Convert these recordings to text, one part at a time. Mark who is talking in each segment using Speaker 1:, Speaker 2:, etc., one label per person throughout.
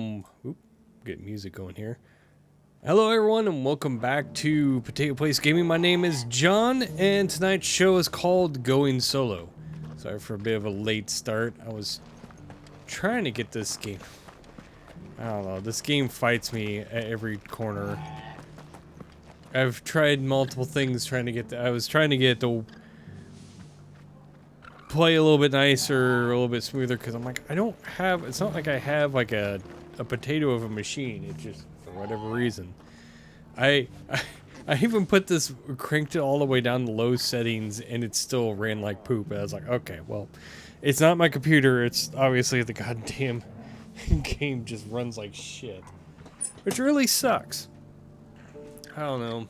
Speaker 1: Oop, get music going here. Hello everyone and welcome back to Potato Place Gaming. My name is John and tonight's show is called Going Solo. Sorry for a bit of a late start. I was trying to get this game. I don't know, this game fights me at every corner. I've tried multiple things trying to get I was trying to get the play a little bit nicer, a little bit smoother, because I'm like, I don't have, it's not like I have like a potato of a machine. It just, for whatever reason, I even put this, cranked it all the way down to low settings and it still ran like poop. And I was like, okay, well, it's not my computer, it's obviously the goddamn game just runs like shit, which really sucks. I don't know,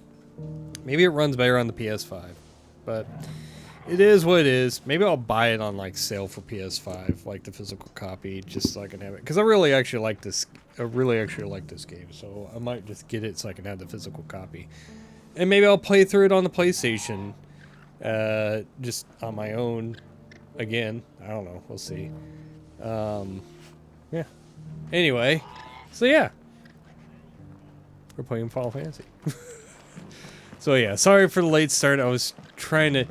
Speaker 1: maybe it runs better on the PS5, but it is what it is. Maybe I'll buy it on like sale for PS5, like the physical copy, just so I can have it. Because I really actually like this. I really actually like this game, so I might just get it so I can have the physical copy. And maybe I'll play through it on the PlayStation, just on my own. Again, I don't know. We'll see. Yeah. Anyway, so yeah, we're playing Final Fantasy. So yeah, sorry for the late start. I was trying to.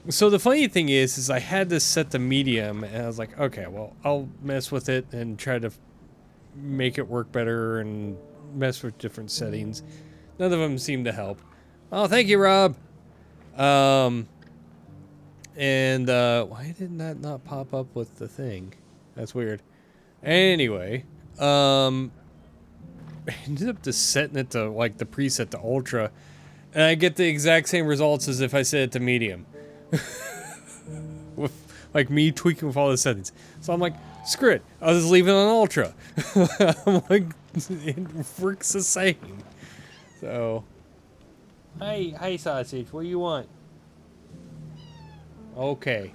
Speaker 1: So the funny thing is I had this set to medium, and I was like, okay, well, I'll mess with it and try to make it work better and mess with different settings. None of them seem to help. Oh, thank you, Rob. Why did that not pop up with the thing? That's weird. Anyway, I ended up just setting it to, like, the preset to Ultra, and I get the exact same results as if I set it to medium. With like me tweaking with all the settings, so I'm like, screw it, I'll just leave it on Ultra. I'm like, it works the same. So, hi sausage, what do you want? Okay.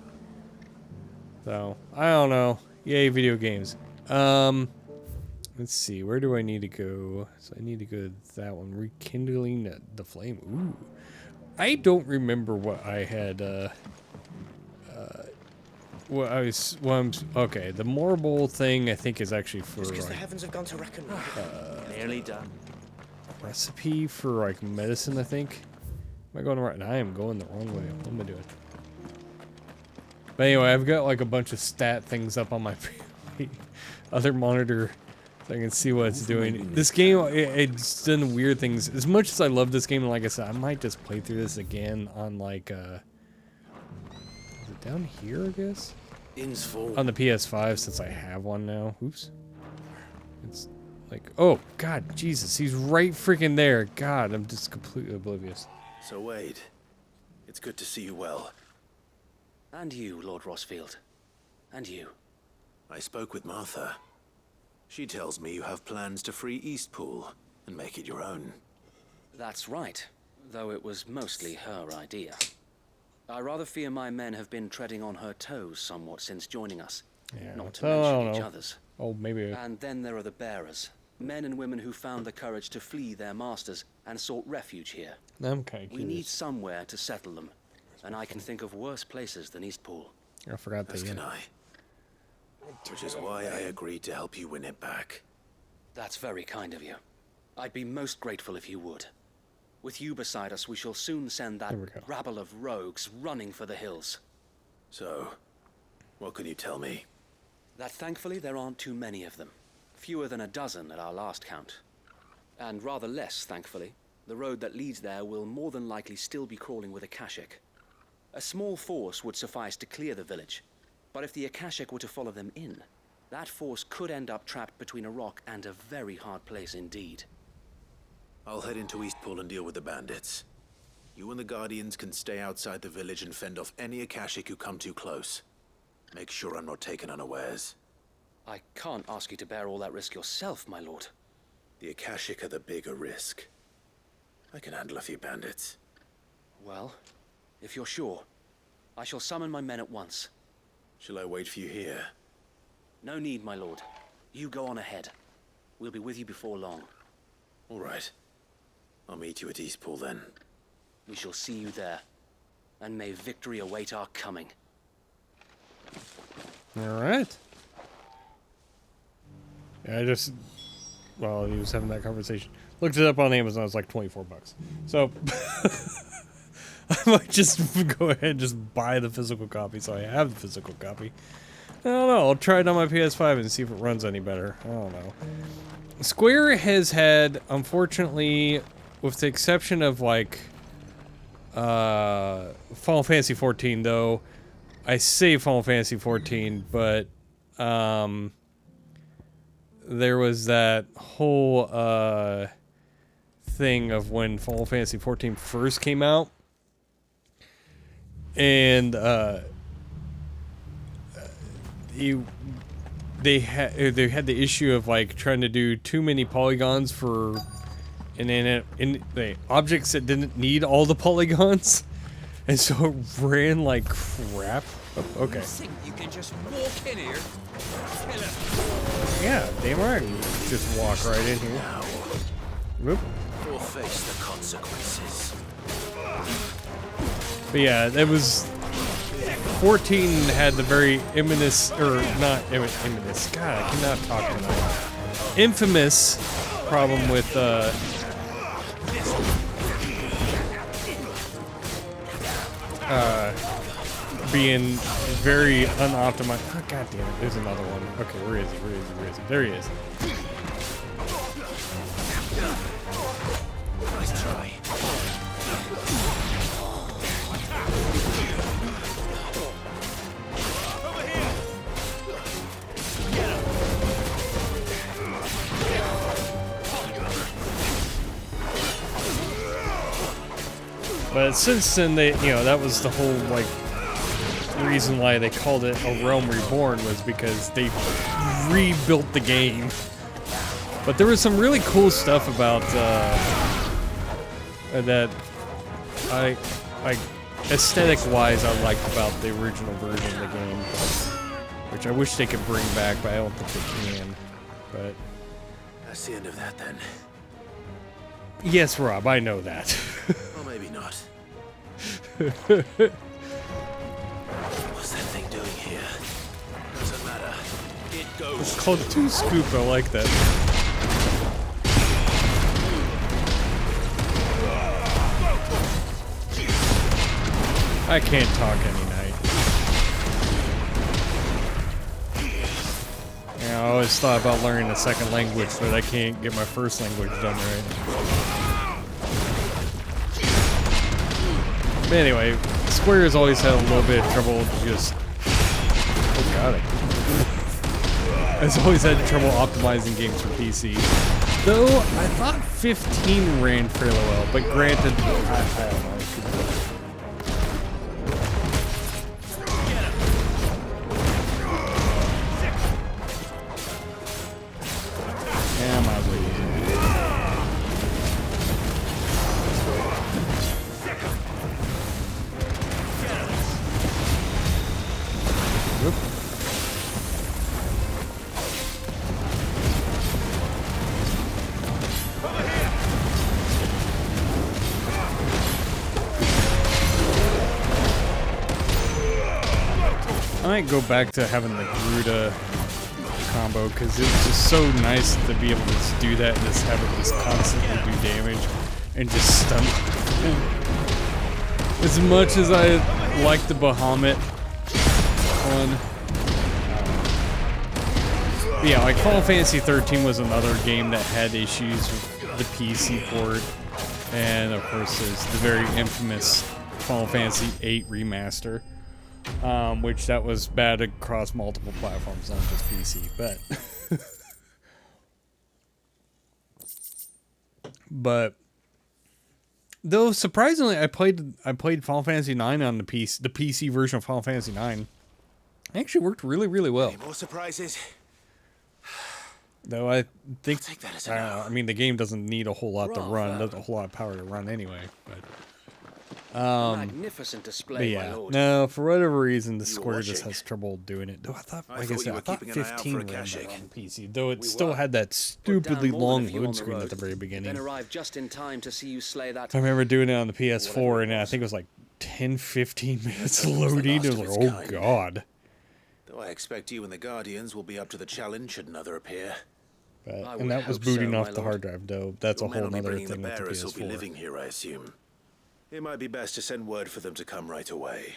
Speaker 1: So I don't know. Yay, video games. Let's see, where do I need to go? So I need to go to that one, rekindling the flame. Ooh. I don't remember what I had, okay, the marble thing I think is actually for,
Speaker 2: because the
Speaker 1: like,
Speaker 2: heavens have gone to wreck and nearly done.
Speaker 1: Recipe for, like, medicine, I think. Am I going right? I am going the wrong way. What am I doing? But anyway, I've got, like, a bunch of stat things up on my other monitor so I can see what it's doing. This game, it's done weird things. As much as I love this game, and like I said, I might just play through this again on, like, is it down here, I guess? On the PS5, since I have one now. Oops. It's like, oh, God, Jesus, he's right freaking there. God, I'm just completely oblivious.
Speaker 3: So, Wade, it's good to see you well.
Speaker 2: And you, Lord Rossfield. And you.
Speaker 3: I spoke with Martha. She tells me you have plans to free Eastpool and make it your own.
Speaker 2: That's right, though it was mostly her idea. I rather fear my men have been treading on her toes somewhat since joining us.
Speaker 1: Yeah,
Speaker 2: not to mention each other's.
Speaker 1: Oh, maybe.
Speaker 2: And then there are the bearers. Men and women who found the courage to flee their masters and sought refuge here.
Speaker 1: I'm kind of curious.
Speaker 2: We need somewhere to settle them, and I can think of worse places than Eastpool.
Speaker 1: I forgot that.
Speaker 3: As can I. Which is why I agreed to help you win it back.
Speaker 2: That's very kind of you. I'd be most grateful if you would. With you beside us, we shall soon send that rabble of rogues running for the hills.
Speaker 3: So, what can you tell me?
Speaker 2: That thankfully there aren't too many of them. Fewer than a dozen at our last count. And rather less, thankfully, the road that leads there will more than likely still be crawling with Akashic. A small force would suffice to clear the village, but if the Akashic were to follow them in, that force could end up trapped between a rock and a very hard place indeed.
Speaker 3: I'll head into Eastpool and deal with the bandits. You and the Guardians can stay outside the village and fend off any Akashic who come too close. Make sure I'm not taken unawares.
Speaker 2: I can't ask you to bear all that risk yourself, my lord.
Speaker 3: The Akashic are the bigger risk. I can handle a few bandits.
Speaker 2: Well, if you're sure, I shall summon my men at once.
Speaker 3: Shall I wait for you here?
Speaker 2: No need, my lord. You go on ahead. We'll be with you before long.
Speaker 3: All right. I'll meet you at Eastpool then.
Speaker 2: We shall see you there. And may victory await our coming.
Speaker 1: All right. And I just, well, he was having that conversation. Looked it up on Amazon. It was like $24. So I might just go ahead and just buy the physical copy, so I have the physical copy. I don't know. I'll try it on my PS5 and see if it runs any better. I don't know. Square has had, unfortunately, with the exception of like Final Fantasy 14, though. I say Final Fantasy 14, but there was that whole thing of when Final Fantasy 14 first came out, and they had the issue of like trying to do too many polygons for the objects that didn't need all the polygons, and so it ran like crap. Oh, okay.
Speaker 4: You think you can just walk in here?
Speaker 1: Yeah, damn right. Just walk right in here. Whoop.
Speaker 3: Or face the consequences.
Speaker 1: But yeah, that was 14 had the very ominous, or not ominous. God, I cannot talk tonight. Infamous problem with being very unoptimized. Oh, God damn it! There's another one. Okay, where is he? Where is he? Where is he? There he is.
Speaker 3: Nice try.
Speaker 1: But since then, that was the whole, like, reason why they called it A Realm Reborn, was because they rebuilt the game. But there was some really cool stuff about, that aesthetic-wise, I liked about the original version of the game, which I wish they could bring back, but I don't think they can. But
Speaker 3: That's the end of that then.
Speaker 1: yes, Rob, I know that.
Speaker 3: Or maybe not. What's that thing doing here? Doesn't matter. It goes.
Speaker 1: It's called Two Scoop. I like that. I can't talk any night. Yeah, I always thought about learning a second language, but I can't get my first language done right. But anyway, Square has always had a little bit of trouble just... Oh god, has always had trouble optimizing games for PC. Though, I thought 15 ran fairly well, but granted, I don't know. Yeah, I might as well use it. Whoop. I might go back to having the Gruda combo, because it was just so nice to be able to just do that and just have it just constantly do damage and just stun. As much as I like the Bahamut one. But yeah, like Final Fantasy 13 was another game that had issues with the PC port. And of course there's the very infamous Final Fantasy 8 remaster. Which that was bad across multiple platforms, not just PC, but though surprisingly, I played Final Fantasy 9 on the PC version of Final Fantasy 9. It actually worked really, really well.
Speaker 3: Any more surprises?
Speaker 1: Though I think,
Speaker 3: I'll take that as a no.
Speaker 1: I mean, the game doesn't need a whole lot to run,
Speaker 2: Bravo.
Speaker 1: doesn't a whole lot of power to run anyway, but.
Speaker 2: Magnificent
Speaker 1: But
Speaker 2: display, my
Speaker 1: yeah,
Speaker 2: lord.
Speaker 1: no, for whatever reason, the
Speaker 3: You were
Speaker 1: Square just
Speaker 3: watching.
Speaker 1: has trouble doing it. Though I thought,
Speaker 3: I
Speaker 1: like I
Speaker 3: thought
Speaker 1: said,
Speaker 3: you
Speaker 1: I
Speaker 3: were
Speaker 1: thought
Speaker 3: keeping an eye out
Speaker 1: 15
Speaker 3: for a
Speaker 1: ran
Speaker 3: cache.
Speaker 1: better on PC, though it
Speaker 2: We
Speaker 1: still
Speaker 2: were.
Speaker 1: had that
Speaker 2: Put
Speaker 1: stupidly
Speaker 2: down more
Speaker 1: long
Speaker 2: than a few
Speaker 1: load
Speaker 2: on the
Speaker 1: screen at
Speaker 2: road,
Speaker 1: the very beginning.
Speaker 2: Then arrived just in time to see you slay that.
Speaker 1: I remember doing it on the
Speaker 2: Whatever
Speaker 1: PS4,
Speaker 2: it
Speaker 1: and I
Speaker 2: was.
Speaker 1: think it was like 10, 15 minutes
Speaker 3: That was the
Speaker 1: loading. It
Speaker 3: last
Speaker 1: was
Speaker 3: of
Speaker 1: like,
Speaker 3: its
Speaker 1: oh
Speaker 3: kind.
Speaker 1: god.
Speaker 3: Though I expect you and the Guardians will be up to the challenge should another appear.
Speaker 1: But,
Speaker 2: I
Speaker 1: and
Speaker 2: would
Speaker 1: that was
Speaker 2: hope
Speaker 1: booting
Speaker 2: so,
Speaker 1: off
Speaker 2: my
Speaker 1: the
Speaker 2: lord.
Speaker 1: hard drive, though. That's a
Speaker 3: Your men
Speaker 1: whole
Speaker 3: will be
Speaker 1: other
Speaker 3: bringing the
Speaker 1: thing with the
Speaker 3: bearers who'll be
Speaker 1: PS4.
Speaker 3: living here, I assume. It might be best to send word for them to come right away,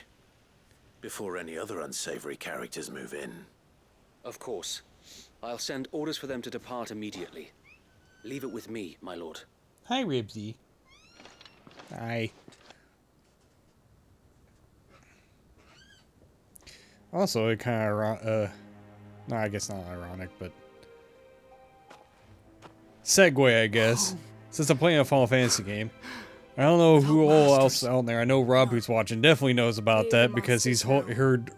Speaker 3: before any other unsavory characters move in.
Speaker 2: Of course. I'll send orders for them to depart immediately. Leave it with me, my lord.
Speaker 1: Hi, Ribsy. Hi. Also, it kind of, no, I guess not ironic, but segue, I guess. Since I'm playing a Final Fantasy game, I don't know who all else out there. I know Rob, who's watching, definitely knows about that because he's heard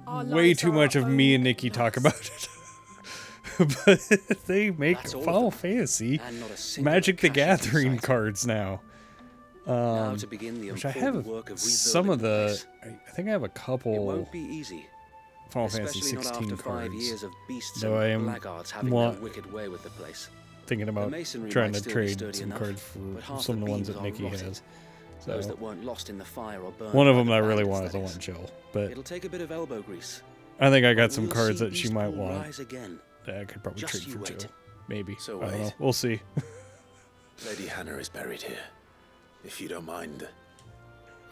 Speaker 1: way too much of me and Nikki talk about it. But they make
Speaker 2: That's all of
Speaker 1: Final
Speaker 2: them.
Speaker 1: Fantasy
Speaker 2: And not a single
Speaker 1: Magic the
Speaker 2: cache in
Speaker 1: Gathering
Speaker 2: sight.
Speaker 1: cards now.
Speaker 2: Now to begin the
Speaker 1: Which I
Speaker 2: important
Speaker 1: have
Speaker 2: work of
Speaker 1: some of
Speaker 2: rebuilding
Speaker 1: the.
Speaker 2: place.
Speaker 1: I think I have a
Speaker 2: It
Speaker 1: couple
Speaker 2: won't be easy,
Speaker 1: Final Fantasy
Speaker 2: especially not
Speaker 1: 16
Speaker 2: after 5
Speaker 1: cards.
Speaker 2: years of beasts
Speaker 1: Though I
Speaker 2: and
Speaker 1: am
Speaker 2: blackguards having
Speaker 1: want-
Speaker 2: their wicked way with the place.
Speaker 1: Thinking about
Speaker 2: masonry
Speaker 1: trying
Speaker 2: might
Speaker 1: to
Speaker 2: still be
Speaker 1: trade
Speaker 2: sturdy
Speaker 1: some
Speaker 2: enough,
Speaker 1: cards
Speaker 2: but
Speaker 1: for
Speaker 2: half
Speaker 1: some of
Speaker 2: the
Speaker 1: the ones
Speaker 2: beams
Speaker 1: that
Speaker 2: are
Speaker 1: Nikki
Speaker 2: rotted.
Speaker 1: has.
Speaker 2: Those
Speaker 1: So
Speaker 2: that weren't lost in the fire or burned
Speaker 1: one of
Speaker 2: by
Speaker 1: them
Speaker 2: the
Speaker 1: I really
Speaker 2: bandits,
Speaker 1: want is
Speaker 2: that
Speaker 1: the
Speaker 2: is.
Speaker 1: one chill, but
Speaker 2: It'll take a bit of elbow grease.
Speaker 1: I think I got
Speaker 2: but
Speaker 1: some
Speaker 2: we'll
Speaker 1: cards
Speaker 2: see
Speaker 1: that she might
Speaker 2: Eastpool
Speaker 1: want
Speaker 2: rise again.
Speaker 1: that I could probably
Speaker 2: Just
Speaker 1: trade
Speaker 2: you
Speaker 1: for
Speaker 2: wait.
Speaker 1: chill. Maybe.
Speaker 3: So
Speaker 1: I don't know.
Speaker 3: wait.
Speaker 1: We'll see.
Speaker 3: Lady Hannah is buried here. If you don't mind,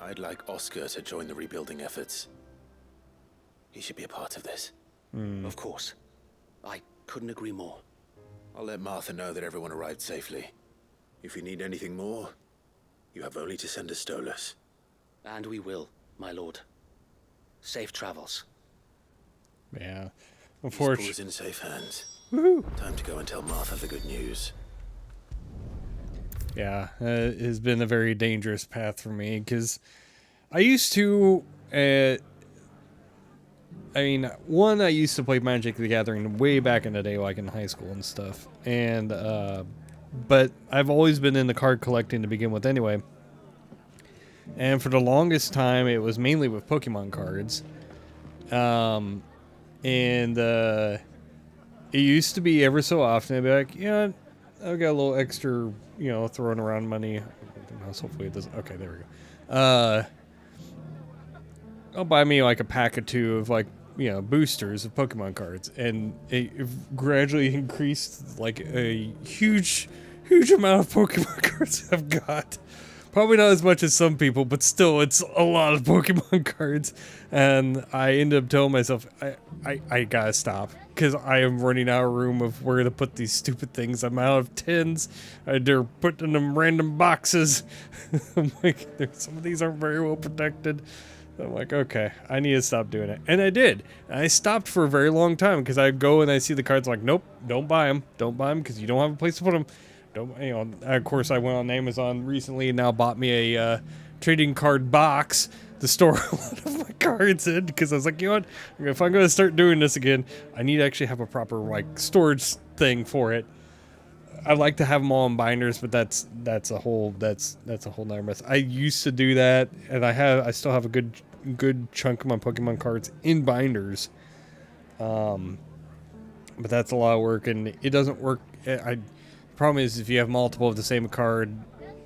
Speaker 3: I'd like Oscar to join the rebuilding efforts. He should be a part of this.
Speaker 2: Of course. I couldn't agree more.
Speaker 3: I'll let Martha know that everyone arrived safely. If you need anything more, you have only to send a Stolas.
Speaker 2: And we will, my lord. Safe travels.
Speaker 1: Yeah.
Speaker 3: Eastpool
Speaker 1: Unfortunately.
Speaker 3: is in safe hands.
Speaker 1: Woohoo!
Speaker 3: Time to go and tell Martha the good news.
Speaker 1: Yeah, it has been a very dangerous path for me because I used to. I mean, I used to play Magic the Gathering way back in the day, like in high school and stuff. And, but I've always been into card collecting to begin with anyway. And for the longest time, it was mainly with Pokemon cards. It used to be ever so often, I'd be like, yeah, I've got a little extra, throwing around money. Hopefully it doesn't. Okay, there we go. I'll buy me like a pack or two of boosters of Pokemon cards, and it gradually increased like a huge amount of Pokemon cards I've got. Probably not as much as some people, but still, it's a lot of Pokemon cards. And I ended up telling myself, I gotta stop, because I am running out of room of where to put these stupid things. I'm out of tins. They're put in them random boxes. I'm like, some of these aren't very well protected. I'm like, okay, I need to stop doing it. And I did. And I stopped for a very long time, because I go and I see the cards, I'm like, nope, don't buy them. Don't buy them, because you don't have a place to put them. Of course, I went on Amazon recently and now bought me a trading card box to store a lot of my cards in, because I was like, you know what, if I'm going to start doing this again, I need to actually have a proper storage thing for it. I like to have them all in binders, but that's a whole nother mess. I used to do that, and I still have a good chunk of my Pokemon cards in binders. But that's a lot of work, and it doesn't work. The problem is, if you have multiple of the same card,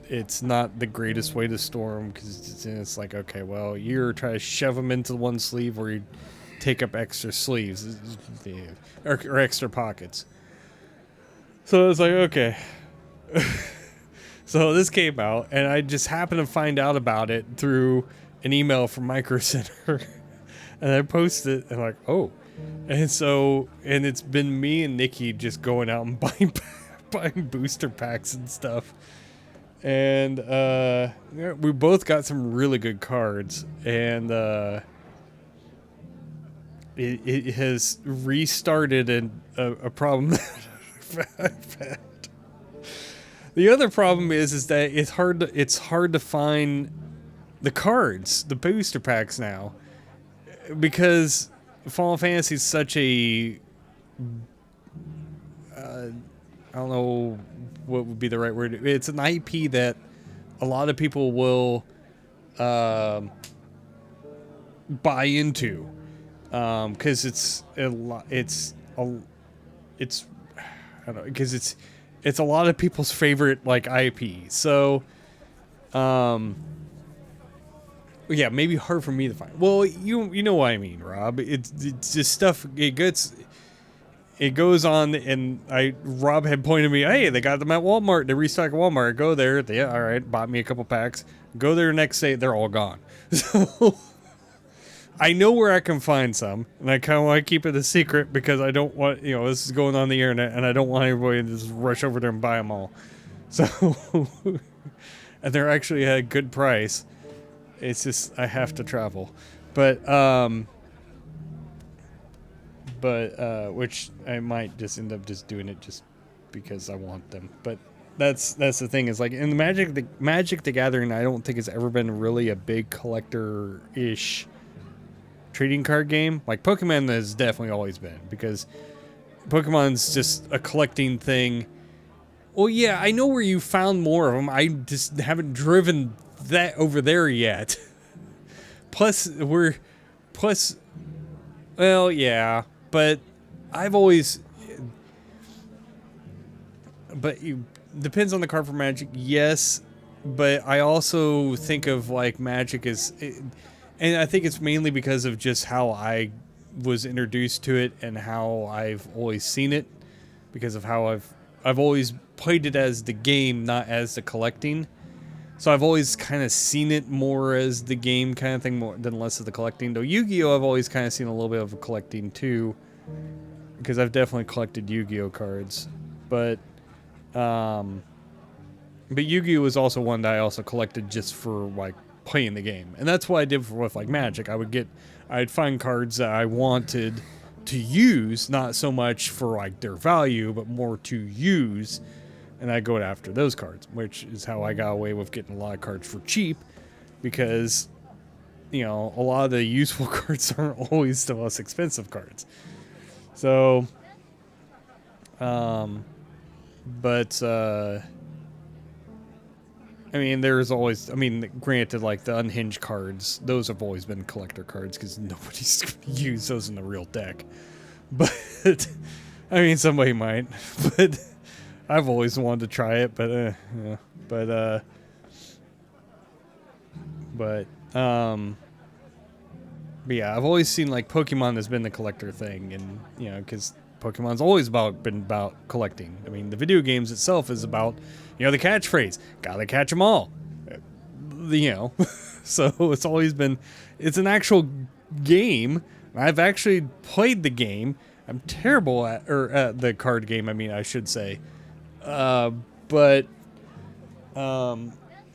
Speaker 1: it's not the greatest way to store them, because it's like, okay, well, you're trying to shove them into one sleeve, or you take up extra sleeves or extra pockets. So it's like, okay. So this came out, and I just happened to find out about it through an email from Micro Center, and I posted it, and I'm like, oh. And it's been me and Nikki just going out and buying booster packs and stuff. And we both got some really good cards, and it has restarted a problem that I've had. The other problem is that it's hard to find the cards, the booster packs now, because Final Fantasy is such a I don't know what would be the right word. It's an IP that a lot of people will buy into, because it's I don't know, because it's a lot of people's favorite IP. So, yeah, maybe hard for me to find. Well, you know what I mean, Rob. It's just stuff. it goes on, and Rob had pointed me, hey, they got them at Walmart. They restock at Walmart. I go there. Yeah, all right. Bought me a couple packs. Go there next day. They're all gone. So I know where I can find some, and I kind of want to keep it a secret because I don't want, this is going on the internet, and I don't want everybody to just rush over there and buy them all. So, and they're actually at a good price. It's just, I have to travel. But, which I might just end up just doing it just because I want them. But that's the thing is, like, in the Magic the Gathering, I don't think it's ever been really a big collector-ish trading card game. Like Pokemon has definitely always been, because Pokemon's just a collecting thing. Well, yeah, I know where you found more of them. I just haven't driven that over there yet. Plus, well, yeah, but I've always, but you depends on the card for Magic, yes, but I also think of like Magic as, and I think it's mainly because of just how I was introduced to it and how I've always seen it, because of how I've always played it as the game, not as the collecting. So I've always kind of seen it more as the game kind of thing more than less of the collecting. Though Yu-Gi-Oh! I've always kind of seen a little bit of a collecting too, because I've definitely collected Yu-Gi-Oh! Cards. But Yu-Gi-Oh! Was also one that I also collected just for like playing the game. And that's what I did with like Magic. I'd find cards that I wanted to use, not so much for like their value, but more to use, and I go after those cards, which is how I got away with getting a lot of cards for cheap, because a lot of the useful cards aren't always the most expensive cards. So I mean, there's always, granted, like the unhinged cards, those have always been collector cards because nobody's going to use those in the real deck. But, I mean, somebody might. But I've always wanted to try it, but, yeah. But yeah, I've always seen like Pokemon has been the collector thing, and, because Pokemon's always been about collecting. I mean, the video games itself is about, the catchphrase, gotta catch them all. So it's always been, it's an actual game. I've actually played the game. I'm terrible at the card game, I should say. Hi,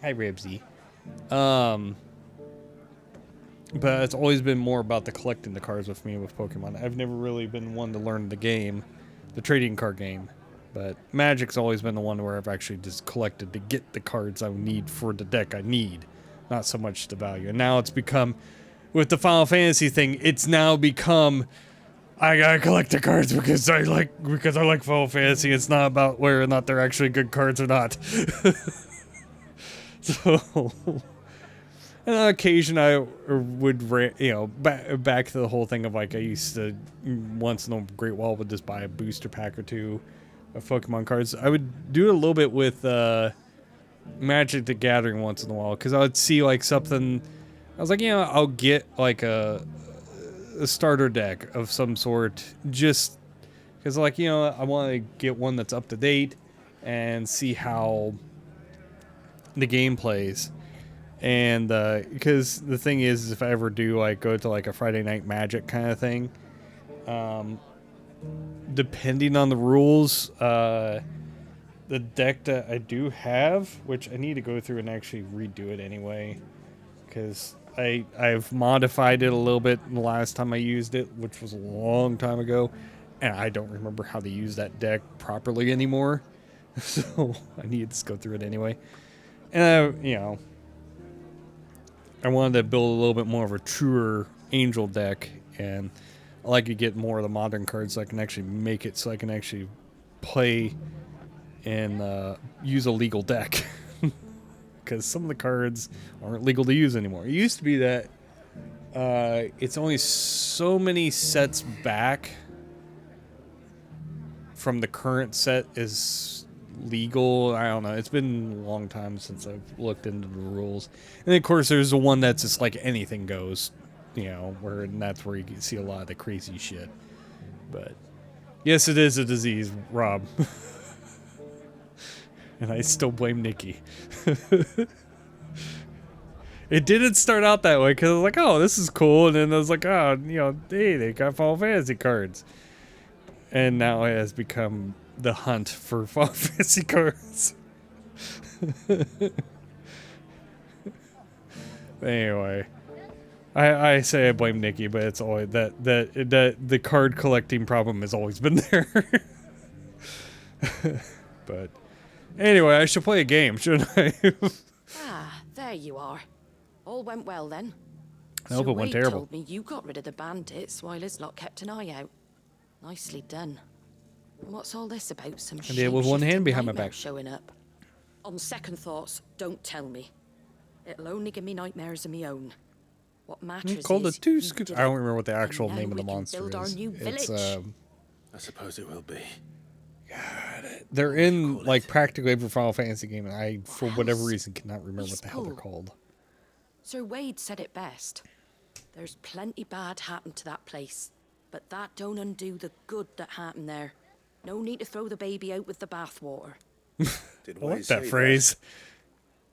Speaker 1: Ribsy. But it's always been more about the collecting the cards with me with Pokemon. I've never really been one to learn the game, the trading card game. But Magic's always been the one where I've actually just collected to get the cards I need for the deck I need, not so much the value. And now it's become, with the Final Fantasy thing, it's now become, I gotta collect the cards because I like Final Fantasy. It's not about whether or not they're actually good cards or not. So, and on occasion I would, back to the whole thing of like I used to once in a great while would just buy a booster pack or two of Pokemon cards. I would do it a little bit with Magic the Gathering once in a while, because I would see like something. I was like, I'll get like a starter deck of some sort, just because like I want to get one that's up to date and see how the game plays. And because the thing is, if I ever do like go to like a Friday Night Magic kind of thing, depending on the rules, the deck that I do have, which I need to go through and actually redo it anyway, because I've modified it a little bit the last time I used it, which was a long time ago, and I don't remember how to use that deck properly anymore. So I need to just go through it anyway. And I wanted to build a little bit more of a truer Angel deck, and I like to get more of the modern cards so I can actually make it so I can actually play and use a legal deck. Because some of the cards aren't legal to use anymore. It used to be that it's only so many sets back from the current set is legal. I don't know. It's been a long time since I've looked into the rules. And of course, there's the one that's just like anything goes, and that's where you see a lot of the crazy shit. But Yes, it is a disease, Rob. And I still blame Nikki. It didn't start out that way because I was like, oh, this is cool. And then I was like, oh, you know, hey, they got Final Fantasy cards. And now it has become the hunt for Final Fantasy cards. Anyway, I say I blame Nikki, but it's always that the card collecting problem has always been there. But anyway, I should play a game, shouldn't I?
Speaker 5: Ah, there you are. All went well then.
Speaker 1: I hope it went
Speaker 5: Wade
Speaker 1: terrible.
Speaker 5: told me you got rid of the bandits while his lot kept an eye out. Nicely done. What's all this about? Some
Speaker 1: I did it with one hand
Speaker 5: shape-shifting
Speaker 1: behind my
Speaker 5: nightmare
Speaker 1: back.
Speaker 5: showing up. On second thoughts, don't tell me. It'll only give me nightmares of my own. What matters
Speaker 1: Called
Speaker 5: is
Speaker 1: the two
Speaker 5: you
Speaker 1: scoot.
Speaker 5: did
Speaker 1: I don't
Speaker 5: it.
Speaker 1: remember what the actual
Speaker 5: And
Speaker 1: name
Speaker 5: now
Speaker 1: of the
Speaker 5: we can
Speaker 1: monster
Speaker 5: build our
Speaker 1: is.
Speaker 5: new
Speaker 1: It's
Speaker 5: village.
Speaker 3: I suppose it will be.
Speaker 1: they're
Speaker 3: What do you
Speaker 1: in
Speaker 3: call
Speaker 1: like
Speaker 3: it?
Speaker 1: practically every Final Fantasy game, and I, for whatever
Speaker 5: House?
Speaker 1: reason, cannot remember what the hell they're
Speaker 5: Peaceful.
Speaker 1: called.
Speaker 5: Sir Wade said it best. There's plenty bad happened to that place, but that don't undo the good that happened there. No need to throw the baby out with the bathwater.
Speaker 3: Did
Speaker 1: I like
Speaker 3: Wade
Speaker 1: that
Speaker 3: say
Speaker 1: phrase.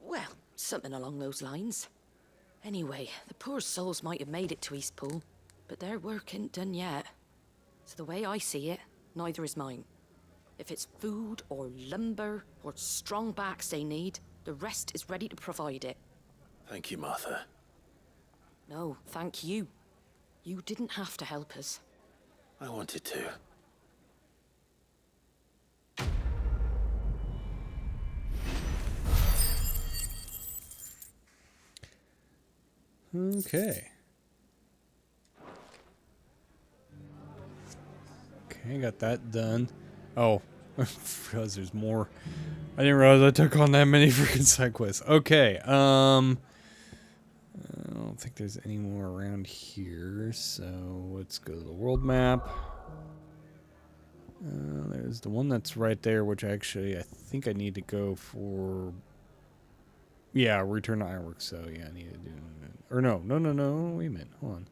Speaker 5: Well, something along those lines. Anyway, the poor souls might have made it to Eastpool, but their work ain't done yet. So the way I see it, neither is mine. If it's food or lumber or strong backs they need, the rest is ready to provide it.
Speaker 3: Thank you, Martha.
Speaker 5: No, thank you. You didn't have to help us.
Speaker 3: I wanted to.
Speaker 1: Okay. Okay, got that done. Oh, I realize there's more. I didn't realize I took on that many freaking side quests. Okay, I don't think there's any more around here, so let's go to the world map. There's the one that's right there, which actually I think I need to go for. Yeah, return to Ironworks, so yeah, I need to do. Or no, wait a minute, hold on.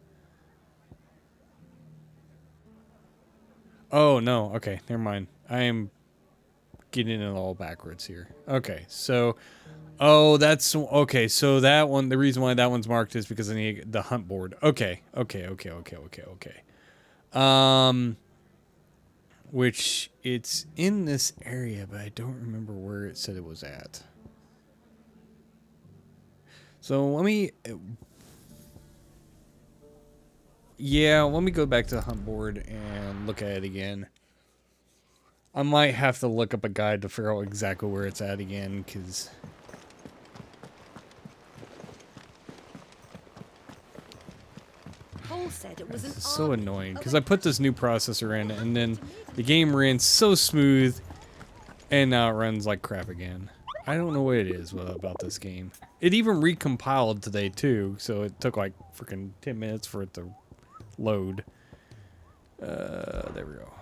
Speaker 1: Oh, no, okay, never mind. I am getting it all backwards here. Okay, so, oh, that's, okay, so that one, the reason why that one's marked is because I need the hunt board. Okay. Which, it's in this area, but I don't remember where it said it was at. So, let me... Yeah, let me go back to the hunt board and look at it again. I might have to look up a guide to figure out exactly where it's at again, because...
Speaker 6: Paul said it was an
Speaker 1: This is so
Speaker 6: army
Speaker 1: annoying,
Speaker 6: of
Speaker 1: because I put this new processor in, and then the game ran so smooth, and now it runs like crap again. I don't know what it is about this game. It even recompiled today, too, so it took like freaking 10 minutes for it to load. There we go.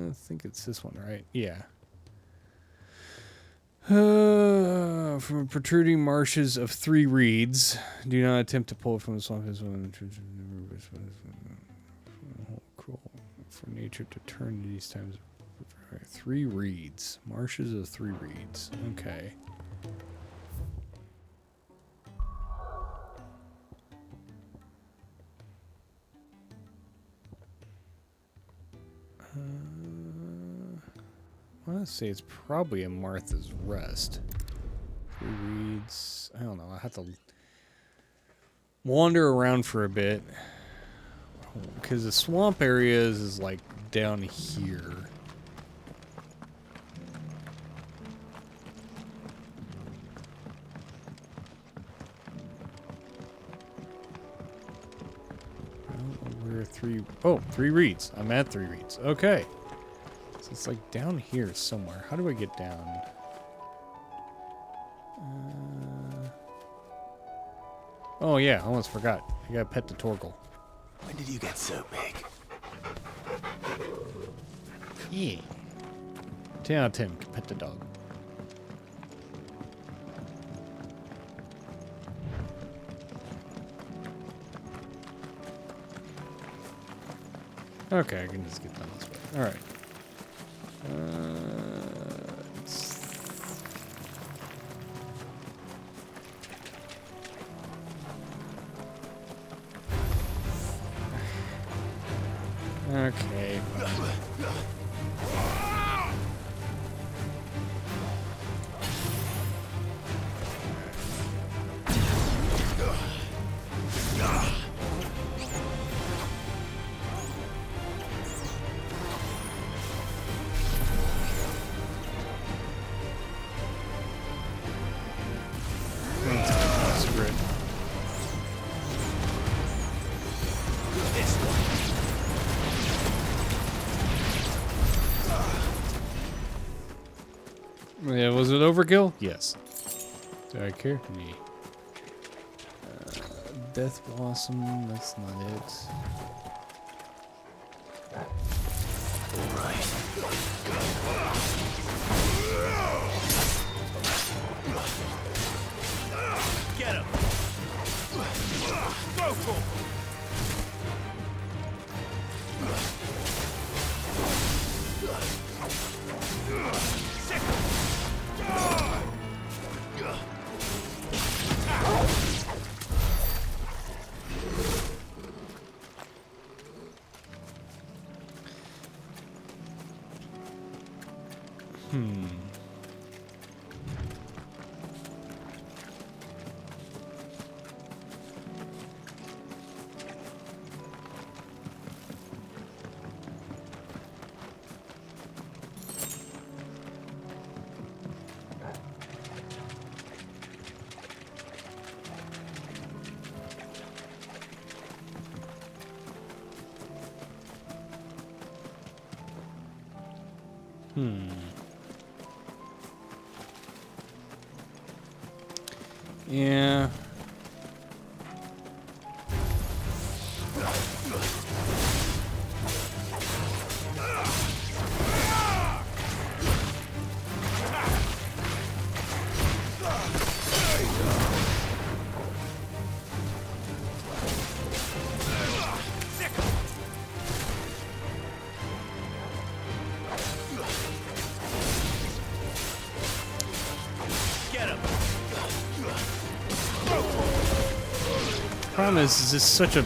Speaker 1: I think it's this one, right? Yeah. From protruding marshes of 3 reeds. Do not attempt to pull it from the swamp. Cruel for nature to turn these times. 3 reeds. Marshes of 3 reeds. Okay. I want to say it's probably in Martha's Rest. 3 reeds. I don't know. I have to wander around for a bit. Because the swamp areas is like down here. I don't know where 3... Oh, 3 reeds. I'm at 3 reeds. Okay. So it's like down here somewhere. How do I get down? Oh yeah, I almost forgot. I gotta pet the Torgal.
Speaker 3: When did you get so big?
Speaker 1: Yeah. 10 out of 10. Pet the dog. Okay, I can just get down this way. All right. Okay. That's great. Yeah, was it overkill? Yes. Do I care? Me. Death Blossom, that's not it.
Speaker 4: Get him! Go for him! Yeah. Problem is this is such a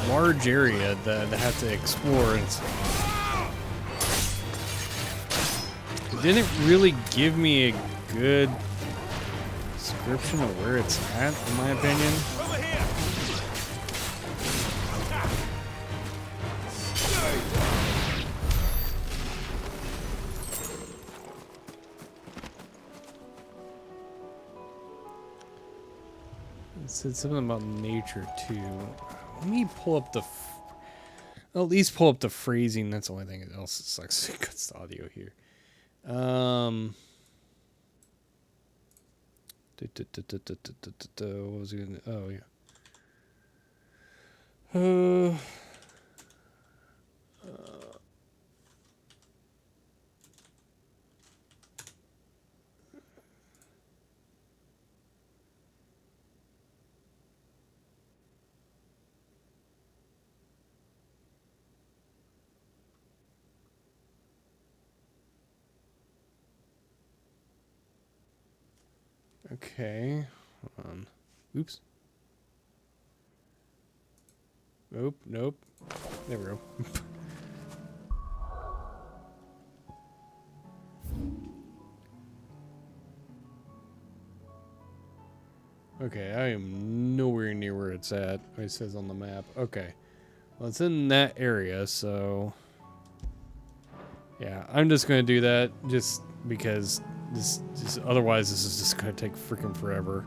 Speaker 4: large area that I have to explore. And it didn't really give me a good description of where it's at, in my opinion. Over here!
Speaker 1: It said something about nature too. Let me pull up the. At least pull up the phrasing. That's the only thing else that sucks. It cuts the audio here. What was it gonna? Oh yeah. Okay. Hold on. Oops. Nope. Nope. There we go. Okay, I am nowhere near where it's at. It says on the map. Okay. Well, it's in that area, so... Yeah, I'm just going to do that just because otherwise this is just going to take freaking forever.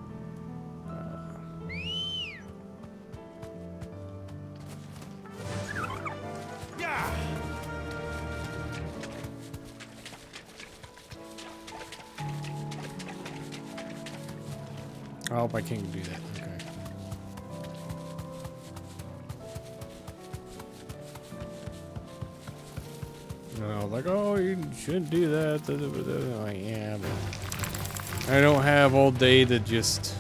Speaker 1: I hope I can do that. Okay. No, like, oh, you shouldn't do that. Like, yeah, but I don't have all day to just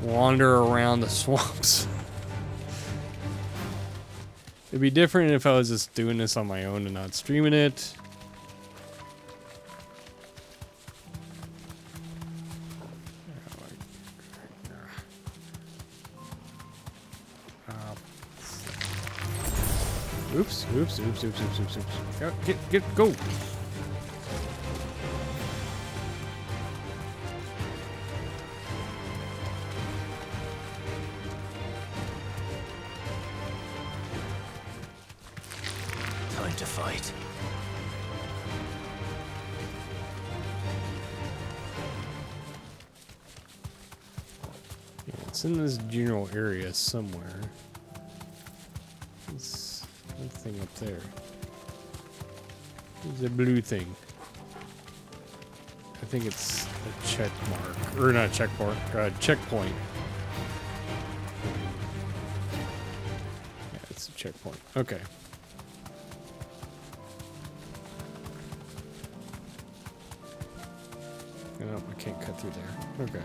Speaker 1: wander around the swamps. It'd be different if I was just doing this on my own and not streaming it. Oops, oops, oops, oops, oops, oops, oops. Go!
Speaker 3: Time to fight.
Speaker 1: Yeah, it's in this general area somewhere. It's that thing up there. There's a blue thing. I think it's a check mark. Or not check mark, checkpoint. Yeah, it's a checkpoint. Okay. No, I can't cut through there. Okay.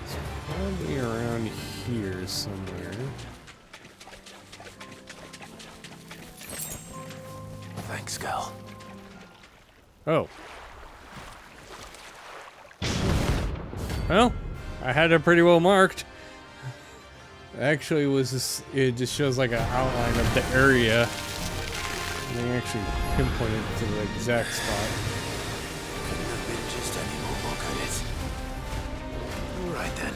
Speaker 1: It's probably around here somewhere.
Speaker 3: Thanks, Cal.
Speaker 1: Oh. Well, I had it pretty well marked. Actually, it just shows like an outline of the area. And they actually pinpoint it to the exact spot.
Speaker 3: Couldn't have been just any more luck at it. All right then.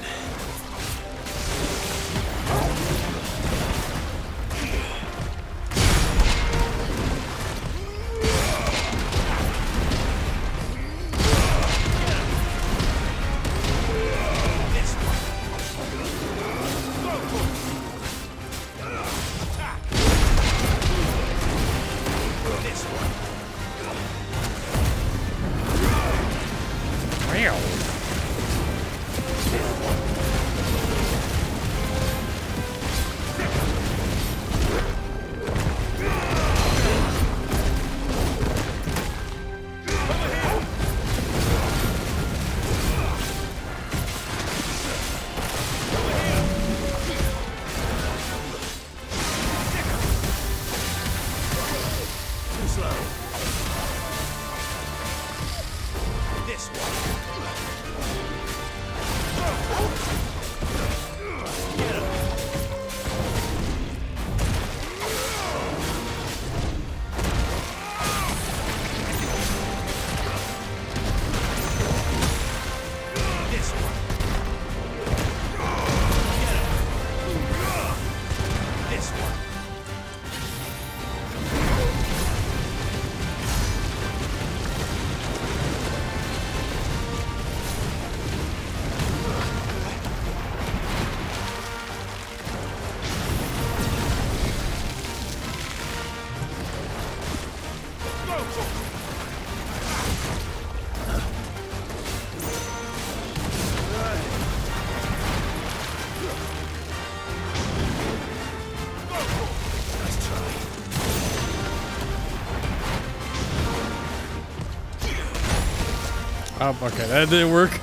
Speaker 1: Oh, okay, that didn't work.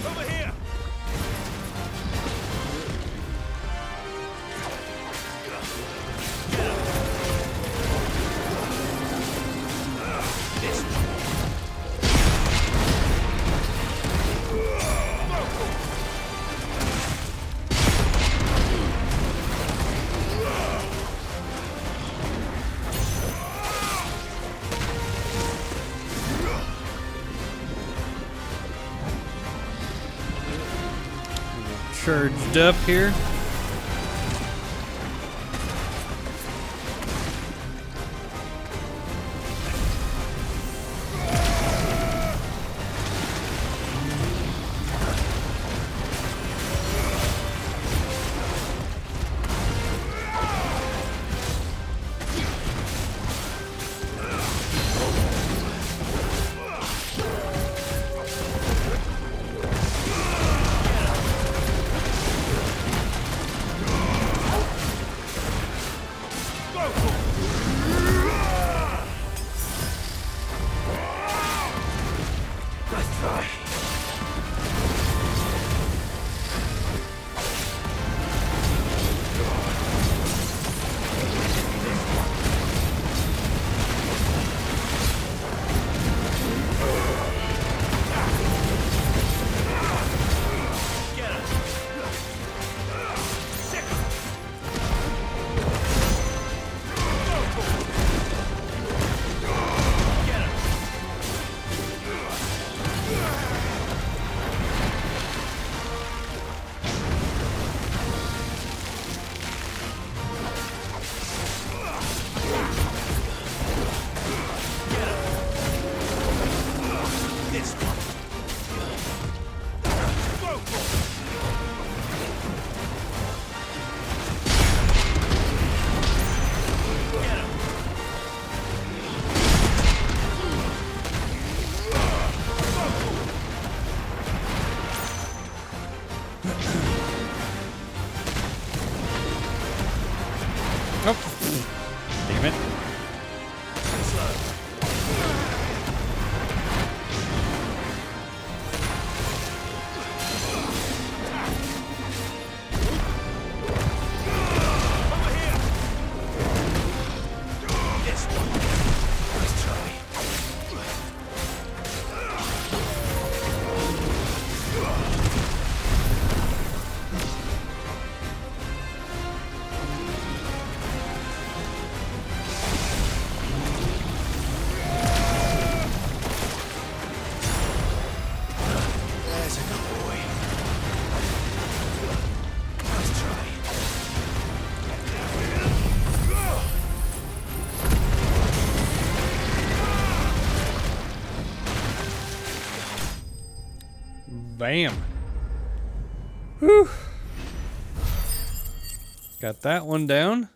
Speaker 3: Over here.
Speaker 1: Charged up here. damn it. Bam. Whew. Got that one down.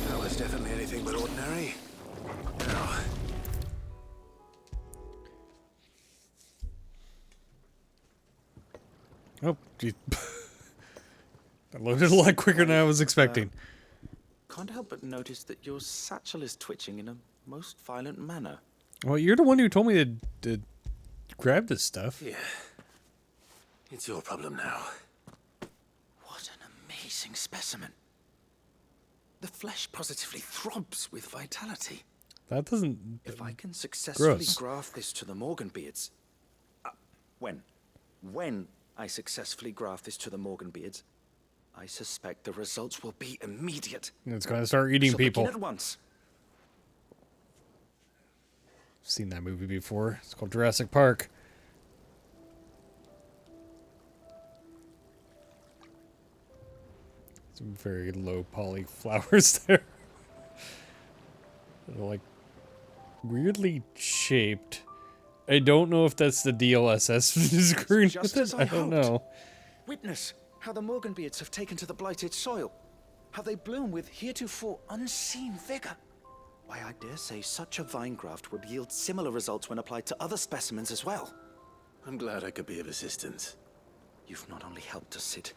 Speaker 3: That was definitely anything but ordinary. Now,
Speaker 1: Oh, gee. That loaded a lot quicker than I was expecting.
Speaker 6: Can't help but notice that your satchel is twitching in a most violent manner.
Speaker 1: Well, you're the one who told me to grab this stuff.
Speaker 3: yeah. It's your problem now.
Speaker 6: What an amazing specimen. The flesh positively throbs with vitality.
Speaker 1: That doesn't...
Speaker 6: If I can successfully
Speaker 1: Gross.
Speaker 6: graft this to the Morganbeards... When I successfully graft this to the Morganbeards, I suspect the results will be immediate.
Speaker 1: It's going to start eating
Speaker 6: So
Speaker 1: people.
Speaker 6: begin at once.
Speaker 1: Seen that movie before. It's called Jurassic Park. Some very low poly flowers there. They're like weirdly shaped. I don't know if that's the DLSS screen
Speaker 6: Just
Speaker 1: with it.
Speaker 6: as
Speaker 1: I don't
Speaker 6: hoped.
Speaker 1: know.
Speaker 6: Witness how the Morganbeards have taken to the blighted soil. How they bloom with heretofore unseen vigor. Why, I dare say such a vine graft would yield similar results when applied to other specimens as well.
Speaker 3: I'm glad I could be of assistance.
Speaker 6: You've not only helped us, Sid,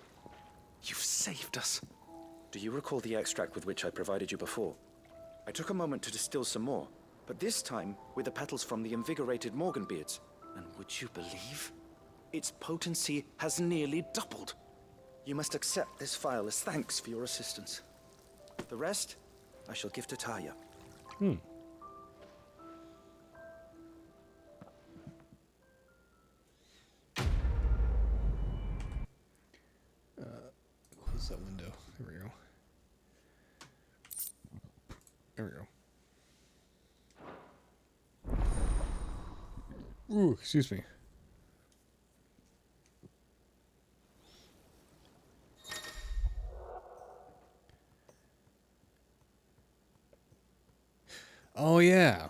Speaker 6: you've saved us. Do you recall the extract with which I provided you before? I took a moment to distill some more, but this time with the petals from the invigorated Morganbeards. And would you believe? Its potency has nearly doubled. You must accept this vial as thanks for your assistance. The rest, I shall give to Taya.
Speaker 1: Close that window. There we go. There we go. Ooh, excuse me. Oh, yeah.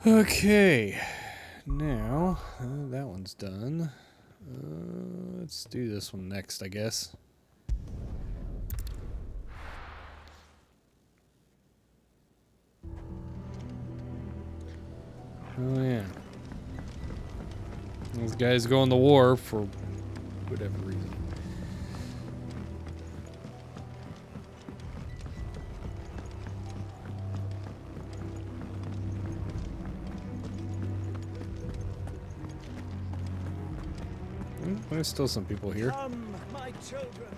Speaker 1: Okay. Now, that one's done. Let's do this one next, I guess. Oh, yeah. These guys go in the war for whatever reason. There's still some people here.
Speaker 7: Come, my children.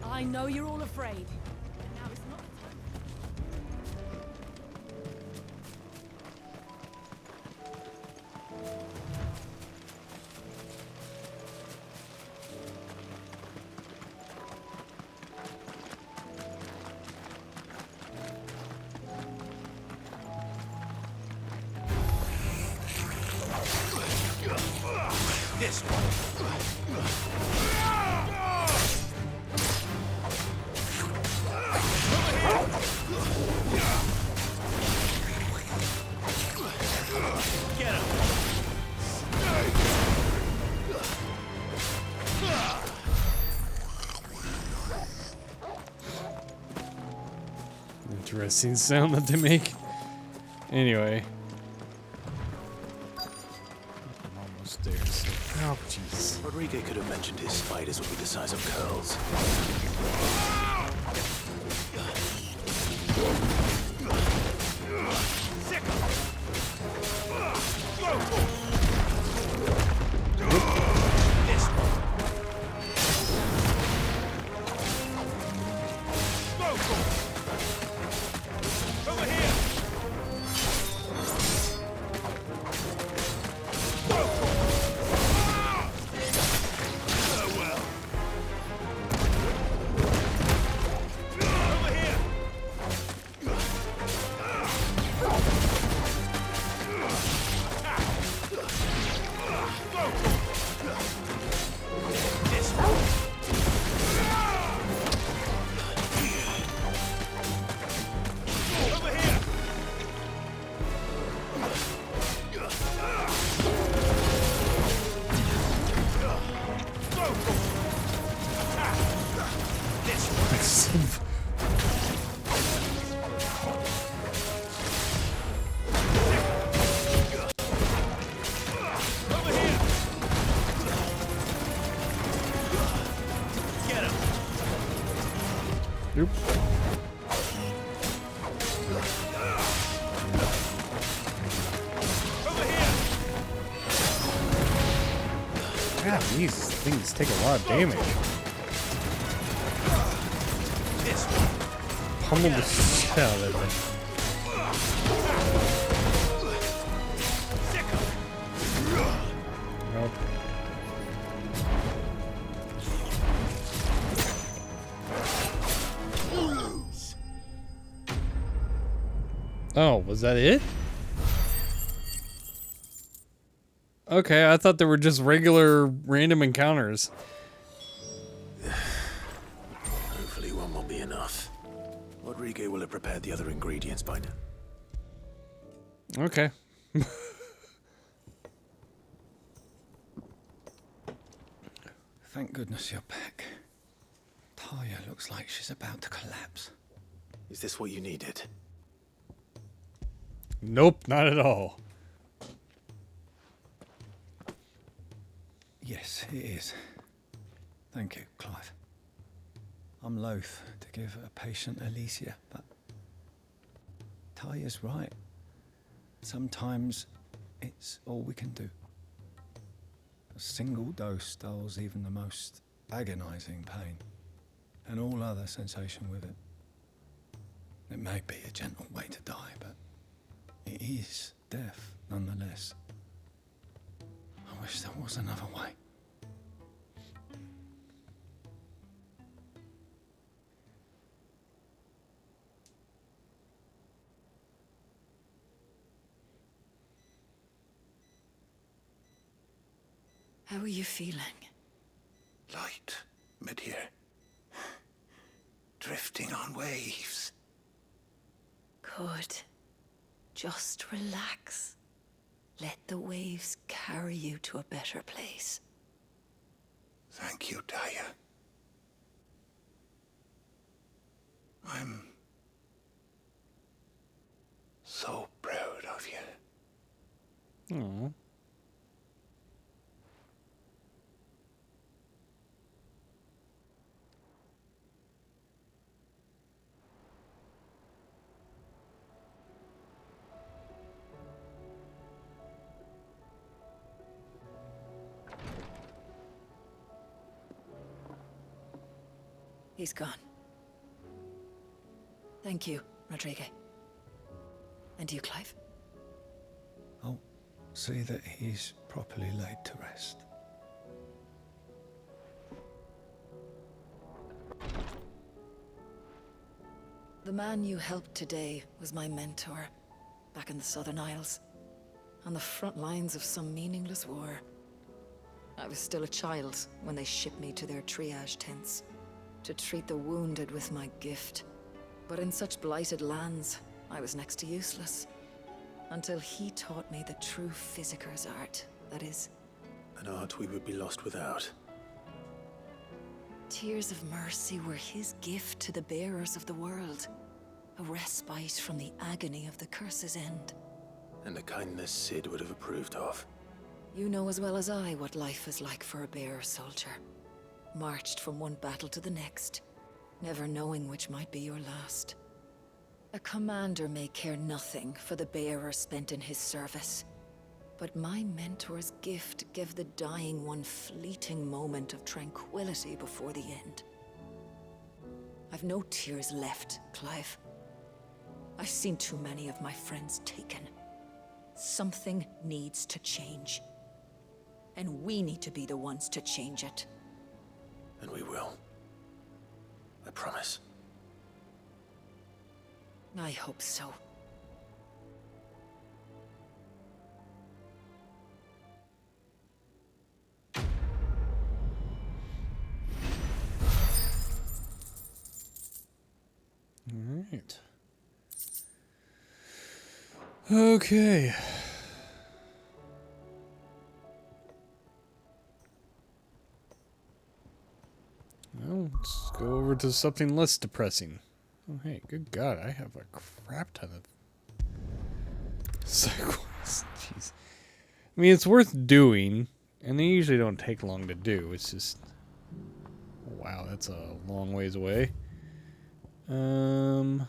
Speaker 8: I know you're all afraid. But now is not the time.
Speaker 3: This
Speaker 7: Get him.
Speaker 1: interesting sound that they make. Anyway. I'm almost there. So. Oh, jeez.
Speaker 3: Rodriguez could have mentioned his spiders would be the size of curls.
Speaker 1: Nope. God, these things take a lot of damage. Pummel the shit out of that thing. Nope. Oh, was that it? Okay, I thought they were just regular random encounters.
Speaker 3: Hopefully one won't be enough. Rodriguez will have prepared the other ingredients by now.
Speaker 1: Okay.
Speaker 7: Thank goodness you're back. Talia looks like she's about to collapse.
Speaker 3: Is this what you needed?
Speaker 1: Nope, not at all.
Speaker 7: Yes, it is. Thank you, Clive. I'm loath to give a patient Alicia, but Talia's right. Sometimes it's all we can do. A single dose dulls even the most agonizing pain, and all other sensation with it. It may be a gentle way to die, but it is death nonetheless. I wish there was another way.
Speaker 5: How are you feeling?
Speaker 7: Light, mid-here. Drifting on waves.
Speaker 5: Good. Just relax. Let the waves carry you to a better place.
Speaker 7: Thank you, Talia. I'm so proud of you.
Speaker 1: Aww.
Speaker 5: He's gone. Thank you, Rodriguez. And you, Clive?
Speaker 7: I'll see that he's properly laid to rest.
Speaker 5: The man you helped today was my mentor, back in the Southern Isles, on the front lines of some meaningless war. I was still a child when they shipped me to their triage tents, to treat the wounded with my gift. But in such blighted lands, I was next to useless. Until he taught me the true physicker's art, that is.
Speaker 3: An art we would be lost without.
Speaker 5: Tears of mercy were his gift to the bearers of the world. A respite from the agony of the curse's end.
Speaker 3: And a kindness Sid would have approved of.
Speaker 5: You know as well as I what life is like for a bearer soldier. Marched from one battle to the next, never knowing which might be your last. A commander may care nothing for the bearer spent in his service. But my mentor's gift gave the dying one fleeting moment of tranquility before the end. I've no tears left, Clive. I've seen too many of my friends taken. Something needs to change. And we need to be the ones to change it.
Speaker 3: And we will. I promise.
Speaker 5: I hope so.
Speaker 1: Alright. Okay. Well, let's go over to something less depressing. Oh, hey, good God, I have a crap ton of side quests. Jeez. I mean, it's worth doing, and they usually don't take long to do. It's just... Wow, that's a long ways away. Oh.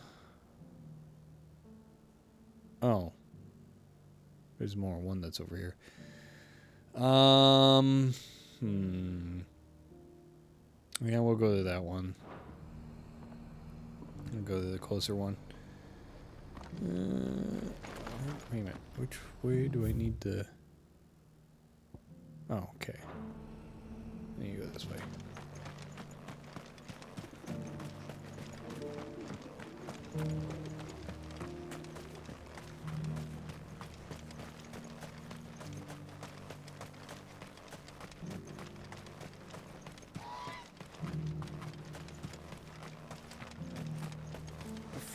Speaker 1: There's more. One that's over here. Yeah, we'll go to that one. I'll go to the closer one. Wait a minute. Which way do I need to... Oh, okay. I need to go this way.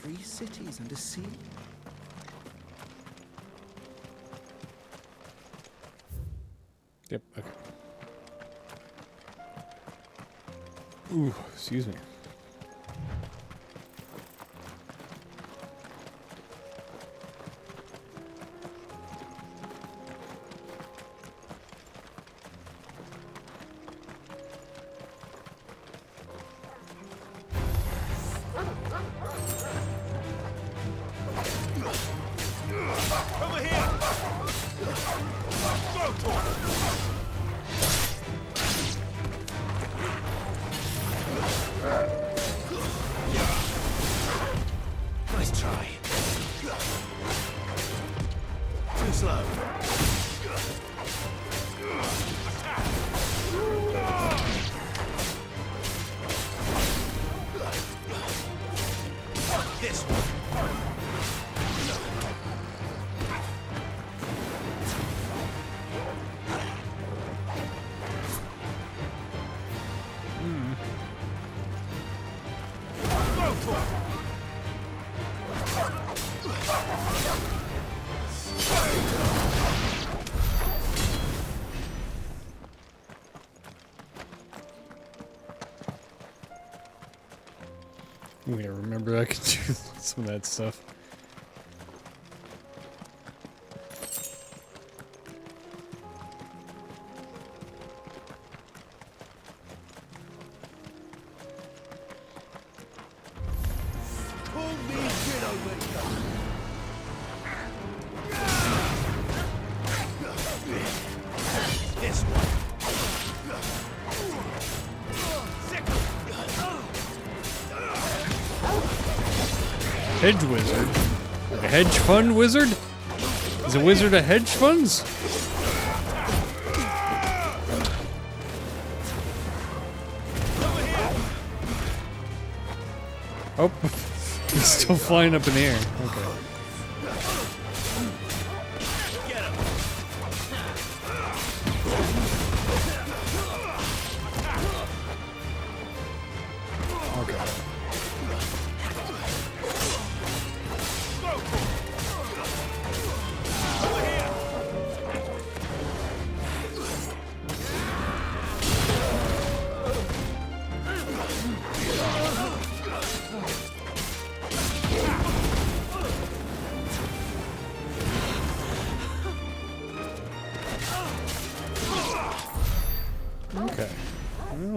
Speaker 6: Free cities and a sea.
Speaker 1: Yep, okay. Ooh, excuse me.
Speaker 3: Nice try. Too slow. This one.
Speaker 1: I'm gonna remember I can do some of that stuff.
Speaker 3: This one.
Speaker 1: Hedge wizard? Like a hedge fund wizard? Is a wizard a hedge funds? Oh, he's still flying up in the air. Okay.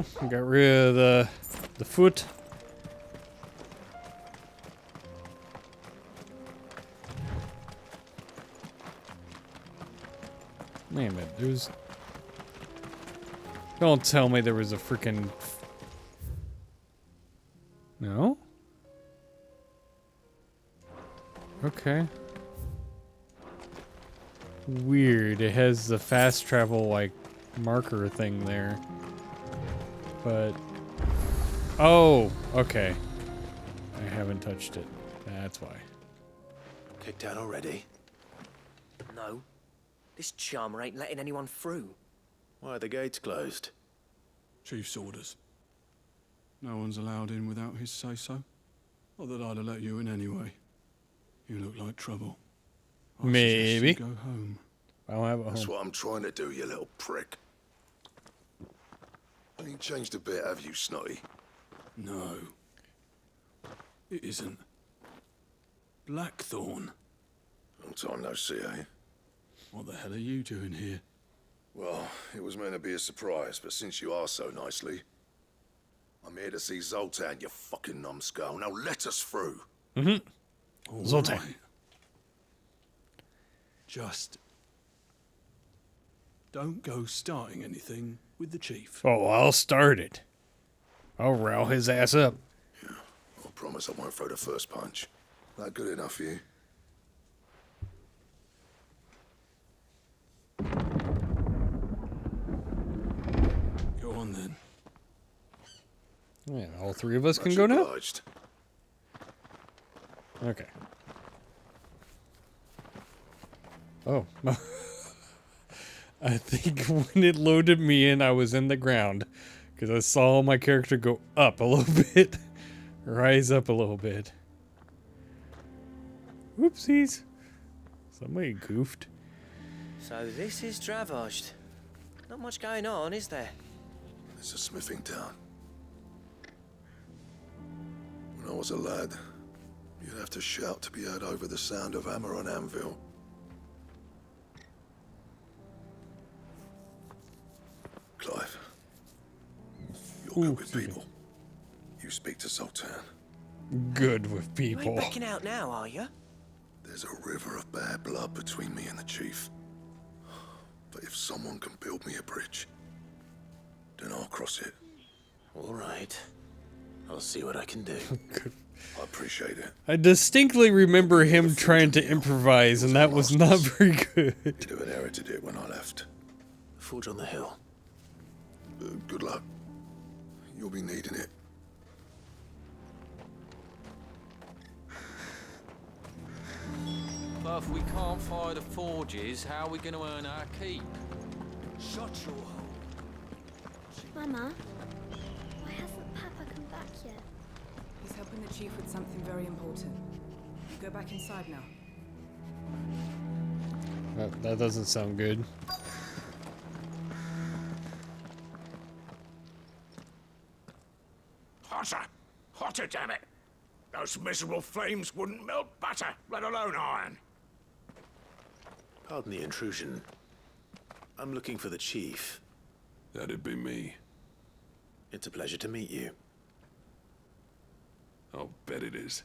Speaker 1: Oh, got rid of the foot. Wait a minute, there's... Don't tell me there was a freaking... No? Okay. Weird, it has the fast travel, like, marker thing there. But... Oh, okay. I haven't touched it. That's why.
Speaker 3: Kicked out already?
Speaker 9: No. This charmer ain't letting anyone through.
Speaker 3: Why are the gates closed?
Speaker 10: Chief's orders. No one's allowed in without his say-so. Not that I'd have let you in anyway. You look like trouble. I
Speaker 1: Maybe.
Speaker 10: suggest you go home.
Speaker 1: I don't have a
Speaker 11: That's
Speaker 1: home.
Speaker 11: what I'm trying to do, you little prick. Ain't changed a bit, have you, Snotty?
Speaker 10: No. It isn't. Blackthorn.
Speaker 11: Long time no see, eh?
Speaker 10: What the hell are you doing here?
Speaker 11: Well, it was meant to be a surprise, but since you are so nicely, I'm here to see Zoltan, you fucking numbskull. Now let us through.
Speaker 10: All
Speaker 1: Zoltan.
Speaker 10: right. Just don't go starting anything with the chief.
Speaker 1: Oh, I'll start it. I'll row his ass up.
Speaker 11: I promise I won't throw the first punch. That good enough for you?
Speaker 10: Go on then.
Speaker 1: Yeah, all three of us can
Speaker 11: Much
Speaker 1: go now?
Speaker 11: obliged.
Speaker 1: Okay. Oh. I think when it loaded me in, I was in the ground. Because I saw my character go up a little bit. Rise up a little bit. Whoopsies. Somebody goofed.
Speaker 9: So this is Dravosht. Not much going on, is there?
Speaker 11: It's a smithing town. When I was a lad, you'd have to shout to be heard over the sound of hammer on anvil. Clive, you're good with people. You speak to Zoltan.
Speaker 1: Good with
Speaker 9: You ain't
Speaker 1: people.
Speaker 9: backing out now, are you?
Speaker 11: There's a river of bad blood between me and the chief. But if someone can build me a bridge, then I'll cross it.
Speaker 3: All right. I'll see what I can do.
Speaker 11: I appreciate it.
Speaker 1: I distinctly remember him trying to improvise, and that was not very good.
Speaker 11: You'd have inherited it when I left.
Speaker 3: Forge on the hill.
Speaker 11: Good luck. You'll be needing it.
Speaker 12: But if we can't fire the forges, how are we going to earn our keep?
Speaker 6: Shut your hole.
Speaker 13: Mama, why hasn't Papa come back yet?
Speaker 8: He's helping the chief with something very important. Go back inside now.
Speaker 1: That doesn't sound good.
Speaker 14: Hotter! Hotter, damn it! Those miserable flames wouldn't melt butter, let alone iron.
Speaker 3: Pardon the intrusion. I'm looking for the chief.
Speaker 10: That'd be me.
Speaker 3: It's a pleasure to meet you.
Speaker 10: I'll bet it is.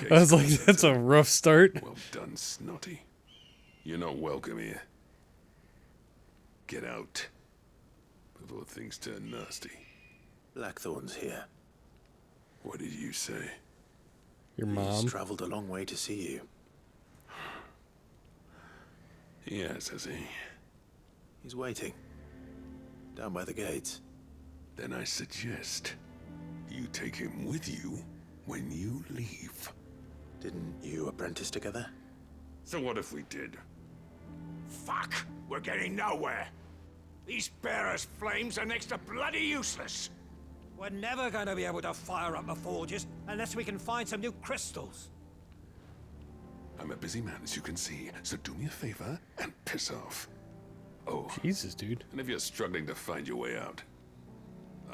Speaker 1: I was like, that's a rough start.
Speaker 10: Well done, Snotty. You're not welcome here. Get out before things turn nasty.
Speaker 3: Blackthorn's here.
Speaker 10: What did you say?
Speaker 1: Your
Speaker 3: He's
Speaker 1: mom.
Speaker 3: traveled a long way to see you.
Speaker 10: Yes, has he?
Speaker 3: He's waiting. Down by the gates.
Speaker 10: Then I suggest you take him with you when you leave.
Speaker 3: Didn't you apprentice together?
Speaker 14: So what if we did? Fuck! We're getting nowhere! These bearers' flames are next to bloody useless!
Speaker 6: We're never going to be able to fire up the forges unless we can find some new crystals.
Speaker 10: I'm a busy man, as you can see, so do me a favor and piss off. Oh,
Speaker 1: Jesus, dude.
Speaker 10: and if you're struggling to find your way out,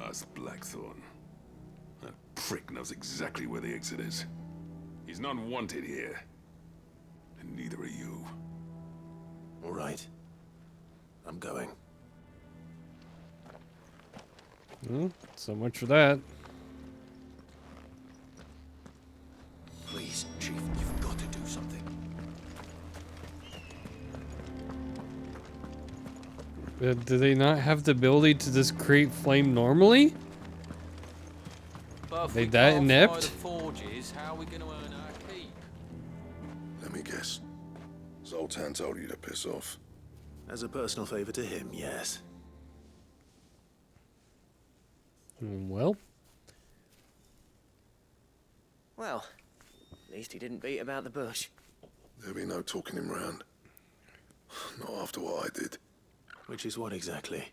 Speaker 10: ask Blackthorn. That prick knows exactly where the exit is. He's not wanted here. And neither are you.
Speaker 3: All right. I'm going.
Speaker 1: So much for that.
Speaker 3: Please, Chief, you've got to do something.
Speaker 1: Do they not have the ability to just create flame normally?
Speaker 12: But if
Speaker 1: They
Speaker 12: we
Speaker 1: that
Speaker 12: can't
Speaker 1: inept?
Speaker 12: fly the forges, how are we going to earn our keep?
Speaker 11: Let me guess. Zoltan told you to piss off.
Speaker 3: As a personal favor to him, yes.
Speaker 1: Well,
Speaker 9: Well, at least he didn't beat about the bush.
Speaker 11: There'll be no talking him round. Not after what I did.
Speaker 3: Which is what exactly?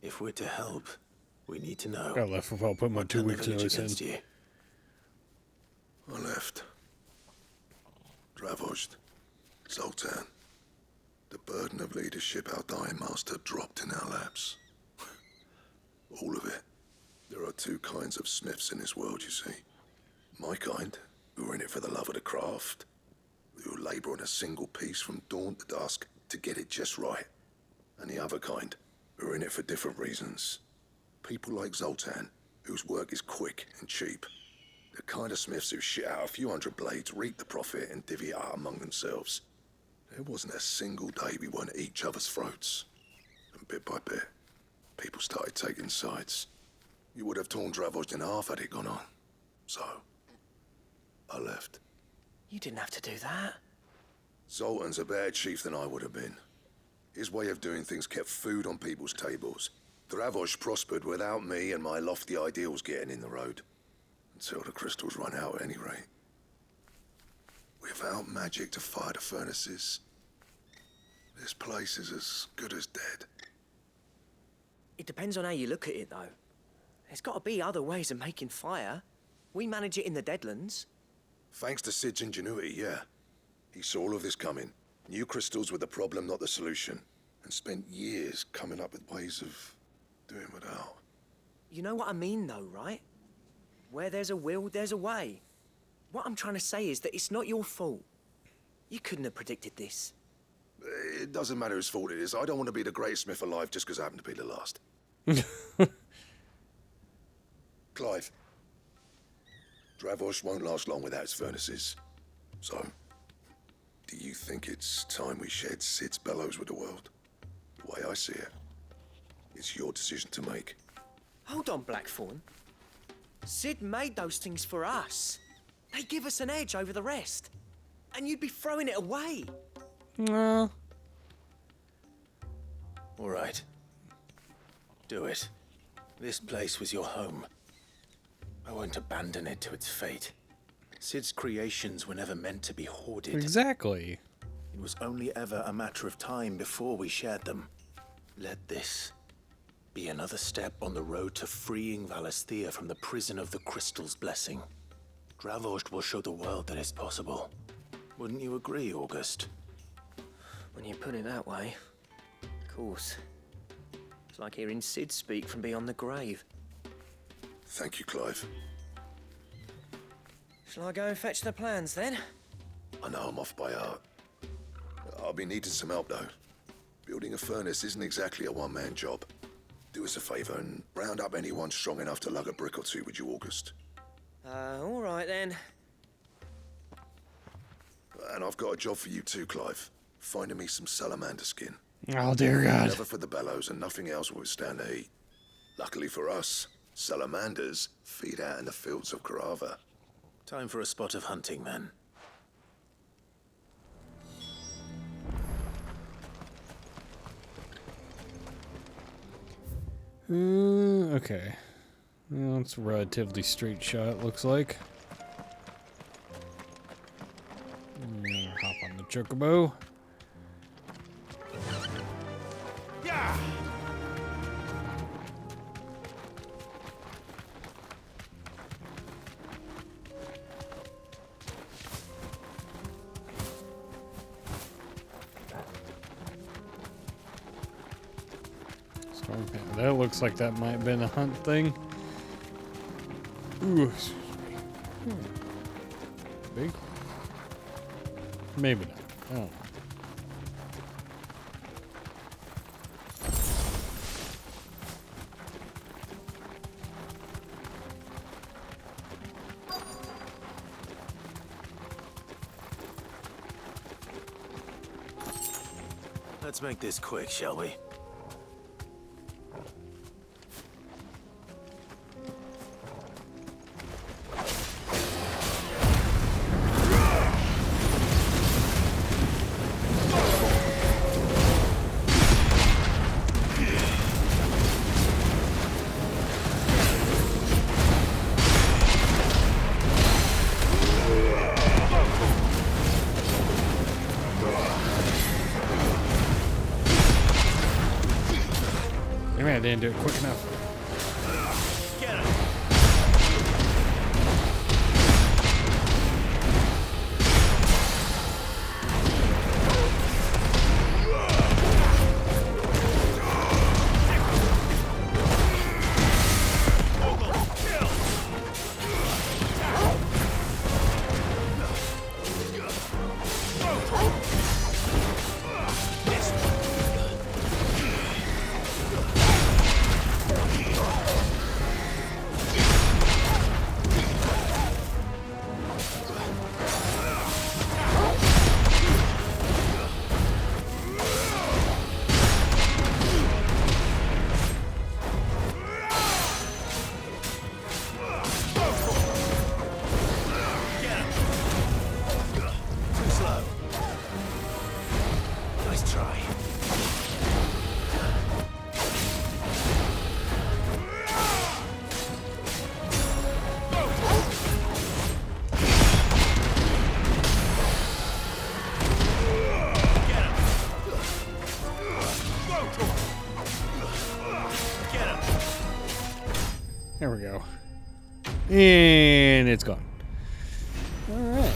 Speaker 3: If we're to help, we need to know.
Speaker 1: I left without putting my
Speaker 3: what
Speaker 1: 2
Speaker 3: turned the
Speaker 1: weeks
Speaker 3: village
Speaker 1: notice
Speaker 3: against
Speaker 1: in.
Speaker 3: you.
Speaker 11: I left. Dravozd. Zoltan. The burden of leadership our dying master dropped in our laps. All of it. There are two kinds of smiths in this world, you see. My kind, who are in it for the love of the craft, who labour on a single piece from dawn to dusk to get it just right. And the other kind, who are in it for different reasons. People like Zoltan, whose work is quick and cheap. The kind of smiths who shit out a few hundred blades, reap the profit, and divvy it out among themselves. There wasn't a single day we weren't at each other's throats. And bit by bit, people started taking sides. You would have torn Dravozd in half had it gone on. So, I left.
Speaker 9: You didn't have to do that.
Speaker 11: Zoltan's a better chief than I would have been. His way of doing things kept food on people's tables. Dravozd prospered without me and my lofty ideals getting in the road. Until the crystals run out at any rate. Without magic to fire the furnaces, this place is as good as dead.
Speaker 9: It depends on how you look at it, though. There's got to be other ways of making fire. We manage it in the Deadlands.
Speaker 11: Thanks to Sid's ingenuity, yeah. He saw all of this coming. Knew crystals were the problem, not the solution. And spent years coming up with ways of doing without.
Speaker 9: You know what I mean, though, right? Where there's a will, there's a way. What I'm trying to say is that it's not your fault. You couldn't have predicted this.
Speaker 11: It doesn't matter whose fault it is. I don't want to be the greatest smith alive just because I happen to be the last. Clive. Dravozd won't last long without its furnaces. So, do you think it's time we shared Sid's bellows with the world? The way I see it, it's your decision to make.
Speaker 9: Hold on, Blackthorn. Sid made those things for us. They give us an edge over the rest. And you'd be throwing it away.
Speaker 1: No.
Speaker 3: All right. Do it. This place was your home. I won't abandon it to its fate. Sid's creations were never meant to be hoarded.
Speaker 1: Exactly.
Speaker 3: It was only ever a matter of time before we shared them. Let this be another step on the road to freeing Valisthea from the prison of the Crystal's blessing. Dravozd will show the world that it's possible. Wouldn't you agree, August?
Speaker 9: When you put it that way, of course. It's like hearing Sid speak from beyond the grave.
Speaker 11: Thank you, Clive.
Speaker 9: Shall I go and fetch the plans, then?
Speaker 11: I know I'm off by heart. I'll be needing some help, though. Building a furnace isn't exactly a one-man job. Do us a favor and round up anyone strong enough to lug a brick or two, would you, August?
Speaker 9: All right, then.
Speaker 11: And I've got a job for you too, Clive. Finding me some salamander skin.
Speaker 1: Oh, dear God.
Speaker 11: Never for the bellows, and nothing else will withstand the heat. Luckily for us, salamanders feed out in the fields of Carava.
Speaker 3: Time for a spot of hunting, then.
Speaker 1: Okay. Well, it's a relatively straight shot, looks like. Hop on the chocobo.
Speaker 14: Yeah!
Speaker 1: That looks like that might have been a hunt thing. Ooh, excuse me. Big? Maybe not. I don't know.
Speaker 3: Let's make this quick, shall we?
Speaker 1: Maybe I didn't do it quick enough.
Speaker 3: Get him!
Speaker 1: There we go. And it's gone. Alright.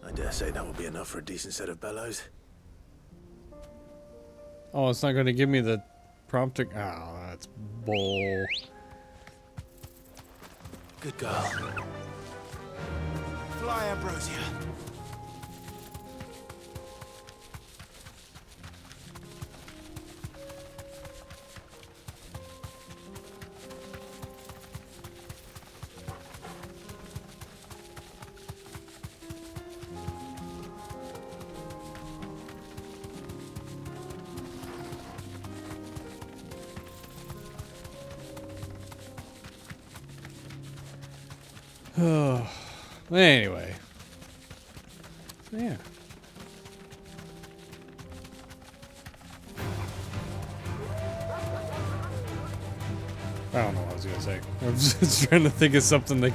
Speaker 3: I dare say that will be enough for a decent set of bellows.
Speaker 1: Oh, it's not going to give me the prompting. Oh, that's bull.
Speaker 3: Good girl. Fly, Ambrosia.
Speaker 1: Anyway. So, yeah. I don't know what I was going to say. I'm just trying to think of something to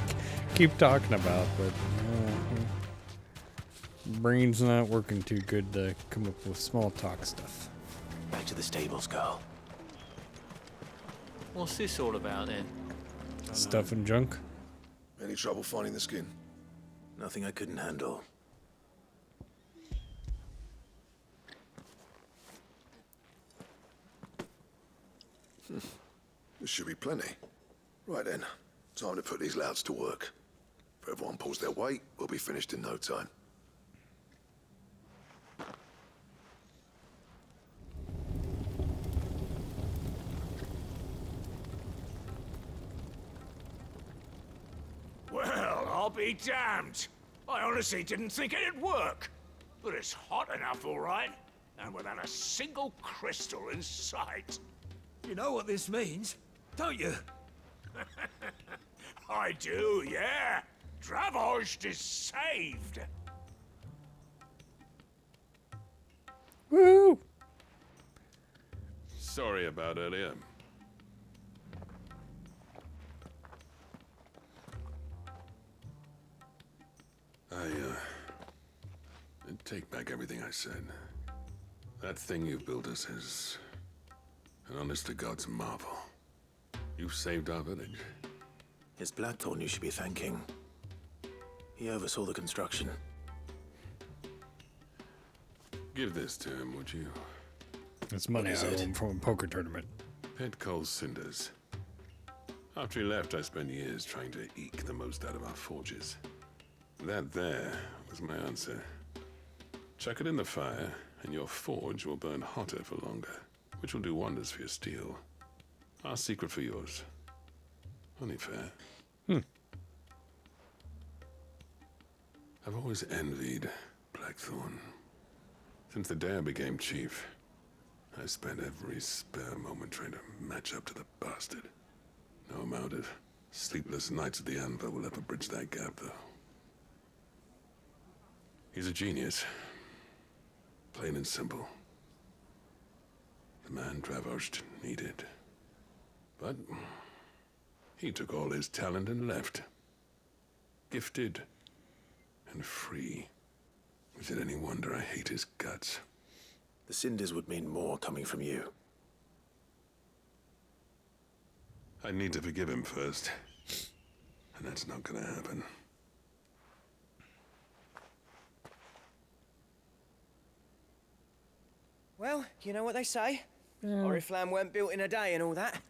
Speaker 1: keep talking about, but brain's not working too good to come up with small talk stuff.
Speaker 3: Back to the stables, girl.
Speaker 12: What's this all about then?
Speaker 1: Stuff and junk.
Speaker 11: Any trouble finding the skin?
Speaker 3: Nothing I couldn't handle.
Speaker 11: There should be plenty. Right then, time to put these louts to work. If everyone pulls their weight, we'll be finished in no time.
Speaker 14: Well, I'll be damned. I honestly didn't think it'd work. But it's hot enough, all right. And without a single crystal in sight.
Speaker 9: You know what this means, don't you?
Speaker 14: I do, yeah. Dravost is saved.
Speaker 1: Woo!
Speaker 10: Sorry about earlier. I take back everything I said. That thing you built us is an honest-to-God's marvel. You've saved our village.
Speaker 3: It's Blackthorn you should be thanking. He oversaw the construction.
Speaker 10: Give this to him, would you?
Speaker 1: It's money I owe him from a poker tournament.
Speaker 10: Pit Coal's cinders. After he left, I spent years trying to eke the most out of our forges. That there was my answer. Chuck it in the fire, and your forge will burn hotter for longer, which will do wonders for your steel. Our secret for yours. Only fair. I've always envied Blackthorn. Since the day I became chief, I spent every spare moment trying to match up to the bastard. No amount of sleepless nights at the Anvil will ever bridge that gap, though. He's a genius. Plain and simple. The man Dravosht needed. But he took all his talent and left. Gifted and free. Is it any wonder I hate his guts?
Speaker 3: The cinders would mean more coming from you.
Speaker 10: I need to forgive him first. And that's not gonna happen.
Speaker 9: Well, you know what they say. Oriflamme weren't built in a day and all that.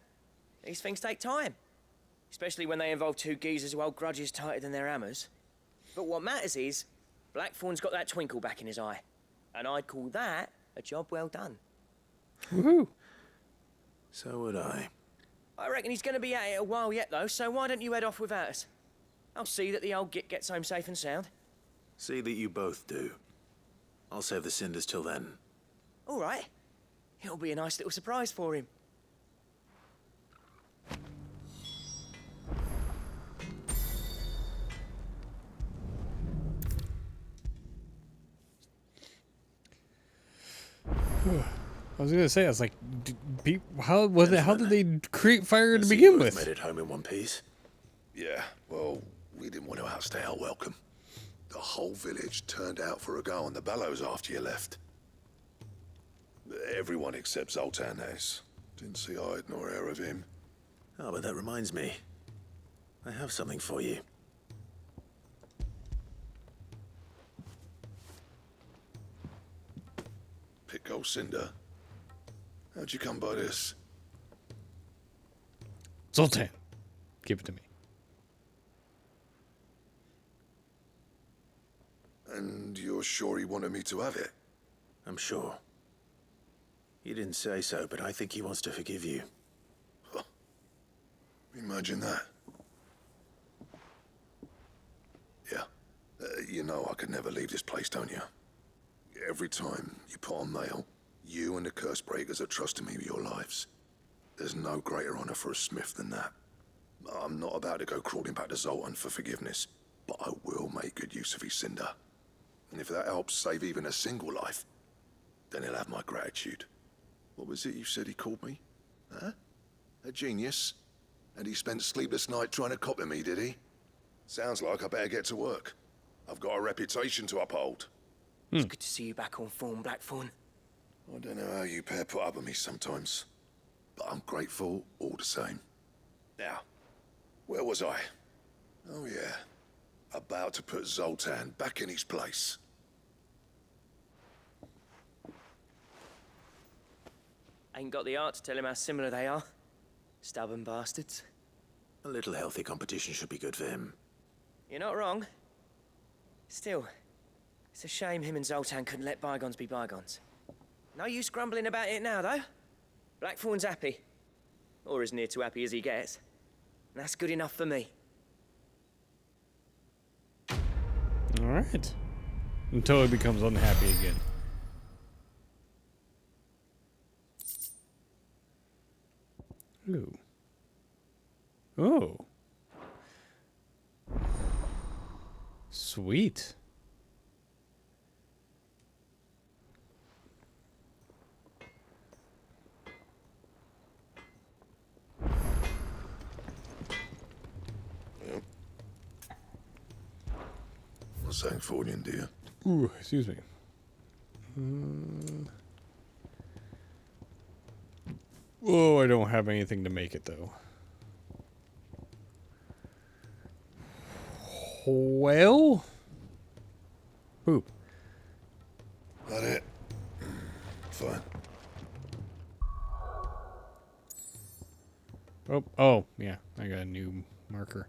Speaker 9: These things take time. Especially when they involve two geezers who hold grudges tighter than their hammers. But what matters is, Blackthorn's got that twinkle back in his eye. And I'd call that a job well done.
Speaker 1: Woohoo!
Speaker 3: So would I.
Speaker 9: I reckon he's going to be at it a while yet, though, so why don't you head off without us? I'll see that the old git gets home safe and sound.
Speaker 3: See that you both do. I'll save the cinders till then.
Speaker 9: All right. It'll be a nice little surprise for him.
Speaker 1: I was gonna say, I was like, how was it? How did they create fire to begin with?
Speaker 3: Made it home in one piece.
Speaker 11: Yeah, well, we didn't want to outstay our welcome. The whole village turned out for a go on the bellows after you left. Everyone except Zoltan has. Didn't see hide nor hair of him.
Speaker 3: Oh, but that reminds me. I have something for you.
Speaker 11: Pick Cinder. How'd you come by this?
Speaker 1: Zoltan, give it to me.
Speaker 11: And you're sure he wanted me to have it?
Speaker 3: I'm sure. He didn't say so, but I think he wants to forgive you.
Speaker 11: Huh. Imagine that. Yeah. You know I could never leave this place, don't you? Every time you put on mail, you and the curse breakers are trusting me with your lives. There's no greater honor for a smith than that. I'm not about to go crawling back to Zoltan for forgiveness, but I will make good use of his cinder. And if that helps save even a single life, then he'll have my gratitude. What was it you said he called me? Huh? A genius? And he spent sleepless nights trying to copy me, did he? Sounds like I better get to work. I've got a reputation to uphold.
Speaker 9: It's good to see you back on form, Blackthorn.
Speaker 11: I don't know how you pair put up with me sometimes, but I'm grateful all the same. Now, where was I? Oh yeah, about to put Zoltan back in his place.
Speaker 9: Ain't got the art to tell him how similar they are. Stubborn bastards.
Speaker 3: A little healthy competition should be good for him.
Speaker 9: You're not wrong. Still, it's a shame him and Zoltan couldn't let bygones be bygones. No use grumbling about it now, though. Blackthorn's happy. Or as near to happy as he gets. And that's good enough for me.
Speaker 1: Alright. Until he becomes unhappy again. Ooh. Oh. Sweet.
Speaker 11: Yep. What's something for you, dear?
Speaker 1: Ooh, excuse me. Oh, I don't have anything to make it, though. Well? Poop.
Speaker 11: That it? Fine.
Speaker 1: Oh, yeah. I got a new marker.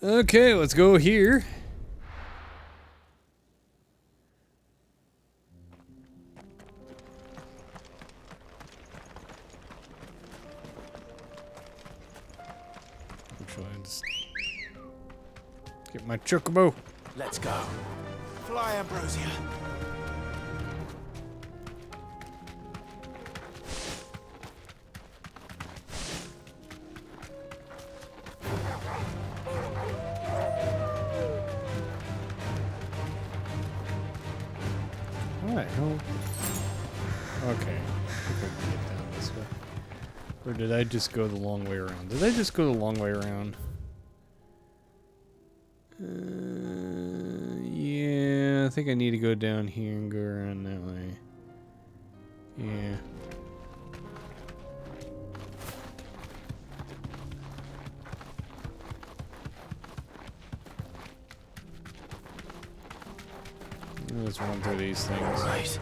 Speaker 1: Okay, let's go here. Actually, I just get my chocobo.
Speaker 3: Let's go.
Speaker 14: Fly, Ambrosia.
Speaker 1: Alright, okay. I think I can get down this way. Or did I just go the long way around? Did I just go the long way around? Yeah, I think I need to go down here and go around that way. Yeah. Let's run through these things.
Speaker 3: Right.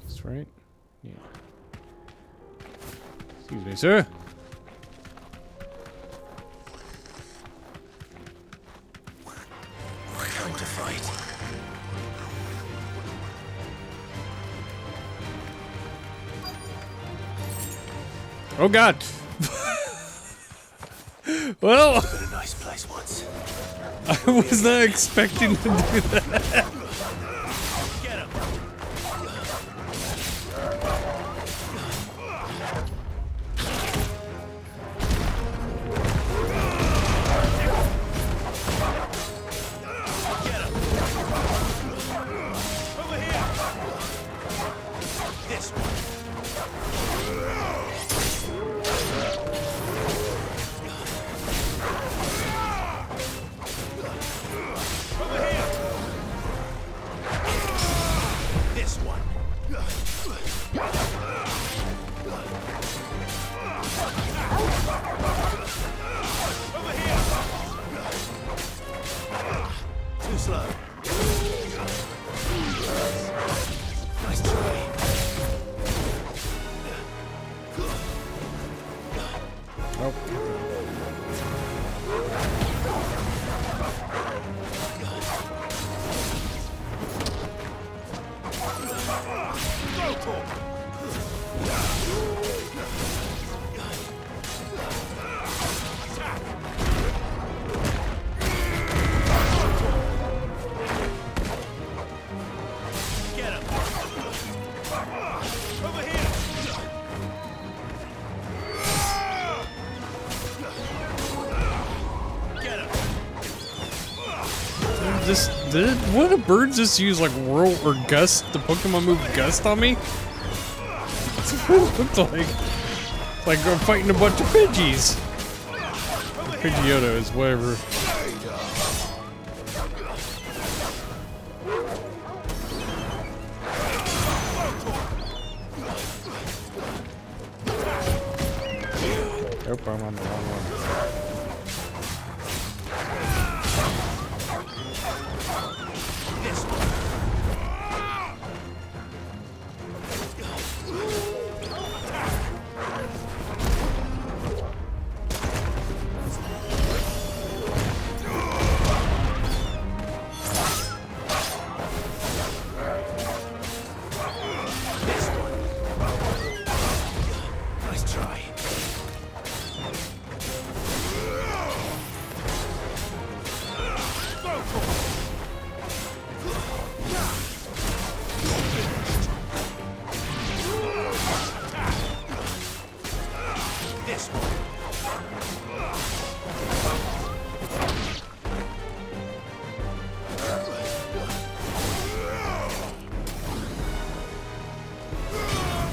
Speaker 1: That's right. Yeah. Excuse me, sir.
Speaker 3: Time to fight.
Speaker 1: Oh God. Well,
Speaker 3: Been a nice place once.
Speaker 1: I was not expecting to do that.
Speaker 3: Get him. Get him. Over here. This one. Too slow. Nice try.
Speaker 1: Oh.
Speaker 3: Get him. Over here. Get him.
Speaker 1: What do birds just use like whirl or gust? The Pokemon move gust on me? That's what it looked like. It's like I'm fighting a bunch of Pidgeys. Pidgeotos, whatever. Nope, I'm on the wrong one.
Speaker 3: Nice try. This one.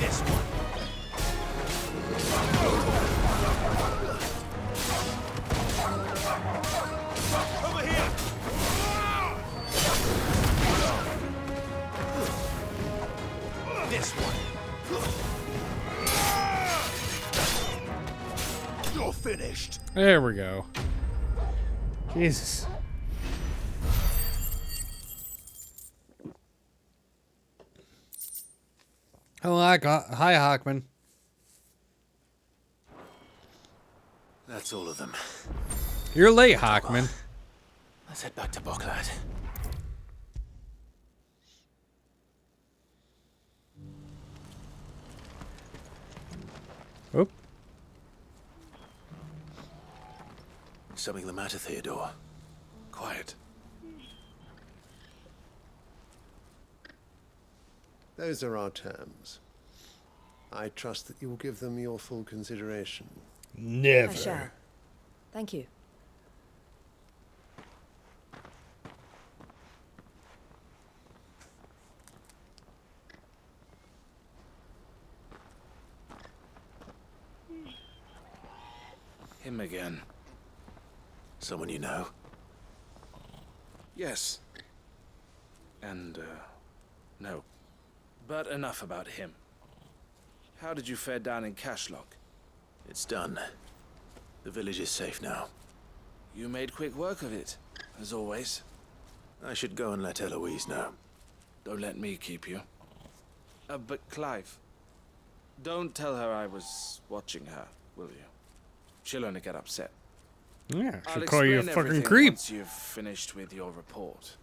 Speaker 3: This one. Over here. This one. You're finished.
Speaker 1: There we go. Jesus. Oh, hi, Hawkman.
Speaker 3: That's all of them.
Speaker 1: You're late, Hawkman.
Speaker 3: Let's head back to Boklad. Something the matter, Theodore? Quiet.
Speaker 15: Those are our terms. I trust that you will give them your full consideration.
Speaker 1: Never.
Speaker 5: I shall. Thank you.
Speaker 6: Him again.
Speaker 3: Someone you know?
Speaker 6: Yes. And, no. But enough about him. How did you fare down in Cashlock?
Speaker 3: It's done. The village is safe now.
Speaker 6: You made quick work of it, as always.
Speaker 3: I should go and let Eloise know.
Speaker 6: Don't let me keep you. But Clive, don't tell her I was watching her, will you? She'll only get upset.
Speaker 1: Yeah,
Speaker 6: I'll
Speaker 1: she'll call you a
Speaker 6: explain
Speaker 1: fucking
Speaker 6: everything
Speaker 1: creep.
Speaker 6: once you've finished with your report.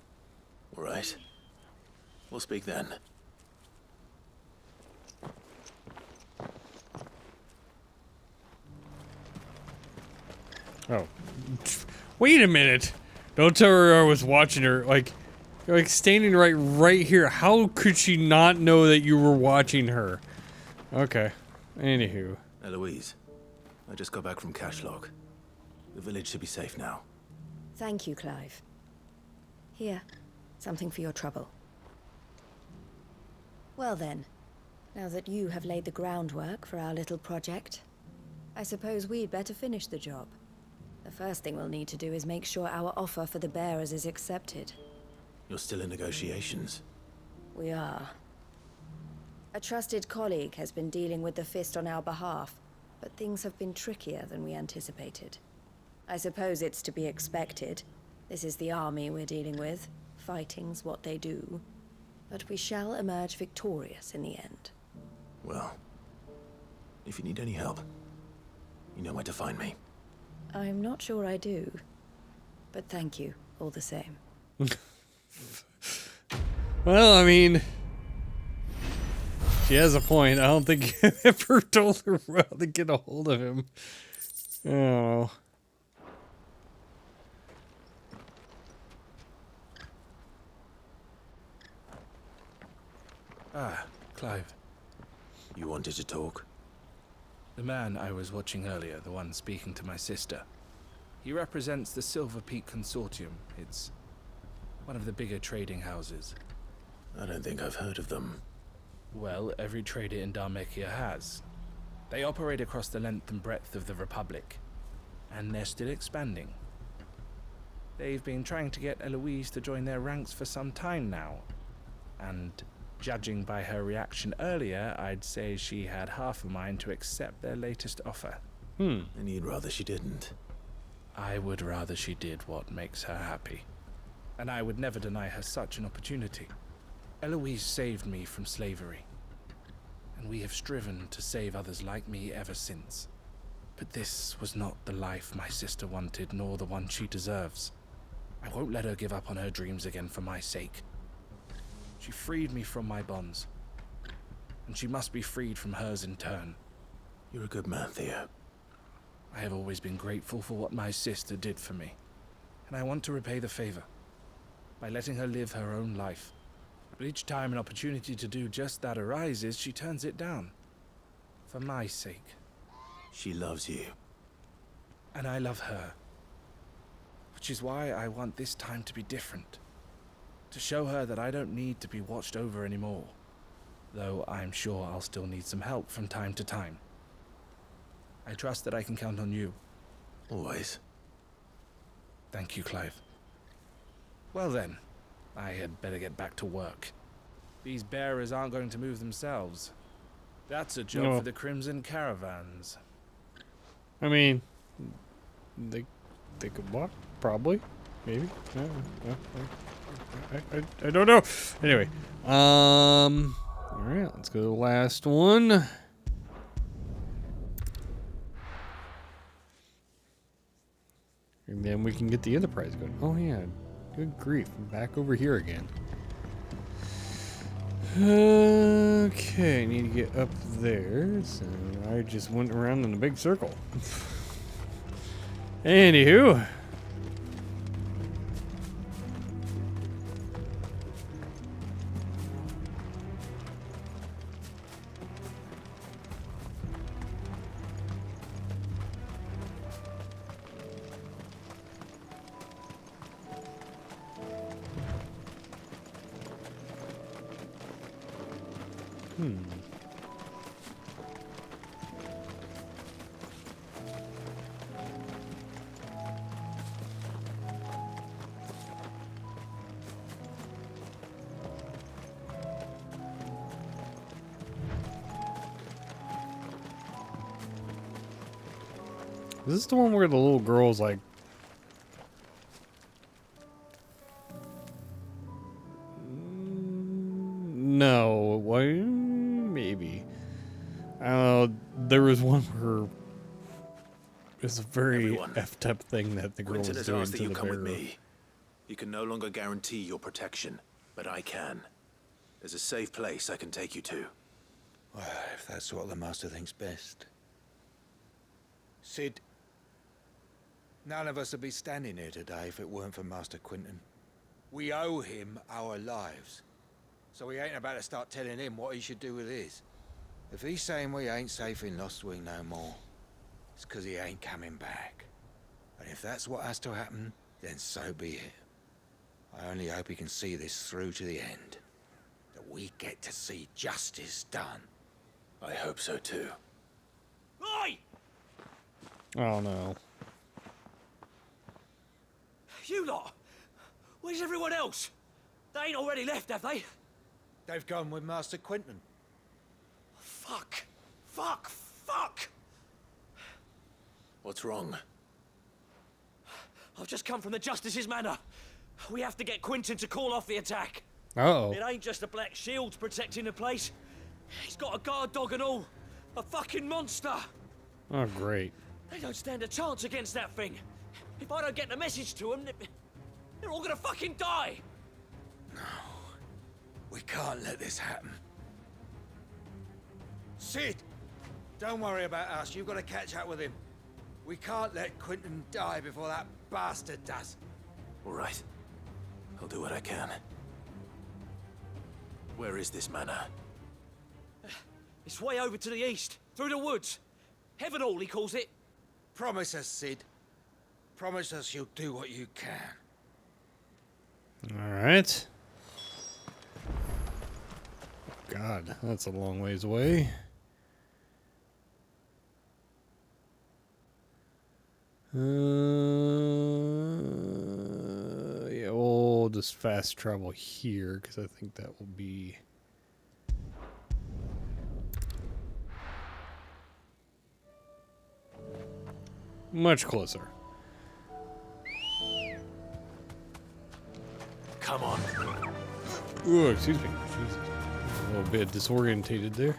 Speaker 3: All right. We'll speak then.
Speaker 1: Oh. Wait a minute. Don't tell her I was watching her. Like, you're like standing right here. How could she not know that you were watching her? Okay. Anywho.
Speaker 3: Eloise, I just got back from Cashlock. The village should be safe now.
Speaker 5: Thank you, Clive. Here, something for your trouble. Well then, now that you have laid the groundwork for our little project, I suppose we'd better finish the job. The first thing we'll need to do is make sure our offer for the bearers is accepted.
Speaker 3: You're still in negotiations?
Speaker 5: We are. A trusted colleague has been dealing with the Fist on our behalf, but things have been trickier than we anticipated. I suppose it's to be expected. This is the army we're dealing with. Fighting's what they do. But we shall emerge victorious in the end.
Speaker 3: Well, if you need any help, you know where to find me.
Speaker 5: I'm not sure I do. But thank you, all the same.
Speaker 1: Well, I mean, she has a point. I don't think you ever told her how to get a hold of him. Oh.
Speaker 6: Ah, Clive.
Speaker 3: You wanted to talk?
Speaker 6: The man I was watching earlier, the one speaking to my sister. He represents the Silver Peak Consortium. It's one of the bigger trading houses.
Speaker 3: I don't think I've heard of them.
Speaker 6: Well, every trader in Dharmekia has. They operate across the length and breadth of the Republic, and they're still expanding. They've been trying to get Eloise to join their ranks for some time now, and judging by her reaction earlier, I'd say she had half a mind to accept their latest offer.
Speaker 3: And you'd rather she didn't?
Speaker 6: I would rather she did what makes her happy. And I would never deny her such an opportunity. Eloise saved me from slavery, and we have striven to save others like me ever since. But this was not the life my sister wanted, nor the one she deserves. I won't let her give up on her dreams again for my sake. She freed me from my bonds, and she must be freed from hers in turn.
Speaker 3: You're a good man, Theo.
Speaker 6: I have always been grateful for what my sister did for me, and I want to repay the favor by letting her live her own life. But each time an opportunity to do just that arises, she turns it down. For my sake.
Speaker 3: She loves you.
Speaker 6: And I love her. Which is why I want this time to be different. To show her that I don't need to be watched over anymore. Though I'm sure I'll still need some help from time to time. I trust that I can count on you.
Speaker 3: Always.
Speaker 6: Thank you, Clive. Well then, I had better get back to work. These bearers aren't going to move themselves. That's a job for the Crimson Caravans.
Speaker 1: I mean, they could walk, probably, maybe. I don't know. Anyway, all right, let's go to the last one. And then we can get the Enterprise going. Oh yeah, good grief, I'm back over here again. Okay, I need to get up there, so I just went around in a big circle. Anywho. Is this the one where the little girl's like... No, why? Maybe. I don't know. There was one where it's a very effed up thing that the girl
Speaker 3: Quentin
Speaker 1: was
Speaker 3: has
Speaker 1: doing
Speaker 3: asked that
Speaker 1: to
Speaker 3: you
Speaker 1: the
Speaker 3: come with
Speaker 1: bear.
Speaker 3: me. He can no longer guarantee your protection, but I can. There's a safe place I can take you to.
Speaker 16: Well, if that's what the Master thinks best. Sid, none of us would be standing here today if it weren't for Master Quentin. We owe him our lives. So we ain't about to start telling him what he should do with his. If he's saying we ain't safe in Lost Wing no more, it's 'cause he ain't coming back. And if that's what has to happen, then so be it. I only hope he can see this through to the end. That we get to see justice done.
Speaker 3: I hope so too.
Speaker 9: Oi!
Speaker 1: Oh no.
Speaker 9: You lot! Where's everyone else? They ain't already left, have they?
Speaker 16: They've gone with Master Quentin.
Speaker 9: Fuck! Fuck! Fuck!
Speaker 3: What's wrong?
Speaker 9: I've just come from the Justice's manor. We have to get Quentin to call off the attack.
Speaker 1: Uh-oh.
Speaker 9: It ain't just a black shield protecting the place. He's got a guard dog and all. A fucking monster.
Speaker 1: Oh, great.
Speaker 9: They don't stand a chance against that thing. If I don't get the message to them, they're all gonna fucking die.
Speaker 16: We can't let this happen. Sid! Don't worry about us. You've got to catch up with him. We can't let Quentin die before that bastard does.
Speaker 3: All right. I'll do what I can. Where is this manor?
Speaker 9: It's way over to the east, through the woods. Heaven Hall, he calls it.
Speaker 16: Promise us, Sid. Promise us you'll do what you can.
Speaker 1: All right. God, that's a long ways away. Yeah, we'll just fast travel here because I think that will be much closer.
Speaker 3: Come on.
Speaker 1: Ooh, excuse me. Jesus. A little bit disorientated there.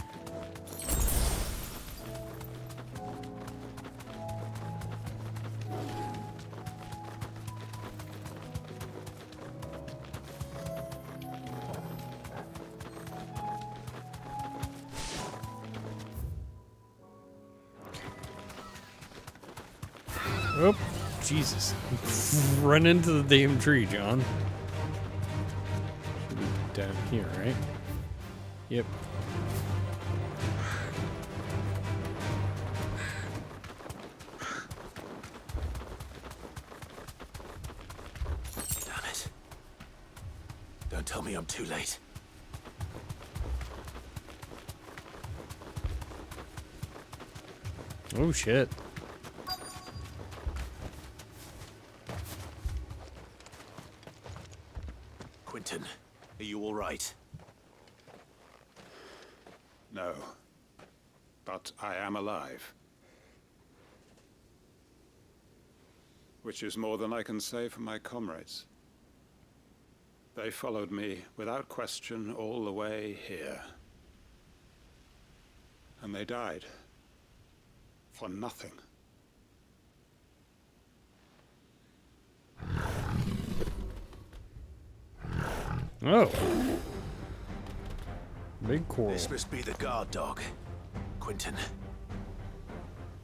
Speaker 1: Oh, Jesus. Run into the damn tree, John. Should be down here, right? Yep.
Speaker 3: Damn it. Don't tell me I'm too late.
Speaker 1: Oh, shit.
Speaker 3: Quentin, are you all right?
Speaker 17: No. But I am alive. Which is more than I can say for my comrades. They followed me without question all the way here. And they died. For nothing.
Speaker 1: Oh. Big coral.
Speaker 3: This must be the guard dog. Quentin.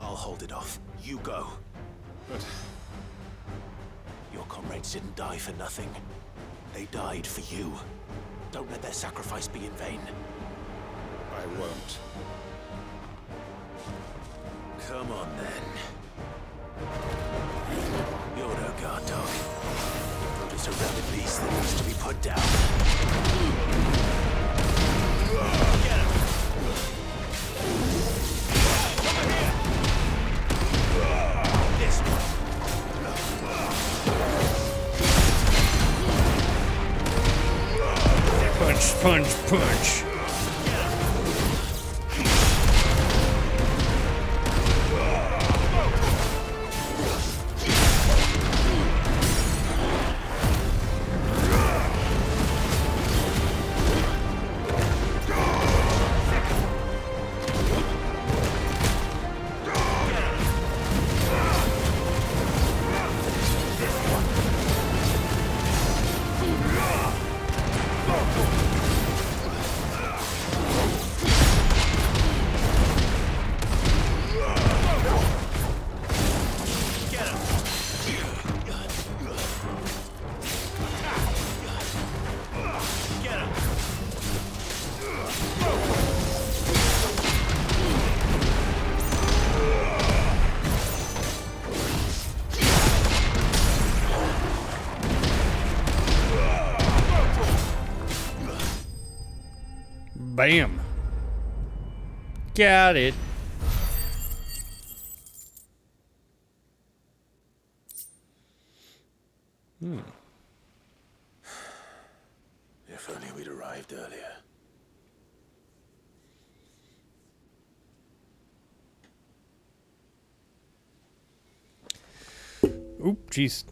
Speaker 3: I'll hold it off. You go.
Speaker 17: But
Speaker 3: Your comrades didn't die for nothing. They died for you. Don't let their sacrifice be in vain.
Speaker 17: I won't.
Speaker 3: Come on, then. You're no guard dog. You're just a rabid beast that needs to be put down. Get him! Over here! This one.
Speaker 1: Punch, punch, punch. Bam. Got it.
Speaker 3: If only we'd arrived earlier.
Speaker 1: Oop, jeez.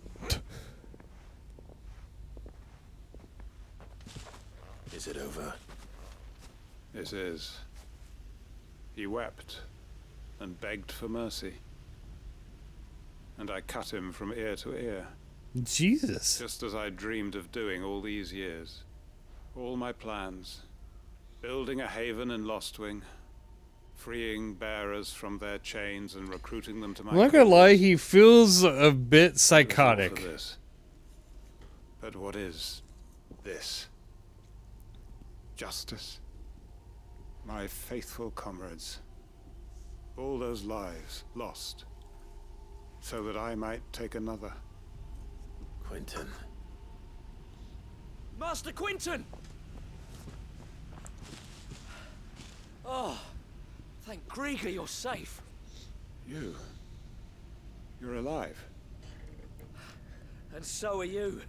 Speaker 3: Is it over?
Speaker 17: It is. He wept and begged for mercy. And I cut him from ear to ear.
Speaker 1: Jesus.
Speaker 17: Just as I dreamed of doing all these years. All my plans. Building a haven in Lostwing. Freeing bearers from their chains and recruiting them to my
Speaker 1: I'm not gonna lie, he feels a bit psychotic.
Speaker 17: For this. But what is this? Justice? My faithful comrades. All those lives lost. So that I might take another.
Speaker 3: Quentin.
Speaker 9: Master Quentin! Oh, thank Grieger you're safe.
Speaker 17: You're alive.
Speaker 9: And so are you.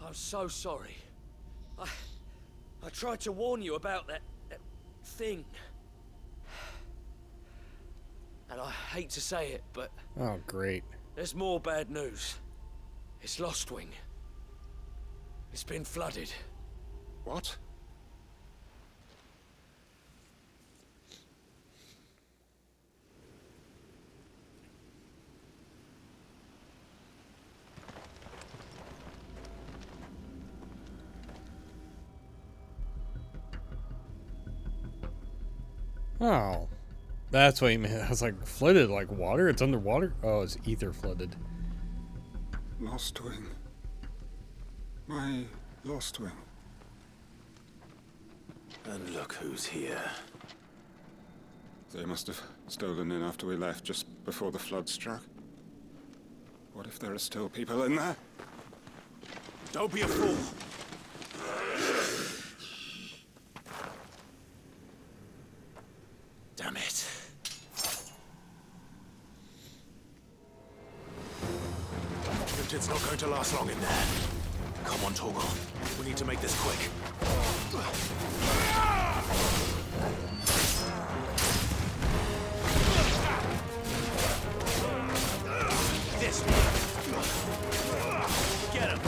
Speaker 9: I'm so sorry. I tried to warn you about that thing. And I hate to say it, but...
Speaker 1: Oh, great.
Speaker 9: There's more bad news. It's Lostwing. It's been flooded.
Speaker 17: What?
Speaker 1: Oh. That's what you meant. I was like, flooded like water? It's underwater? Oh, it's ether flooded.
Speaker 17: Lostwing. My Lostwing.
Speaker 3: And look who's here.
Speaker 17: They must have stolen in after we left, just before the flood struck. What if there are still people in there?
Speaker 3: Don't be a fool. Damn it. It's not going to last long in there. Come on, Torgal. We need to make this quick. This one. Get him.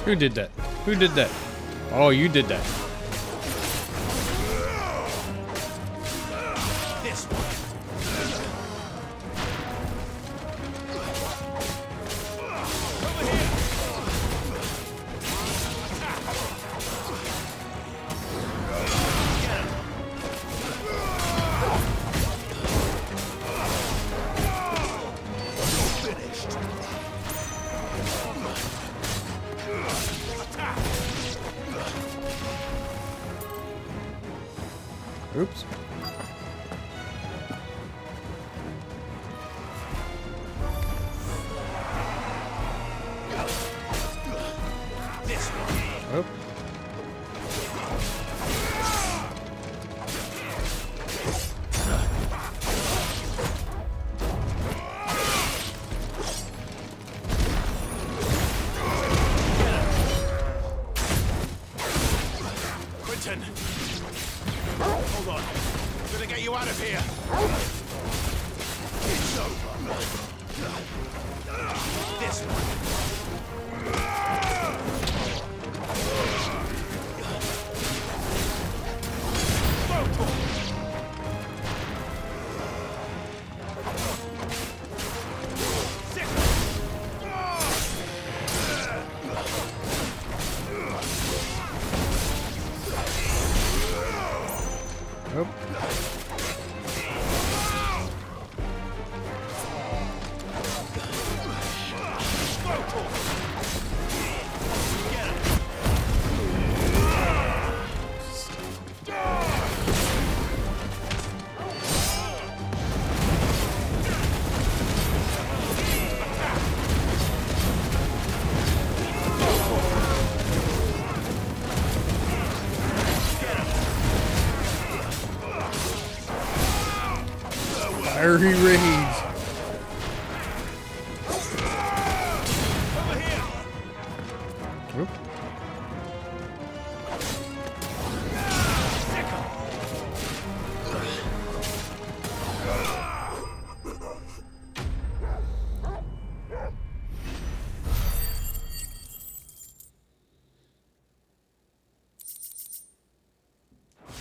Speaker 1: Who did that? Who did that? Oh, you did that.
Speaker 14: This one.
Speaker 1: Oops.
Speaker 14: This one.
Speaker 1: Oh.
Speaker 14: Quentin! Hold on. Gonna get you out of here. It's over. This one.
Speaker 1: Oh. Fiery rage. Oop.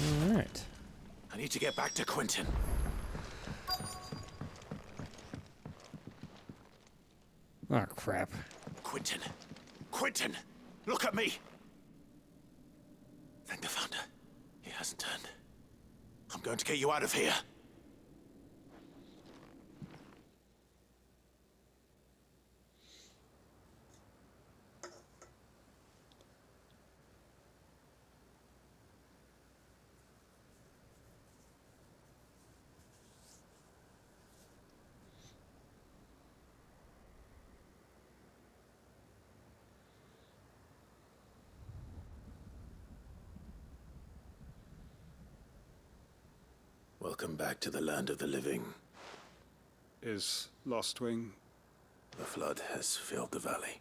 Speaker 1: All right.
Speaker 14: I need to get back to Quentin.
Speaker 1: Oh, crap.
Speaker 14: Quentin. Quentin! Look at me! Thank the Thunder. He hasn't turned. I'm going to get you out of here.
Speaker 3: Welcome back to the land of the living.
Speaker 17: Is Lostwing?
Speaker 3: The flood has filled the valley.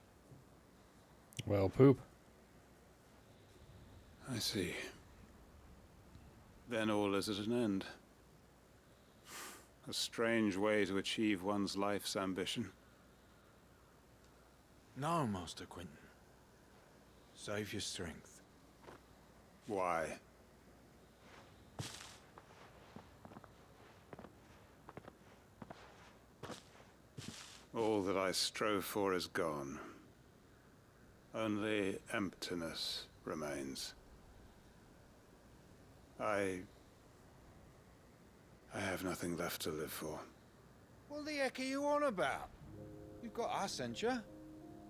Speaker 1: Well, poop.
Speaker 17: I see. Then all is at an end. A strange way to achieve one's life's ambition.
Speaker 16: No, Master Quentin. Save your strength.
Speaker 17: Why? All that I strove for is gone. Only emptiness remains. I have nothing left to live for.
Speaker 16: What the heck are you on about? You've got us, ain't you?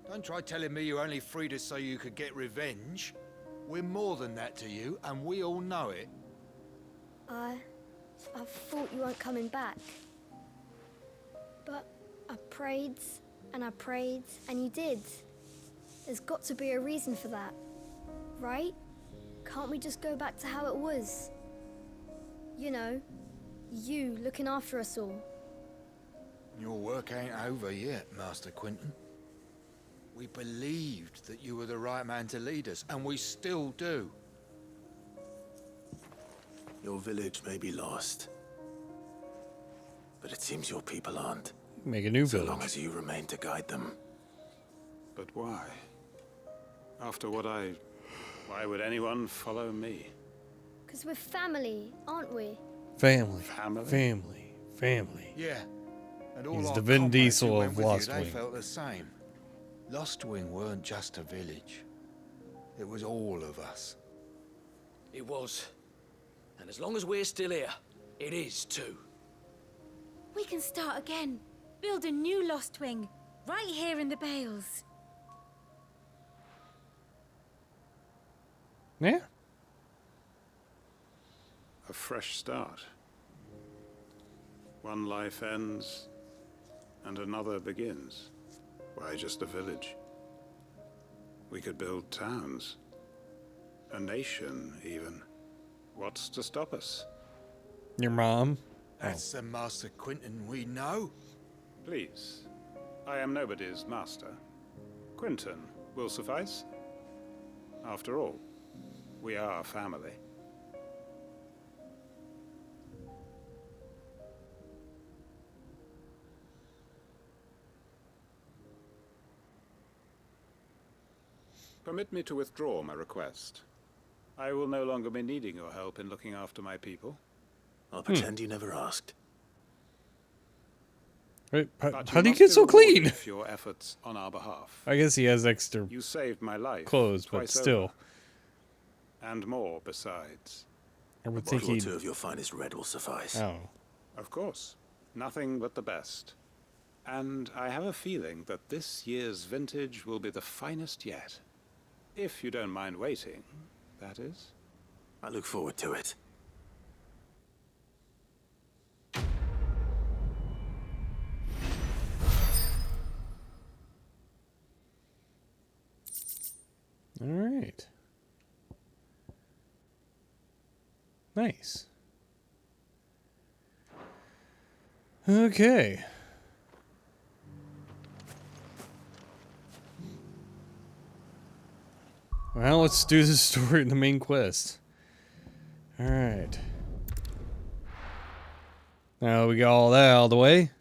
Speaker 16: Don't try telling me you only freed us so you could get revenge. We're more than that to you, and we all know it.
Speaker 13: I thought you weren't coming back. But I prayed, and you did. There's got to be a reason for that, right? Can't we just go back to how it was? You know, you looking after us all.
Speaker 16: Your work ain't over yet, Master Quentin. We believed that you were the right man to lead us, and we still do.
Speaker 3: Your village may be lost, but it seems your people aren't.
Speaker 1: Make a new
Speaker 3: so
Speaker 1: village.
Speaker 3: long as you remain to guide them.
Speaker 17: But why? After what I... Why would anyone follow me?
Speaker 13: Because we're family, aren't we?
Speaker 1: Family.
Speaker 17: Family?
Speaker 1: Family. Family.
Speaker 16: Yeah. And all
Speaker 1: He's
Speaker 16: our
Speaker 1: the Vin
Speaker 16: comrades who
Speaker 1: Diesel
Speaker 16: went
Speaker 1: of
Speaker 16: with you,
Speaker 1: Lost
Speaker 16: they
Speaker 1: Wing.
Speaker 16: felt the same. Lost Wing weren't just a village. It was all of us.
Speaker 18: It was. And as long as we're still here, it is too.
Speaker 19: We can start again. Build a new Lost Wing. Right here in the Bales.
Speaker 1: Yeah.
Speaker 17: A fresh start. One life ends, and another begins. Why just a village? We could build towns. A nation, even. What's to stop us?
Speaker 1: Your mom?
Speaker 16: That's the Master Quentin we know.
Speaker 17: Please. I am nobody's master. Quentin will suffice. After all, we are family. Permit me to withdraw my request. I will no longer be needing your help in looking after my people.
Speaker 3: I'll pretend you never asked.
Speaker 1: Wait,
Speaker 17: But
Speaker 1: how do you
Speaker 17: must
Speaker 1: get
Speaker 17: be
Speaker 1: so clean?
Speaker 17: rewarded for your efforts on our behalf.
Speaker 1: I guess he has extra
Speaker 17: You saved my life
Speaker 1: clothes, but
Speaker 17: twice
Speaker 1: still.
Speaker 17: over. And more besides.
Speaker 1: I would
Speaker 3: A
Speaker 1: think
Speaker 3: bottle or
Speaker 1: he'd...
Speaker 3: two of your finest red will suffice.
Speaker 1: Oh.
Speaker 17: Of course. Nothing but the best. And I have a feeling that this year's vintage will be the finest yet. If you don't mind waiting, that is.
Speaker 3: I look forward to it.
Speaker 1: All right. Nice. Okay. Well, let's do the story in the main quest. All right. Now we got all that out of the way.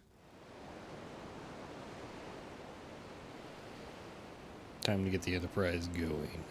Speaker 1: Time to get the Enterprise going.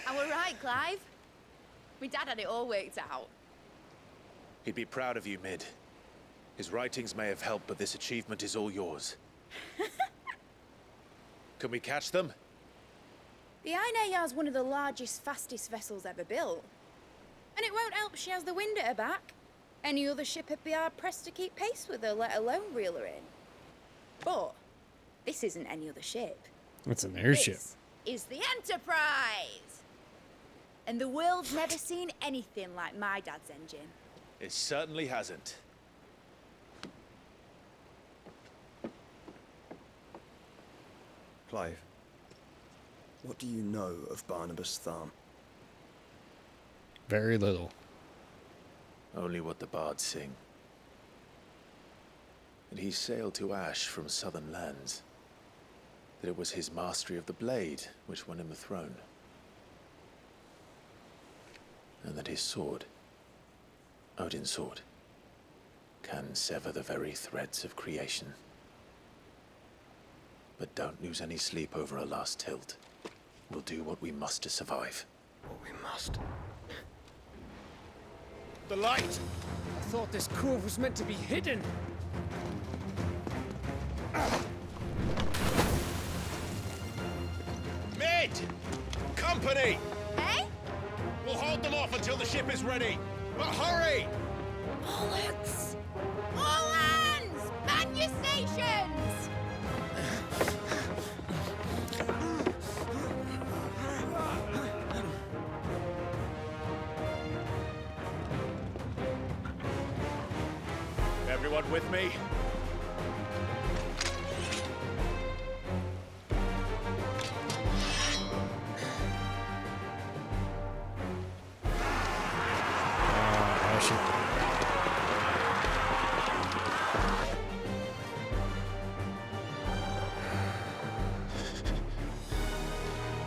Speaker 20: I were right, Clive. My dad had it all worked out.
Speaker 3: He'd be proud of you, Mid. His writings may have helped, but this achievement is all yours. Can we catch them?
Speaker 20: The Ainayar's one of the largest, fastest vessels ever built. And it won't help she has the wind at her back. Any other ship would be hard-pressed to keep pace with her, let alone reel her in. But this isn't any other ship.
Speaker 1: It's an airship.
Speaker 20: This is the Enterprise! And the world's never seen anything like my dad's engine.
Speaker 3: It certainly hasn't.
Speaker 21: Clive, what do you know of Barnabas Tharm?
Speaker 1: Very little.
Speaker 3: Only what the bards sing. That he sailed to Ash from southern lands. That it was his mastery of the blade which won him the throne. And that his sword, Odin's sword, can sever the very threads of creation. But don't lose any sleep over a last tilt. We'll do what we must to survive.
Speaker 21: What we must.
Speaker 18: The light! I thought this cove was meant to be hidden.
Speaker 3: Mid! Company!
Speaker 20: Eh?
Speaker 3: We'll hold them off until the ship is ready. But hurry!
Speaker 20: Bollocks! All hands! Man your stations!
Speaker 3: Everyone with me?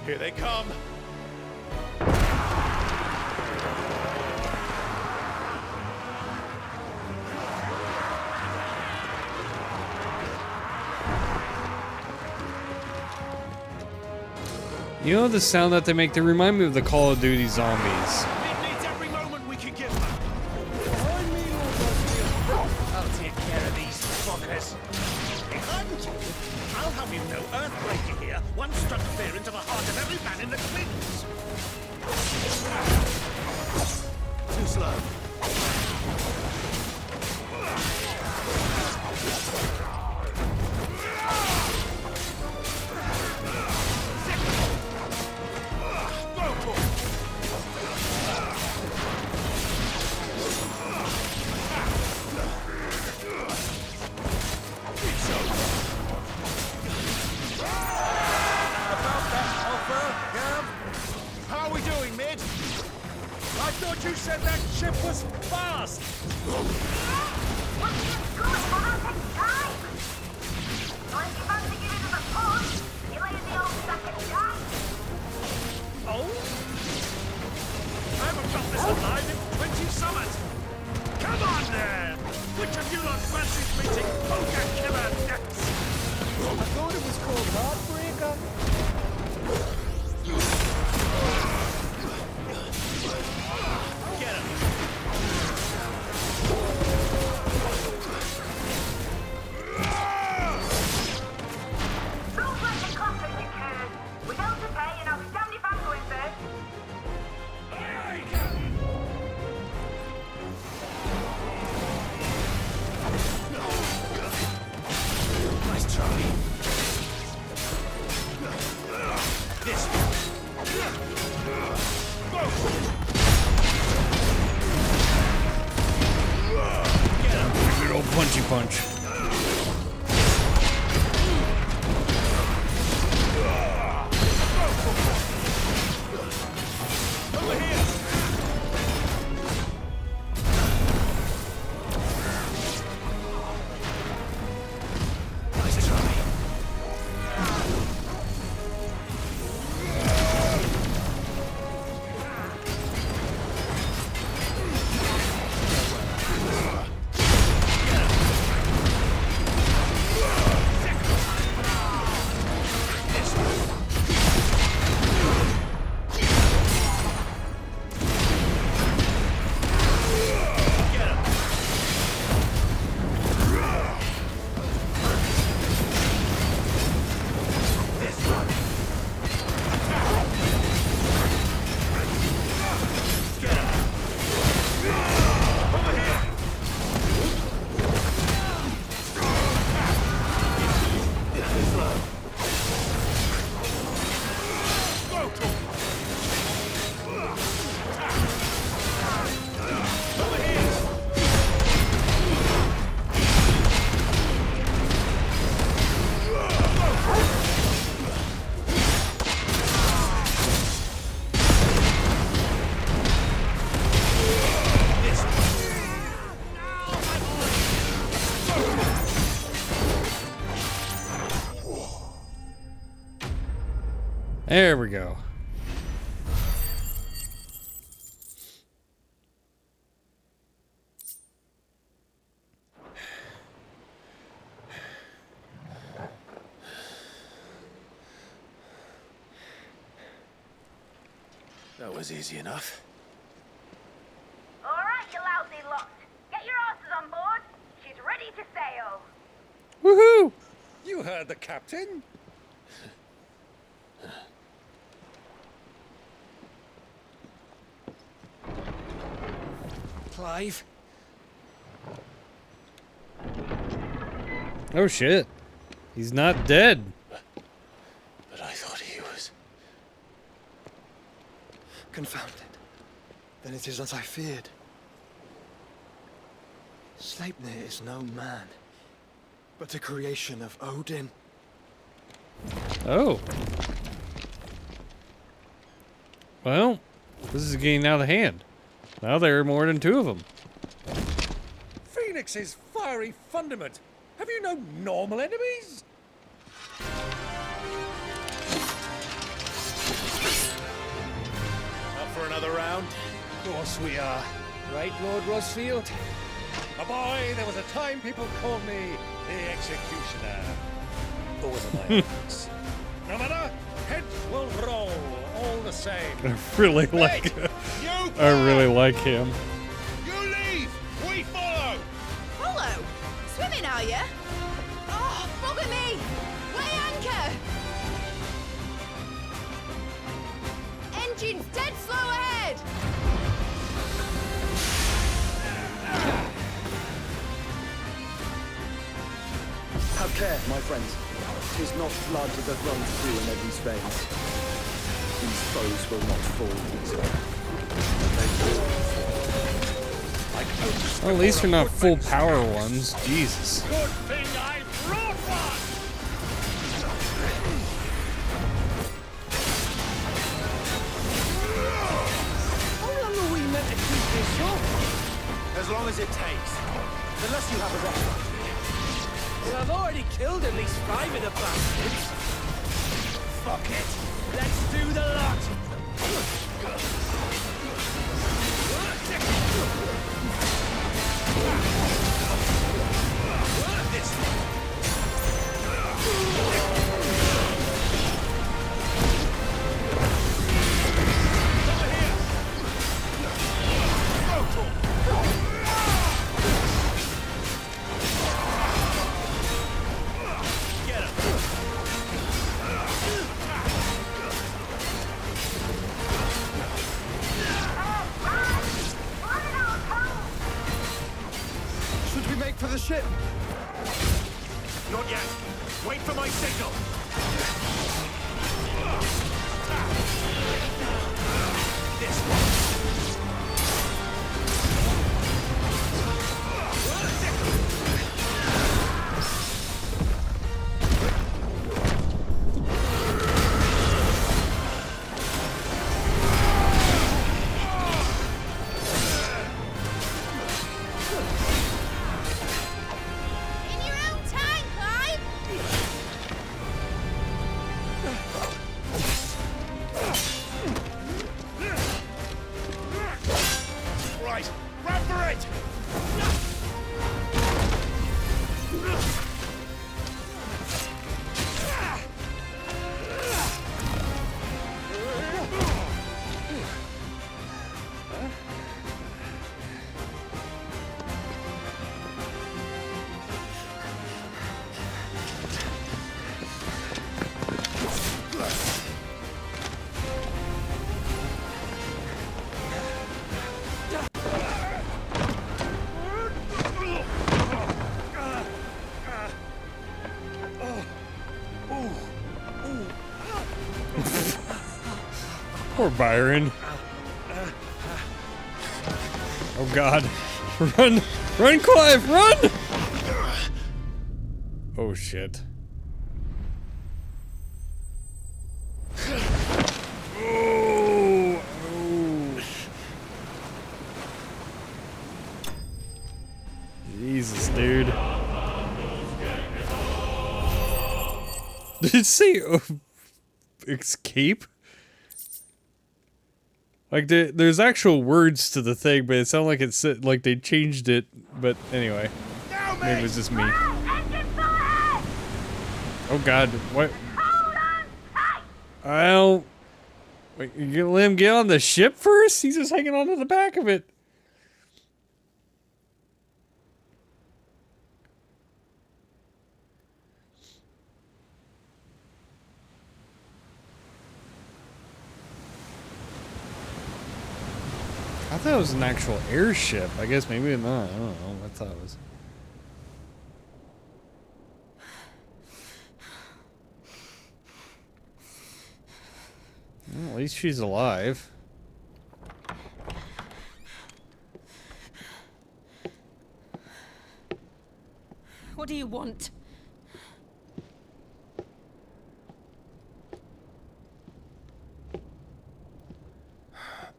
Speaker 3: Here they come.
Speaker 1: You know the sound that they make? They remind me of the Call of Duty zombies.
Speaker 3: It needs every moment we can give them.
Speaker 14: I'll take care of these fuckers. Behind you, I'll have you know Earthbreaker here once struck fear into the heart of every man in the Twins.
Speaker 3: Too slow.
Speaker 14: How are we doing, Mid? I thought you said that ship was fast! Oh? I haven't felt this alive in 20 summers! Come on there! Which of you lot fancies meeting Poker Killer next? I thought it was called Heartbreaker. Get him!
Speaker 2: Sounds like a contract you can. Without the pay, and I'll stand if I'm going first.
Speaker 3: Nice try. This
Speaker 1: Good old punchy punch.
Speaker 3: over here. Nice try.
Speaker 1: There we go.
Speaker 3: That was easy enough.
Speaker 2: All right, you lousy lot. Get your asses on board. She's ready to sail.
Speaker 1: Woohoo!
Speaker 14: You heard the captain? Clive?
Speaker 1: Oh shit. He's not dead.
Speaker 3: But I thought he was.
Speaker 7: Confounded. Then it is as I feared. Sleipnir is no man, but a creation of Odin.
Speaker 1: Oh. Well, this is getting out of hand. Now there are more than two of them.
Speaker 14: Phoenix's fiery fundament. Have you no normal enemies? another round?
Speaker 4: Of course we are. Right, Lord Rosfield? A boy, there was a time people called me the Executioner. Or was it my hands? No matter, heads will roll all the same.
Speaker 1: I really like. I really like him.
Speaker 14: You leave! We follow!
Speaker 20: Follow? Swimming, are you? Oh, bother me! Weigh anchor! Engine's dead slow ahead!
Speaker 6: Have care, my friends. 'Tis not blood that runs through in Eddie's veins. These foes will not fall easily.
Speaker 1: Well, at least they're not full power ones. Jesus.
Speaker 14: Good thing I brought one!
Speaker 9: How long are we meant to keep this up?
Speaker 3: As long as it takes. Unless you have a restaurant.
Speaker 9: Well, I've already killed at least 5 of the bastards. Fuck it. Let's do the lot.
Speaker 3: Should we make for the ship?
Speaker 14: Not yet. Wait for my signal. This
Speaker 20: In your own time, Clive!
Speaker 14: right. Run for it!
Speaker 1: Poor Byron. Oh God. Run! Run, Clive! Run! Oh shit. Oh. Oh. Jesus, dude. Did it say escape? Like there's actual words to the thing, but it sounded like it said like they changed it. But anyway, maybe it was just me. Oh God, what? Well, wait, you gonna let him get on the ship first? He's just hanging on to the back of it. I thought it was an actual airship. I guess maybe not. I don't know. I thought it was. Well, at least she's alive.
Speaker 5: What do you want?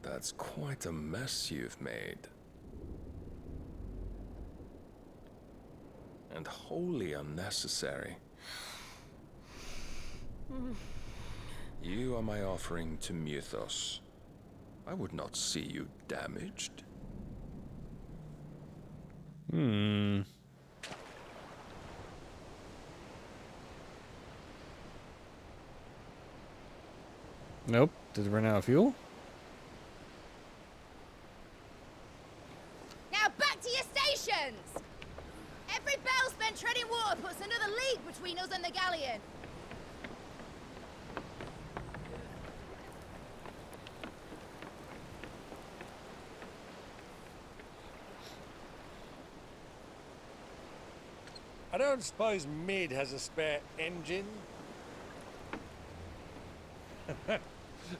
Speaker 22: That's quite a mess you've made. And wholly unnecessary. You are my offering to Mythos. I would not see you damaged.
Speaker 1: Hmm. Nope. Did it run out of fuel?
Speaker 20: Now back to your stations! Every bell spent treading water puts another league between us and the galleon.
Speaker 4: I don't suppose Mid has a spare engine?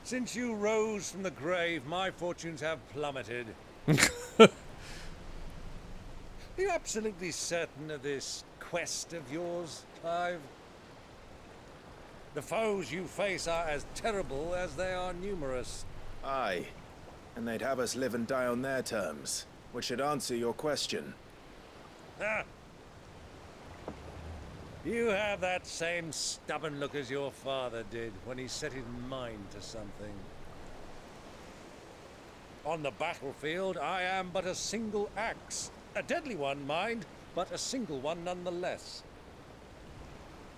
Speaker 4: Since you rose from the grave, my fortunes have plummeted. Are you absolutely certain of this quest of yours, Clive? The foes you face are as terrible as they are numerous.
Speaker 3: Aye. And they'd have us live and die on their terms, which should answer your question.
Speaker 4: Ah. You have that same stubborn look as your father did when he set his mind to something. On the battlefield, I am but a single axe. A deadly one, mind, but a single one nonetheless.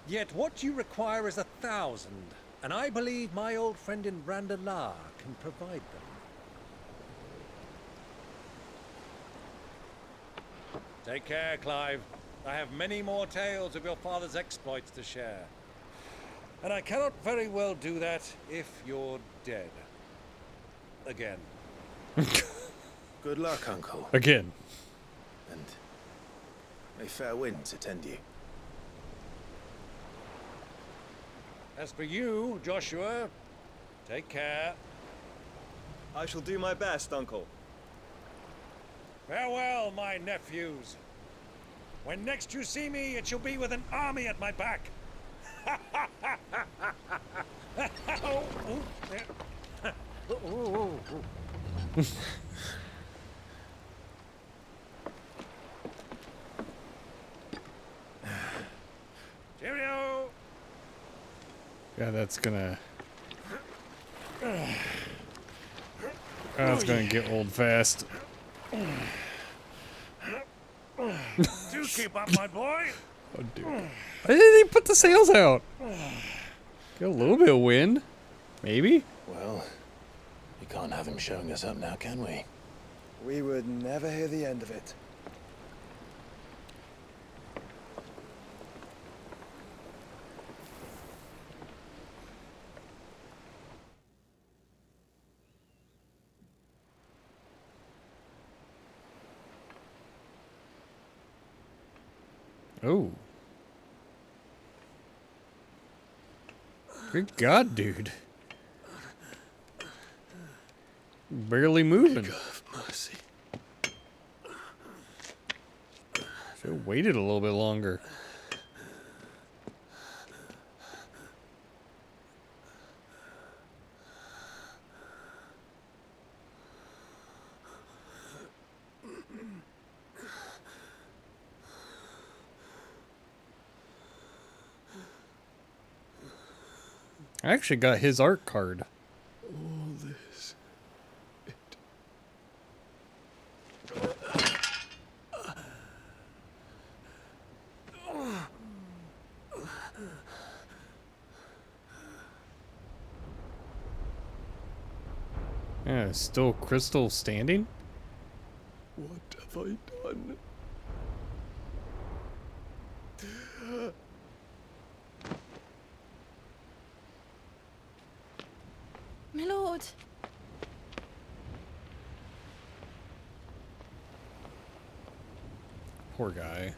Speaker 4: Yet what you require is 1,000, and I believe my old friend in Randalar can provide them. Take care, Clive. I have many more tales of your father's exploits to share. And I cannot very well do that if you're dead. Again.
Speaker 3: Good luck, Uncle.
Speaker 1: Again.
Speaker 3: And may fair winds attend you.
Speaker 4: As for you, Joshua, take care.
Speaker 8: I shall do my best, Uncle.
Speaker 4: Farewell, my nephews. When next you see me, it shall be with an army at my back. Cheerio!
Speaker 1: Yeah, that's gonna... That's gonna get old fast.
Speaker 4: Do keep up, my boy.
Speaker 1: Oh, dude. Why didn't he put the sails out? Get a little bit of wind. Maybe?
Speaker 3: Well, we can't have him showing us up now, can we?
Speaker 8: We would never hear the end of it.
Speaker 1: Oh. Good God, dude. Barely moving.
Speaker 22: Mercy.
Speaker 1: Should have waited a little bit longer. I actually got his art card.
Speaker 22: All this.
Speaker 1: Yeah, still crystal standing?
Speaker 22: What have I done?
Speaker 20: My lord.
Speaker 1: Poor guy.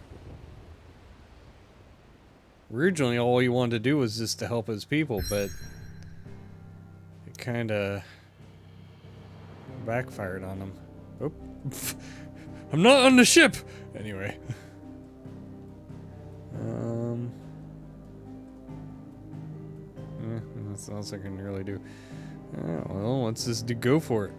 Speaker 1: Originally, all he wanted to do was just to help his people, but it kind of backfired on him. Oh, I'm not on the ship. Anyway, that's all I can really do. Well, let's just go for it.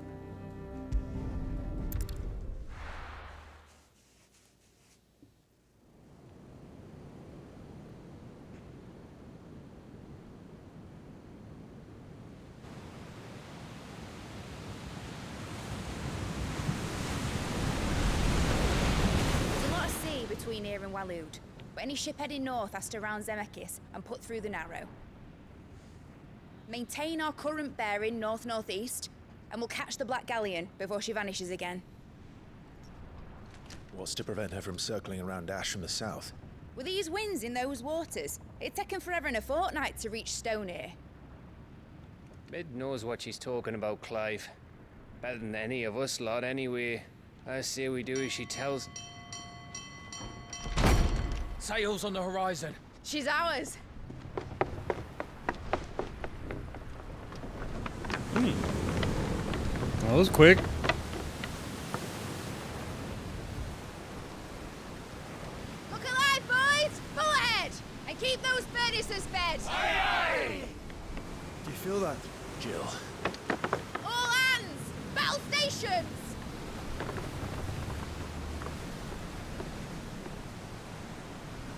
Speaker 20: between here and Waloed, but any ship heading north has to round Zemeckis and put through the Narrow. Maintain our current bearing north-northeast, and we'll catch the Black Galleon before she vanishes again.
Speaker 3: What's to prevent her from circling around Ash from the south?
Speaker 20: With these winds in those waters, it'd taken forever and a fortnight to reach Stonehere.
Speaker 9: Mid knows what she's talking about, Clive. Better than any of us lot, anyway. I say we do as she tells.
Speaker 18: Sails on the horizon.
Speaker 20: She's ours.
Speaker 1: That was quick.
Speaker 20: Look alive, boys! Pull ahead! And keep those furnaces fed!
Speaker 8: Do you feel that, Jill?
Speaker 20: All hands! Battle stations!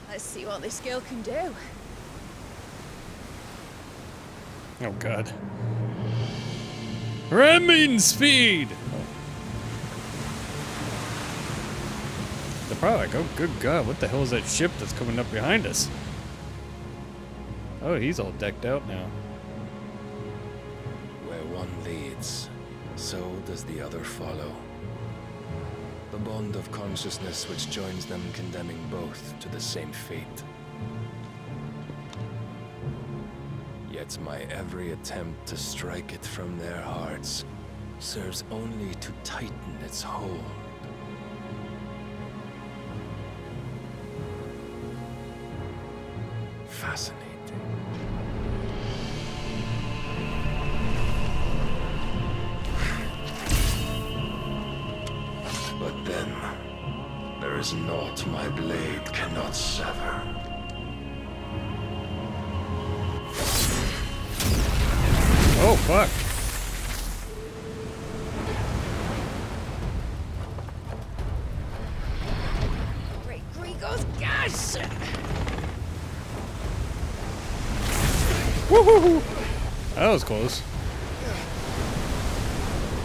Speaker 20: Let's see what this girl can do.
Speaker 1: Oh god. Ramming speed! The product. Oh good god, what the hell is that ship that's coming up behind us? Oh, he's all decked out now.
Speaker 22: Where one leads, so does the other follow. The bond of consciousness which joins them, condemning both to the same fate. Yet my every attempt to strike it from their hearts serves only to tighten its hold. Fascinating. But then, there is naught my blade cannot sever.
Speaker 1: Oh fuck.
Speaker 20: Great Grigos, gosh!
Speaker 1: Woohoo! That was close.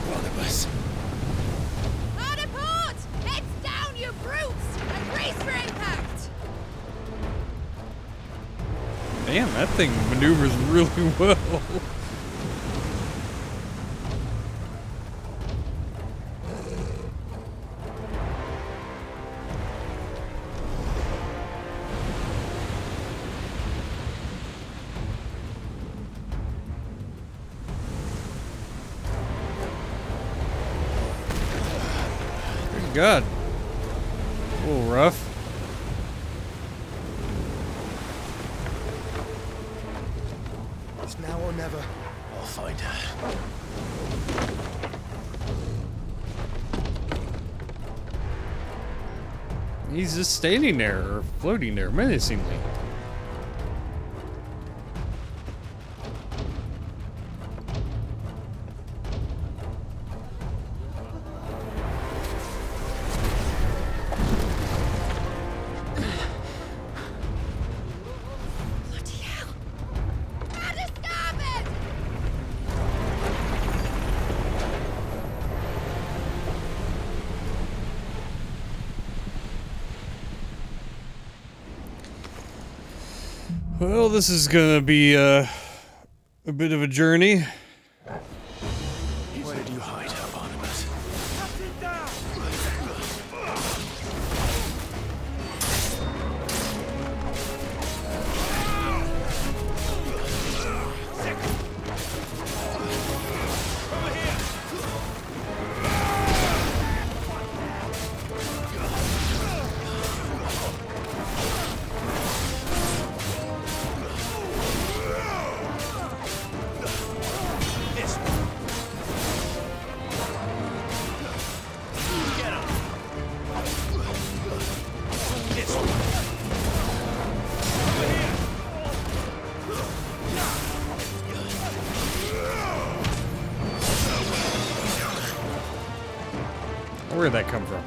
Speaker 22: Barnabas.
Speaker 20: Hard a port! Heads down, you brutes! And brace for impact!
Speaker 1: Damn, that thing maneuvers really well. Good God. A little rough.
Speaker 8: It's now or never.
Speaker 3: I'll find her.
Speaker 1: He's just standing there, or floating there, menacingly. Well, this is gonna be a bit of a journey.
Speaker 3: Where did you hide her, Barnabas?
Speaker 1: Where'd that come from?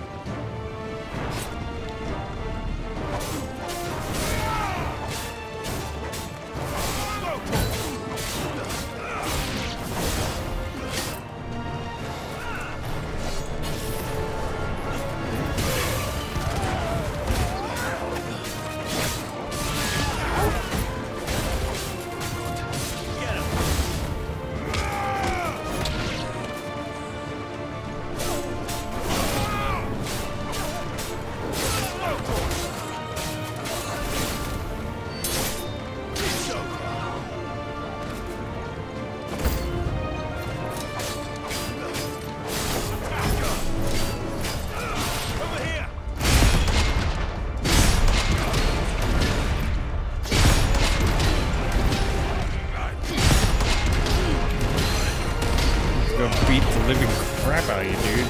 Speaker 1: gonna beat the living crap out of you, dude.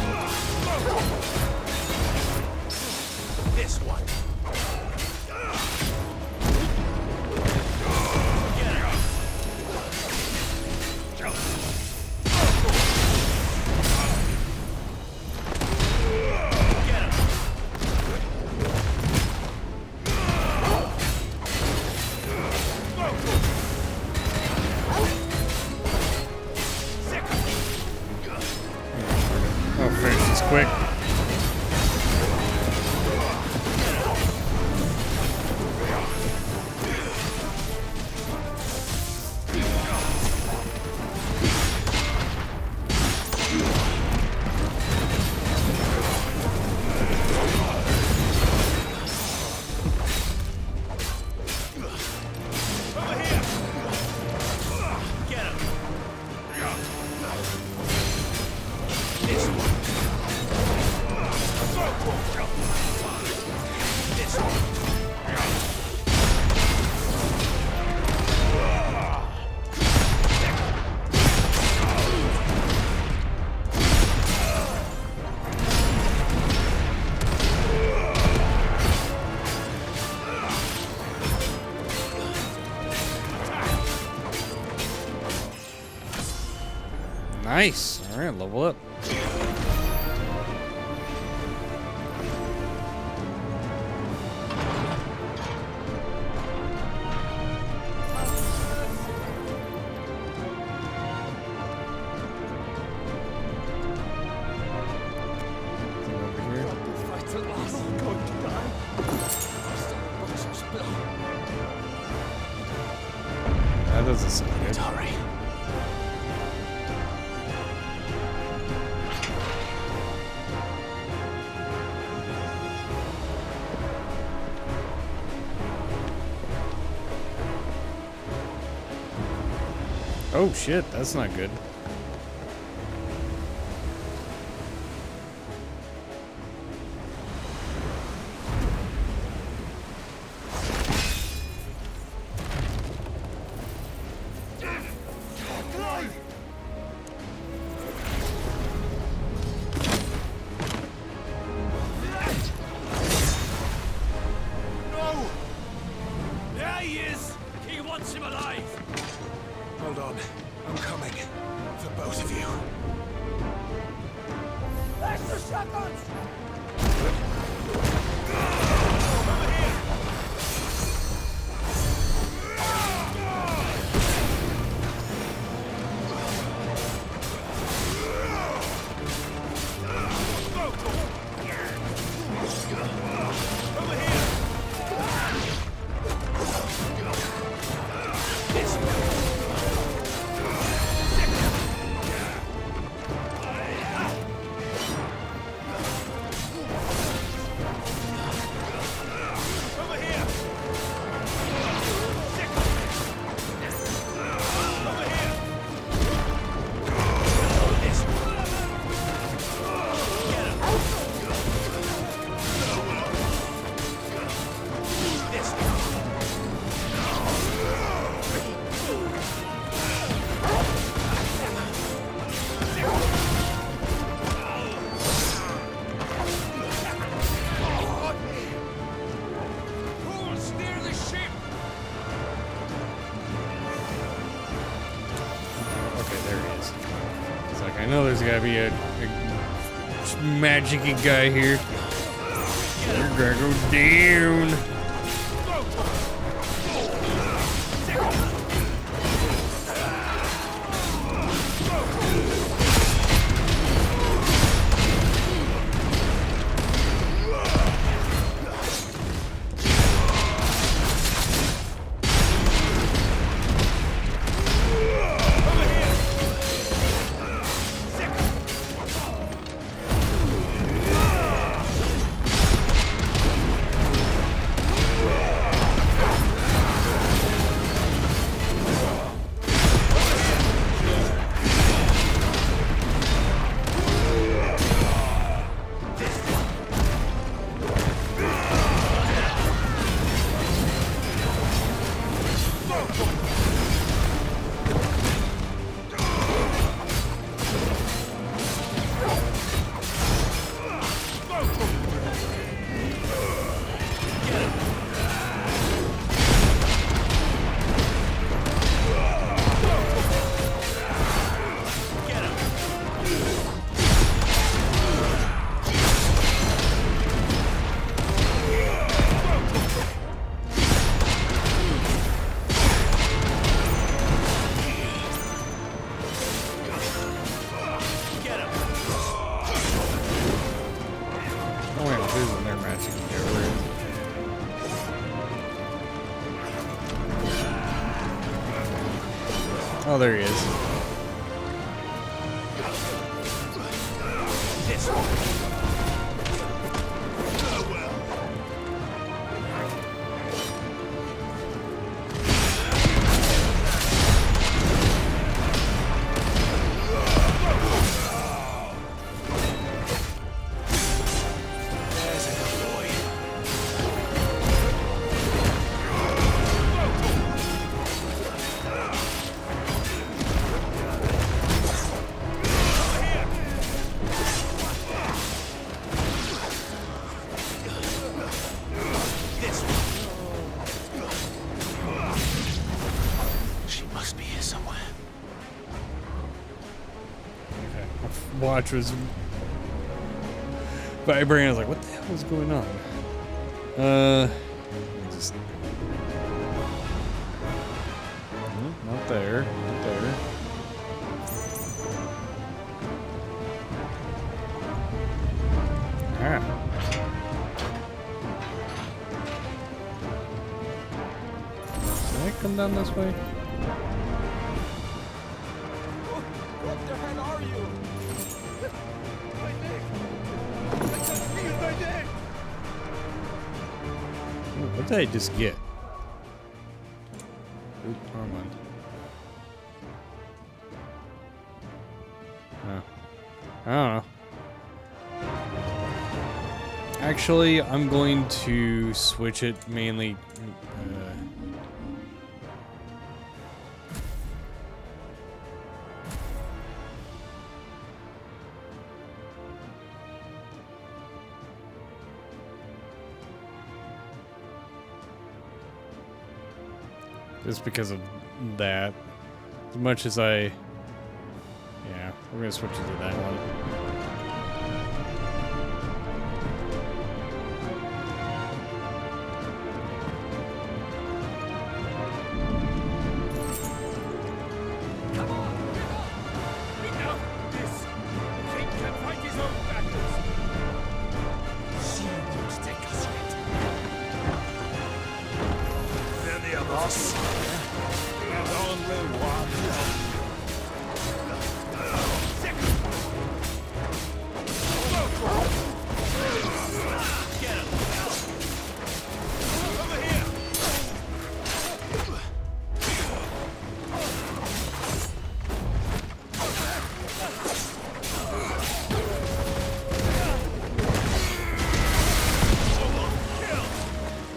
Speaker 14: This one.
Speaker 1: I'll finish this quick. Nice. All right, level up. That doesn't sound good.
Speaker 3: Hurry.
Speaker 1: Oh shit, that's not good.
Speaker 14: No! There he is! He wants him alive! Hold on. I'm coming. For both of you. Extra shotguns!
Speaker 1: I know there's gotta be a magic-y guy here. You're gonna go down. Oh, there he is. Watch was vibrating. I was like, what the hell is going on? Just not there, not there. Ah. Can I come down this way?
Speaker 14: What the hell are you? My leg! I can feel my leg!
Speaker 1: Ooh, what did I just get? Oop, never mind. I don't know. Actually, I'm going to switch it mainly. Just because of that. As much as I... Yeah, we're going to switch it to that one.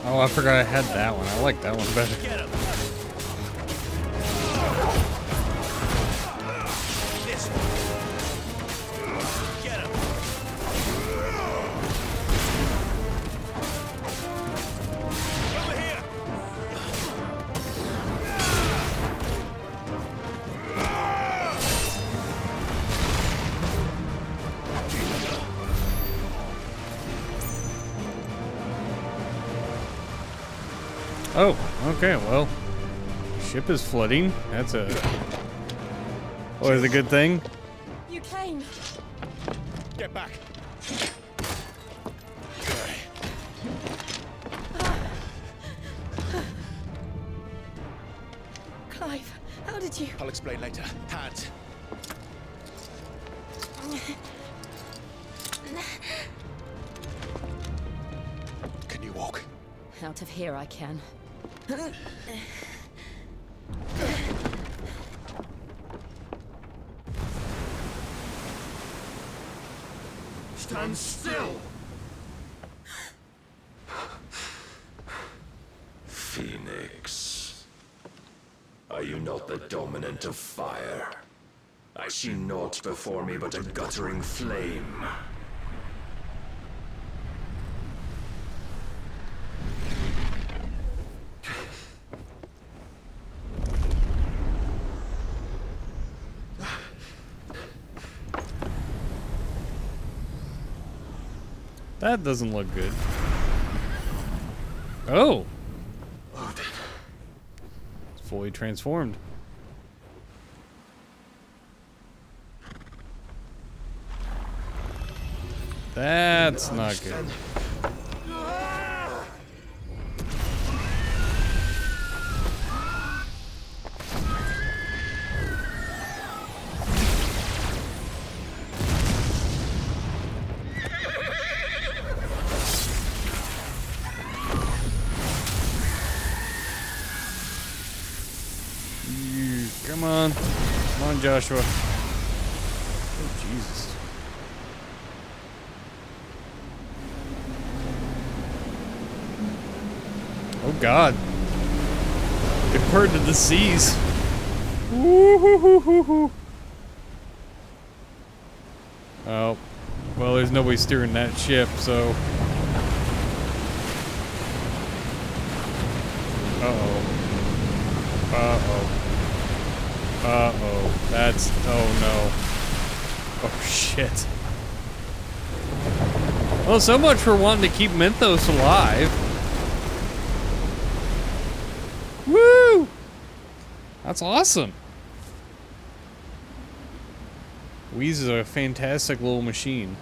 Speaker 1: Oh, I forgot I had that one. I like that one better. Oh, okay, well, ship is flooding. That's a... always a good thing.
Speaker 19: You came.
Speaker 14: Get back.
Speaker 19: Clive, how did you...
Speaker 14: I'll explain later. Hands. Can you walk?
Speaker 5: Out of here I can.
Speaker 14: Stand still!
Speaker 22: Phoenix, are you not the dominant of fire? I see naught before me but a guttering flame.
Speaker 1: That doesn't look good. Oh! It's fully transformed. That's not good. on, Joshua. Oh, Jesus. Oh, God. It parted the seas. Woo-hoo-hoo-hoo-hoo. Oh. Well, there's nobody steering that ship, so... Uh-oh. Uh-oh. Uh-oh. That's... Oh, no. Oh, shit. Well, so much for wanting to keep Mythos alive. Woo! That's awesome. Wheeze is a fantastic little machine.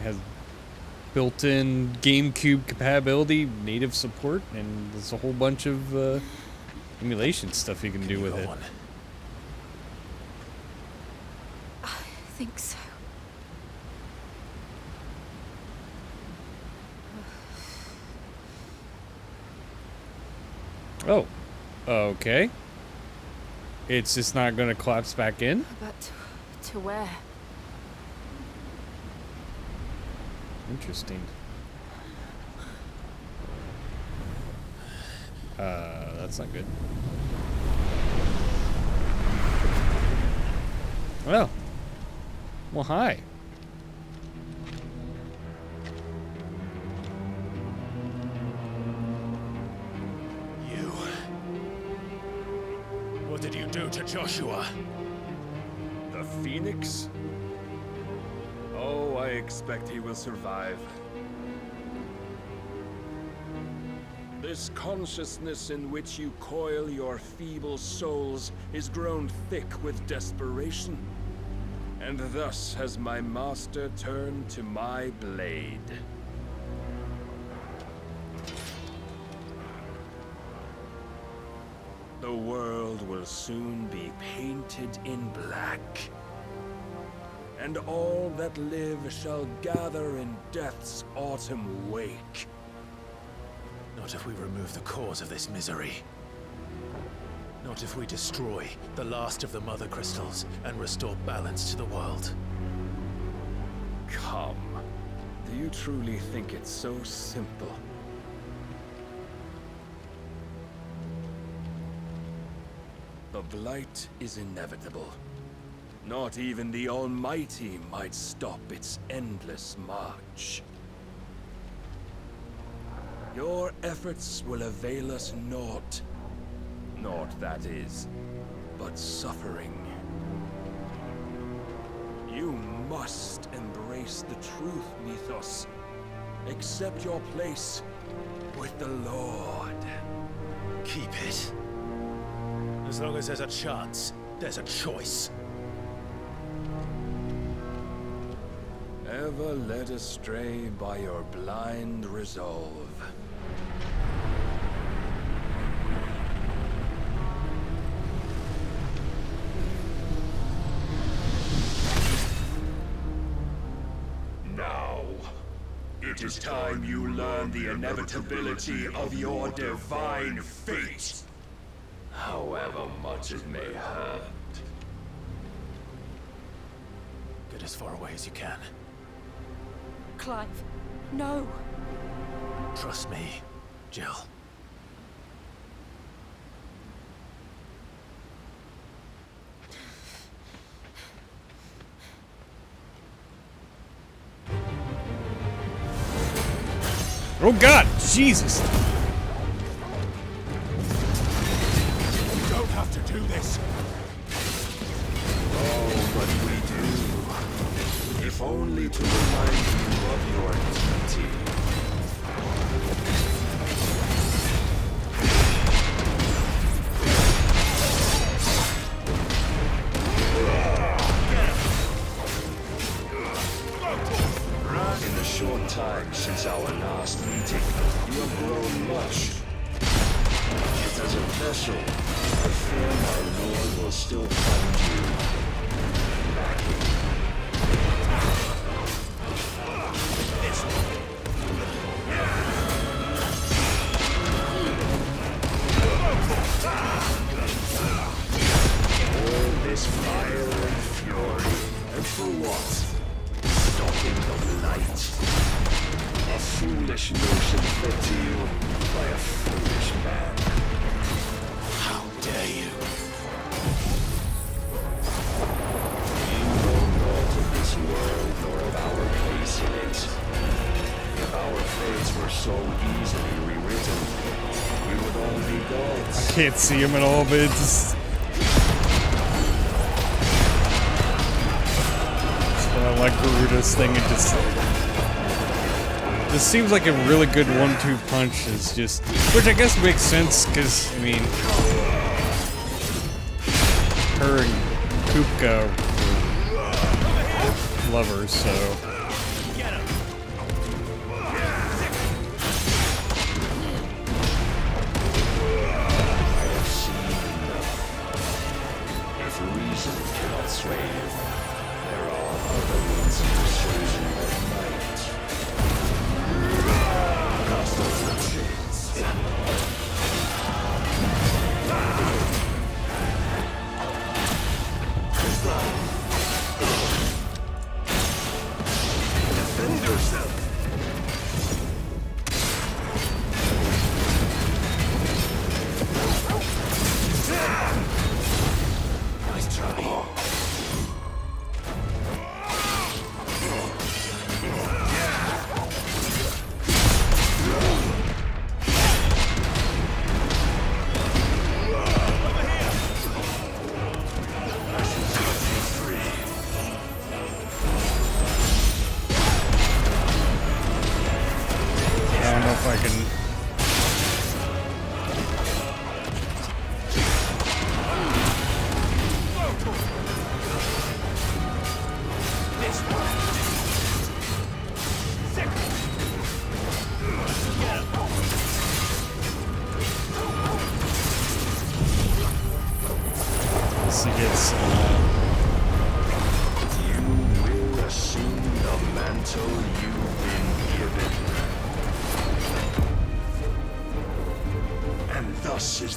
Speaker 1: Has built-in GameCube compatibility, native support, and there's a whole bunch of emulation stuff you can do with it.
Speaker 5: I think so.
Speaker 1: Oh, okay. It's just not going to collapse back in?
Speaker 5: But to where?
Speaker 1: Interesting. That's not good. Well. Well, hi.
Speaker 14: You. What did you do to Joshua?
Speaker 10: The Phoenix? Oh, I expect he will survive. This consciousness in which you coil your feeble souls is grown thick with desperation. And thus has my master turned to my blade. The world will soon be painted in black. And all that live shall gather in death's autumn wake.
Speaker 3: Not if we remove the cause of this misery. Not if we destroy the last of the Mother Crystals and restore balance to the world.
Speaker 10: Come. Do you truly think it's so simple? The blight is inevitable. Not even the Almighty might stop its endless march. Your efforts will avail us naught. Naught, that is, but suffering. You must embrace the truth, Mythos. Accept your place with the Lord.
Speaker 3: Keep it. As long as there's a chance, there's a choice.
Speaker 10: Ever led astray by your blind resolve.
Speaker 14: Now, it is time you learn the inevitability of your divine fate. However much it may hurt.
Speaker 3: Get as far away as you can.
Speaker 5: Clive, no.
Speaker 3: Trust me, Jill.
Speaker 1: Oh God, Jesus!
Speaker 14: You don't have to do this.
Speaker 10: Oh, but we do. If only to remind you of your duty. In the short time since our last meeting, you have grown much. Yet as a vessel, I fear my lord will still find you lacking.
Speaker 22: foolish notion fed to you by a foolish man. How dare you? You know naught of this world nor of our place in it. If our fates were so easily rewritten, we would all be gods.
Speaker 1: I can't see him at all, but it's I like Garuda's thing. It just this seems like a really good 1-2 punch. Is just, which I guess makes sense because I mean, her and Kupka were lovers, so.
Speaker 22: Sway you. There are other means of persuasion that might. Cast off the shades. Defend yourself. Nice try.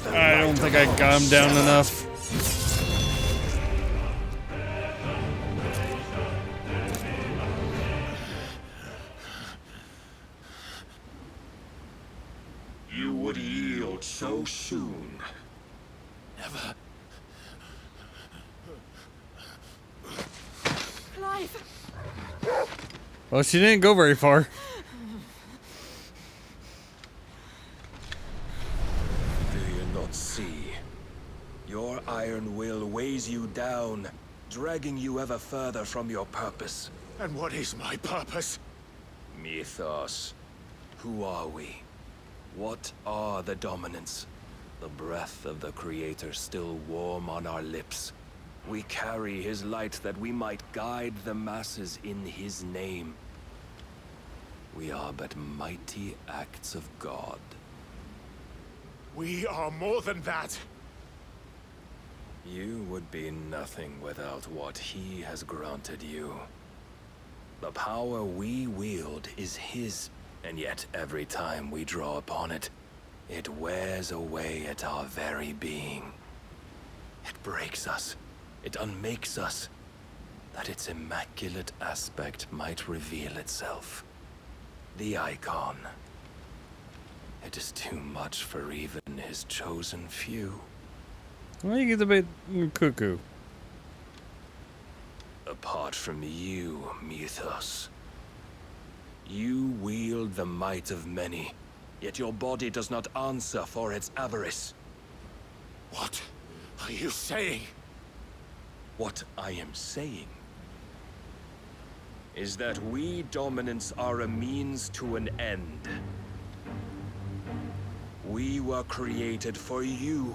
Speaker 1: I don't think I got him down enough.
Speaker 22: You would yield so soon. Never.
Speaker 5: Clive!
Speaker 1: Well, she didn't go very far.
Speaker 22: See, your iron will weighs you down, dragging you ever further from your purpose.
Speaker 14: And what is my purpose?
Speaker 22: Mythos. Who are we? What are the dominants? The breath of the Creator still warm on our lips. We carry his light that we might guide the masses in his name. We are but mighty acts of God.
Speaker 14: We are more than that.
Speaker 22: You would be nothing without what he has granted you. The power we wield is his, and yet every time we draw upon it, it wears away at our very being. It breaks us, it unmakes us, that its immaculate aspect might reveal itself. The icon. It is too much for even his chosen few.
Speaker 1: Well, you get a bit cuckoo.
Speaker 22: Apart from you, Mythos. You wield the might of many, yet your body does not answer for its avarice.
Speaker 14: What are you saying?
Speaker 22: What I am saying is that we dominants are a means to an end. We were created for you,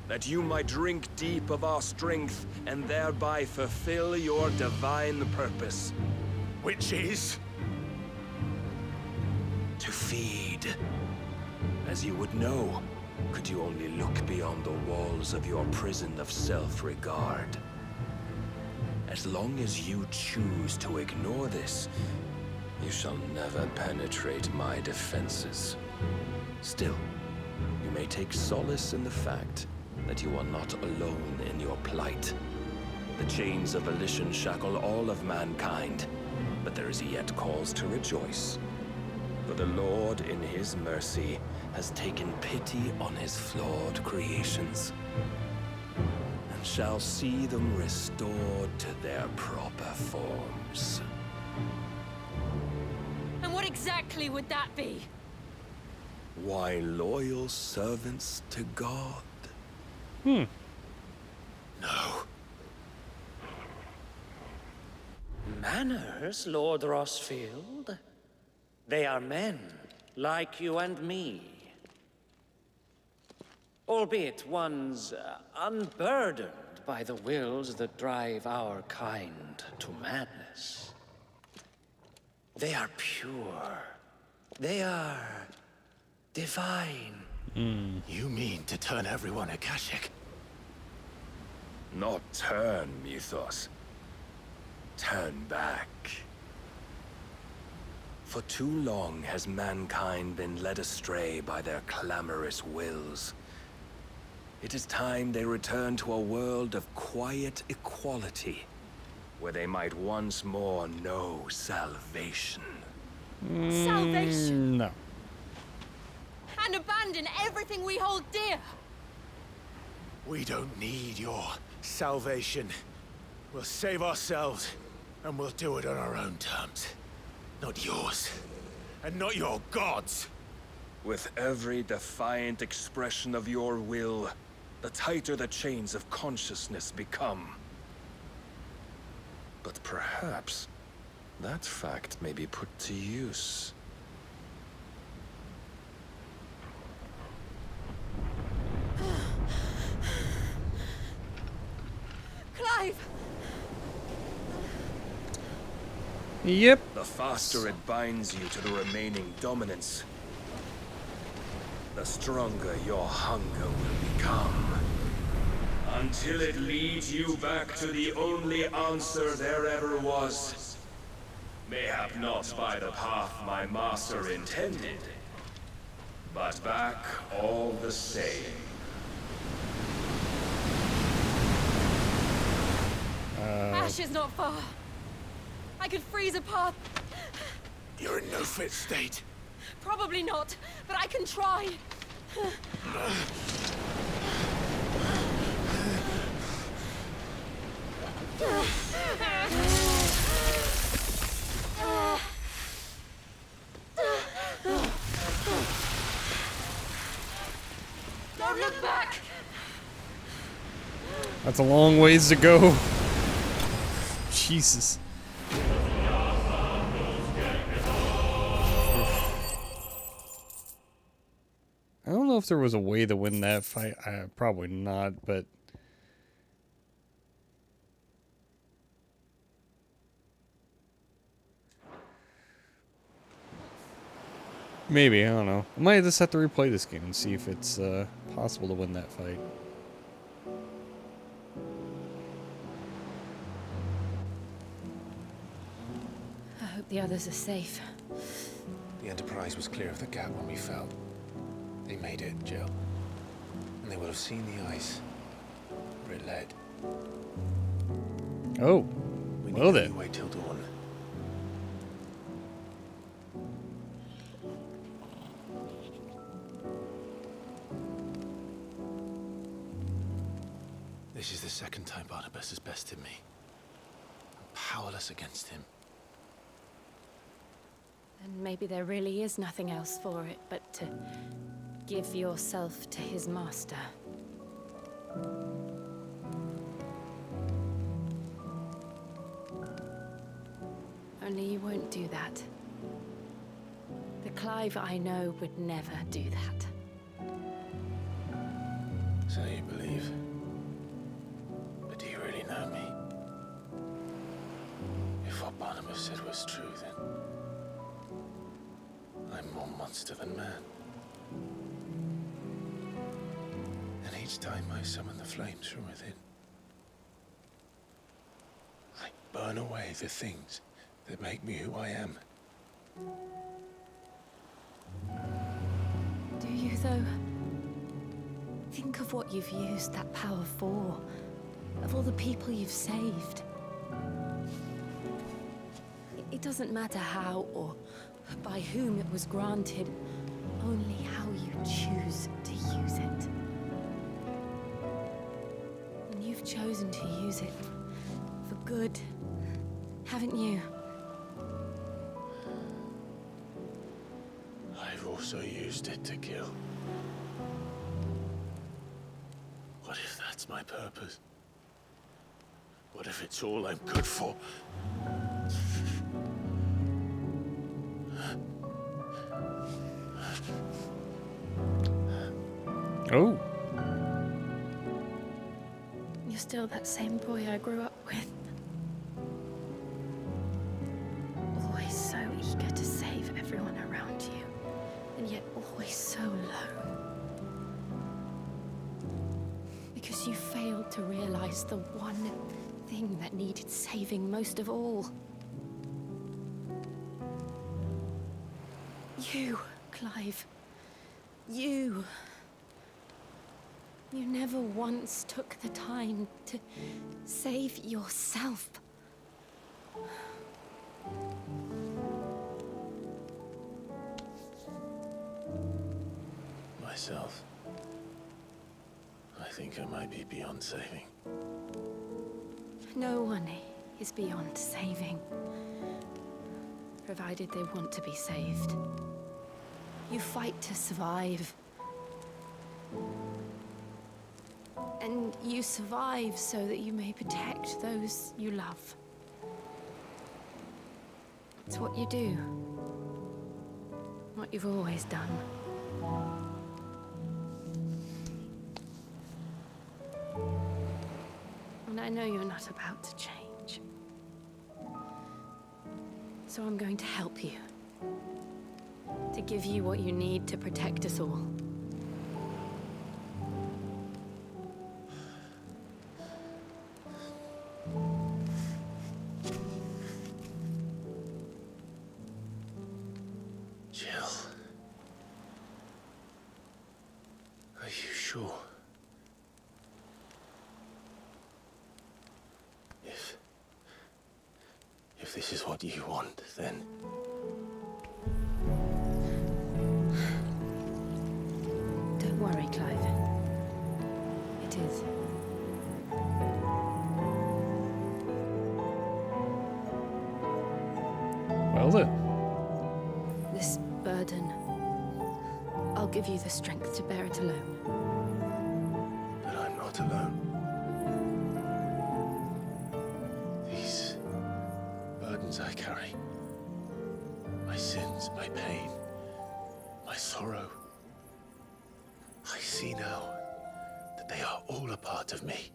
Speaker 22: that you might drink deep of our strength and thereby fulfill your divine purpose.
Speaker 14: Which is?
Speaker 22: To feed. As you would know, could you only look beyond the walls of your prison of self-regard. As long as you choose to ignore this, you shall never penetrate my defenses. Still, you may take solace in the fact that you are not alone in your plight. The chains of volition shackle all of mankind, but there is yet cause to rejoice. For the Lord, in his mercy, has taken pity on his flawed creations, and shall see them restored to their proper forms.
Speaker 5: And what exactly would that be?
Speaker 22: Why, loyal servants to God.
Speaker 1: Hmm.
Speaker 22: No.
Speaker 11: Manners, Lord Rossfield? They are men, like you and me. Albeit ones unburdened by the wills that drive our kind to madness. They are pure. They are divine.
Speaker 3: You mean to turn everyone Akashic?
Speaker 22: Not turn, Mythos. Turn back. For too long has mankind been led astray by their clamorous wills. It is time they return to a world of quiet equality, where they might once more know salvation.
Speaker 5: Salvation?
Speaker 1: No.
Speaker 5: And abandon everything we hold dear?
Speaker 3: We don't need your salvation. We'll save ourselves, and we'll do it on our own terms. Not yours. And not your gods.
Speaker 22: With every defiant expression of your will, the tighter the chains of consciousness become. But perhaps that fact may be put to use.
Speaker 5: Clive!
Speaker 1: Yep.
Speaker 22: The faster it binds you to the remaining dominance, the stronger your hunger will become. Until it leads you back to the only answer there ever was. Mayhap not by the path my master intended, but back all the same.
Speaker 5: Ash is not far. I could freeze a path.
Speaker 3: You're in no fit state.
Speaker 5: Probably not, but I can try. Don't look back.
Speaker 1: That's a long ways to go. Jesus. I don't know if there was a way to win that fight. Probably not, but maybe, I don't know. I might just have to replay this game and see if it's possible to win that fight.
Speaker 5: I hope the others are safe.
Speaker 3: The Enterprise was clear of the gap when we fell. They made it, Jill. And they will have seen the ice where it led.
Speaker 1: Oh,
Speaker 3: We
Speaker 1: well
Speaker 3: need
Speaker 1: then.
Speaker 3: to wait till dawn. This is the second time Barnabas has bested me. I'm powerless against him.
Speaker 5: And maybe there really is nothing else for it but to give yourself to his master. Only you won't do that. The Clive I know would never do that.
Speaker 3: So you believe? But do you really know me? If what Barnabas said was true, then I'm more monster than man. And each time I summon the flames from within, I burn away the things that make me who I am.
Speaker 5: Do you, though? Think of what you've used that power for. Of all the people you've saved. It doesn't matter how or by whom it was granted, only how you choose to use it. And you've chosen to use it for good, haven't you?
Speaker 3: I've also used it to kill. What if that's my purpose? What if it's all I'm good for?
Speaker 1: Oh.
Speaker 5: You're still that same boy I grew up with. Always so eager to save everyone around you, and yet always so alone. Because you failed to realize the one thing that needed saving most of all. You, Clive. You. You never once took the time to save yourself.
Speaker 3: Myself. I think I might be beyond saving.
Speaker 5: No one is beyond saving, provided they want to be saved. You fight to survive. And you survive so that you may protect those you love. It's what you do. What you've always done. And I know you're not about to change. So I'm going to help you. To give you what you need to protect us all.
Speaker 3: Jill. Are you sure? If this is what you want, then...
Speaker 5: Don't worry, Clive. It is.
Speaker 1: Well then.
Speaker 5: This burden, I'll give you the strength to bear it alone.
Speaker 3: But I'm not alone. These burdens I carry, my sins, my pain, my sorrow, I see now that they are all a part of me.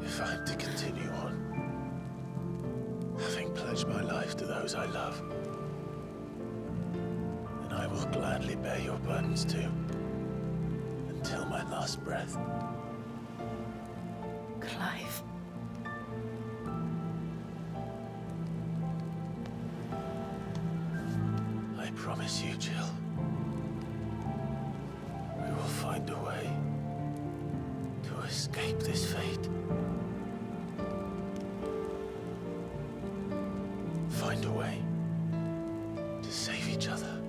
Speaker 3: If I'm to continue on, having pledged my life to those I love, then I will gladly bear your burdens too, until my last breath.
Speaker 5: Clive.
Speaker 3: I promise you, Jill, we will find a way to escape this fate. Find a way to save each other.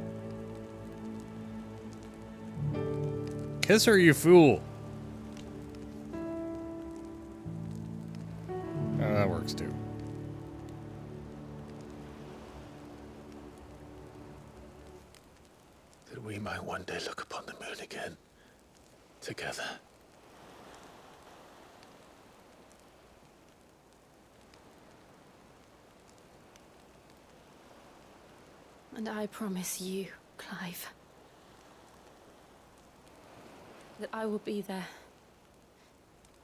Speaker 1: Kiss her, you fool. That works too.
Speaker 3: That we might one day look upon the moon again, together.
Speaker 5: And I promise you, Clive, that I will be there,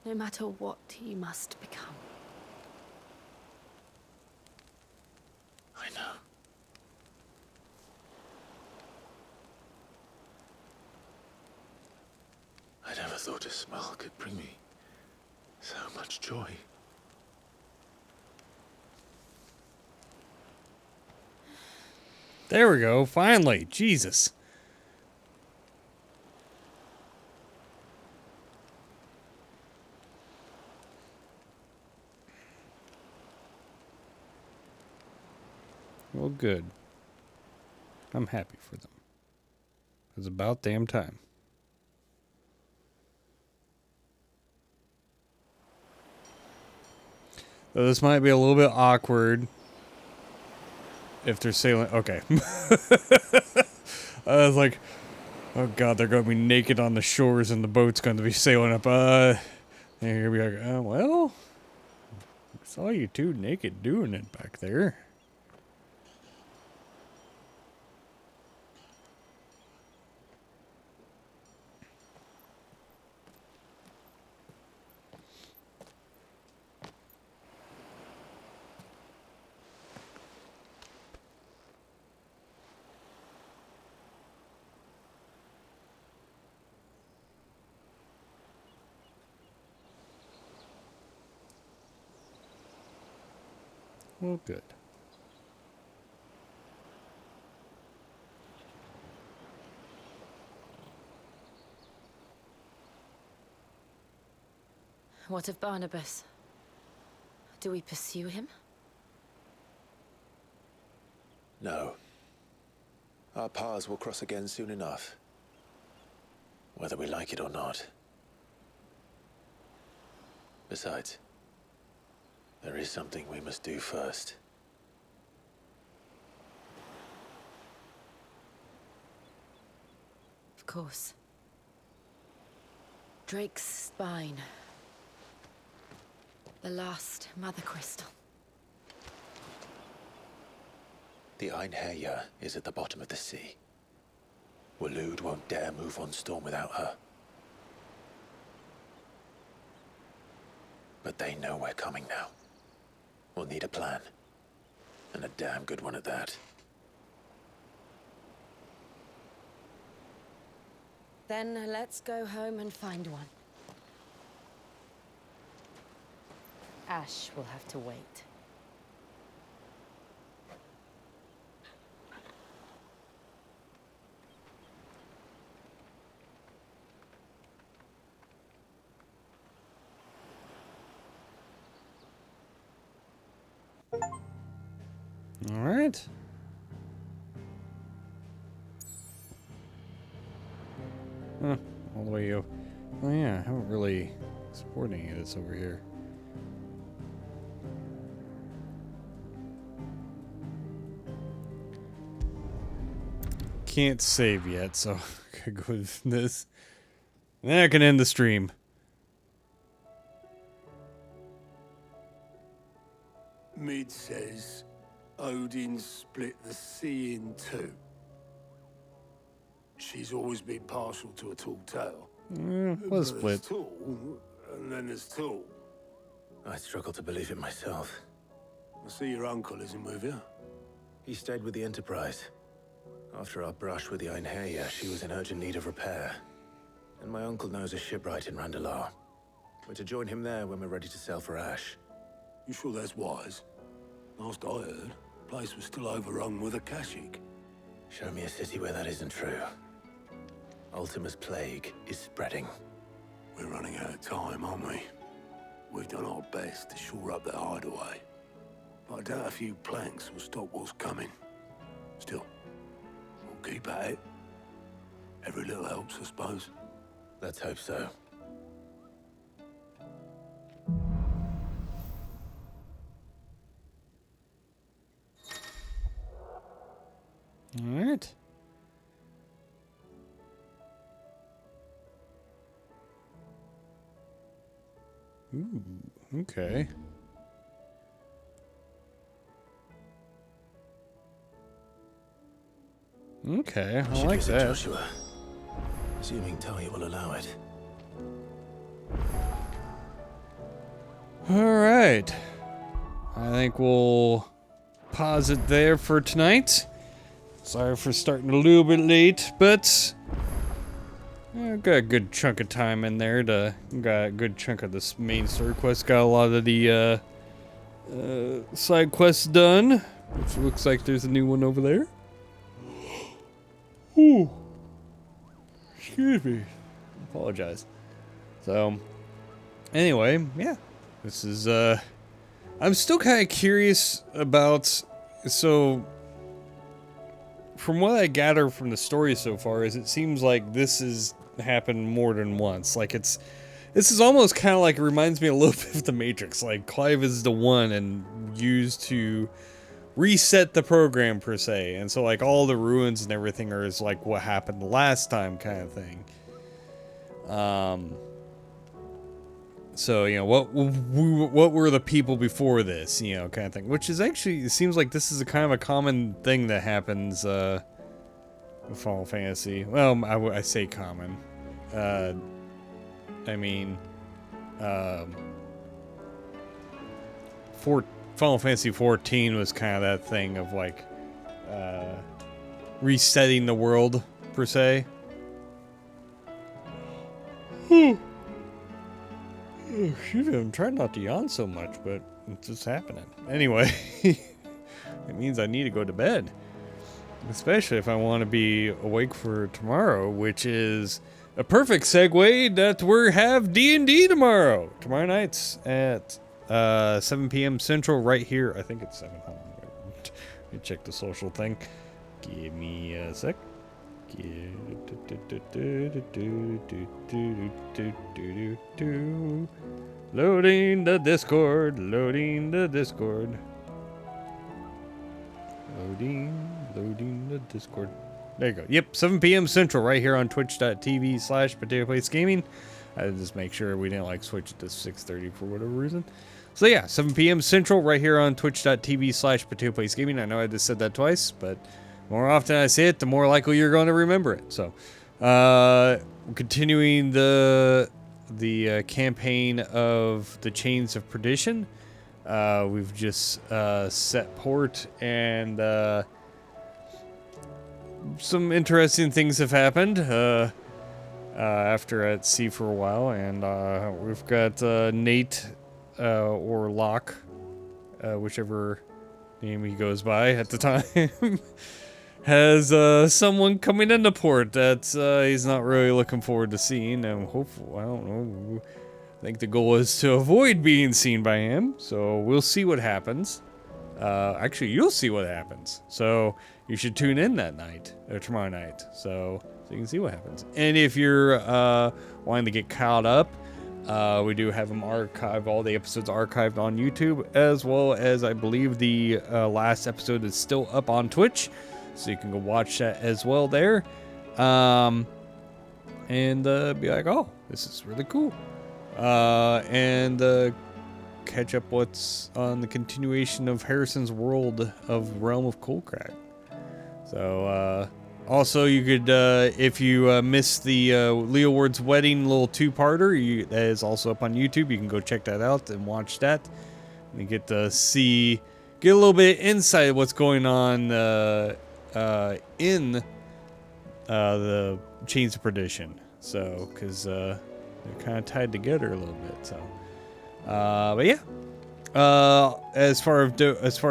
Speaker 5: no matter what you must become.
Speaker 3: I know. I never thought a smile could bring me so much joy.
Speaker 1: There we go. Finally. Jesus. Well, good. I'm happy for them. It's about damn time. Though this might be a little bit awkward if they're sailing. Okay. I was like, oh god, they're going to be naked on the shores and the boat's going to be sailing up. And here we are. Well, I saw you two naked doing it back there. Well, good.
Speaker 5: What of Barnabas? Do we pursue him?
Speaker 3: No. Our paths will cross again soon enough. Whether we like it or not. Besides, there is something we must do first.
Speaker 5: Of course. Drake's spine. The last Mother Crystal.
Speaker 3: The Einherja is at the bottom of the sea. Waloed won't dare move on Storm without her. But they know we're coming now. We'll need a plan. And a damn good one at that.
Speaker 5: Then let's go home and find one. Ash will have to wait.
Speaker 1: All right. Huh, all the way over. Oh yeah, I haven't really explored any of this over here. Can't save yet, so I could go with this. And then I can end the stream.
Speaker 12: Mid says Odin split the sea in two. She's always been partial to a tall tale.
Speaker 1: Was
Speaker 12: But
Speaker 1: split.
Speaker 12: there's tall, and then there's tall.
Speaker 3: I struggle to believe it myself.
Speaker 12: I see your uncle isn't with you.
Speaker 3: He stayed with the Enterprise. After our brush with the Einherja, she was in urgent need of repair. And my uncle knows a shipwright in Randalar. We're to join him there when we're ready to sail for Ash.
Speaker 12: You sure that's wise? Last I heard, the place was still overrun with Akashic.
Speaker 3: Show me a city where that isn't true. Ultima's plague is spreading.
Speaker 12: We're running out of time, aren't we? We've done our best to shore up their hideaway. But I doubt a few planks will stop what's coming. Still, we'll keep at it. Every little helps, I suppose.
Speaker 3: Let's hope so.
Speaker 1: All right. Ooh, okay. Okay, I
Speaker 3: Should
Speaker 1: like
Speaker 3: visit
Speaker 1: that.
Speaker 3: Joshua, assuming Talia will allow it.
Speaker 1: All right. I think we'll pause it there for tonight. Sorry for starting a little bit late, but got a good chunk of time in there. Got a good chunk of this main story quest. Got a lot of the side quests done, which looks like there's a new one over there. Ooh. Excuse me. Apologize. So, anyway, yeah. This is, I'm still kind of curious about, so, from what I gather from the story so far, is it seems like this has happened more than once. Like, this is almost kind of like, it reminds me a little bit of The Matrix. Like, Clive is the one and used to reset the program, per se. And so, like, all the ruins and everything are is like what happened the last time kind of thing. So, you know, what were the people before this, you know, kind of thing. Which is actually, it seems like this is a kind of a common thing that happens with Final Fantasy. Well, I say common. I mean, Final Fantasy 14 was kind of that thing of, like, resetting the world, per se. Oh, shoot, I'm trying not to yawn so much, but it's just happening. Anyway, it means I need to go to bed. Especially if I want to be awake for tomorrow, which is a perfect segue that we have D&D tomorrow. Tomorrow night's at 7 p.m. Central right here. I think it's 7. Hold on. Let me check the social thing. Give me a sec. Loading the Discord. Loading the Discord. Loading the Discord. There you go. Yep, 7 p.m. Central right here on twitch.tv/PotatoPlaceGaming. I had to just make sure we didn't like switch it to 6:30 for whatever reason. So yeah, 7 p.m. Central right here on twitch.tv/PotatoPlaceGaming. I know I just said that twice, but the more often I say it, the more likely you're going to remember it. So, continuing the campaign of the Chains of Perdition. We've just set port, and some interesting things have happened after at sea for a while, and we've got Nate or Locke, whichever name he goes by at the time. Has someone coming into port that he's not really looking forward to seeing, and hopefully, I don't know, I think the goal is to avoid being seen by him, so we'll see what happens. Actually, you'll see what happens, so you should tune in that night, or tomorrow night, so you can see what happens. And if you're wanting to get caught up, we do have them archived, all the episodes archived on YouTube, as well as I believe the last episode is still up on Twitch. So you can go watch that as well there. And be like, oh, this is really cool. And catch up what's on the continuation of Harrison's World of Realm of Coldcrack. So, also you could, if you missed the Leo Ward's Wedding little two-parter, that is also up on YouTube. You can go check that out and watch that. And you get to get a little bit of insight of what's going on in the Chains of Perdition, so because they're kind of tied together a little bit. So, but yeah, as far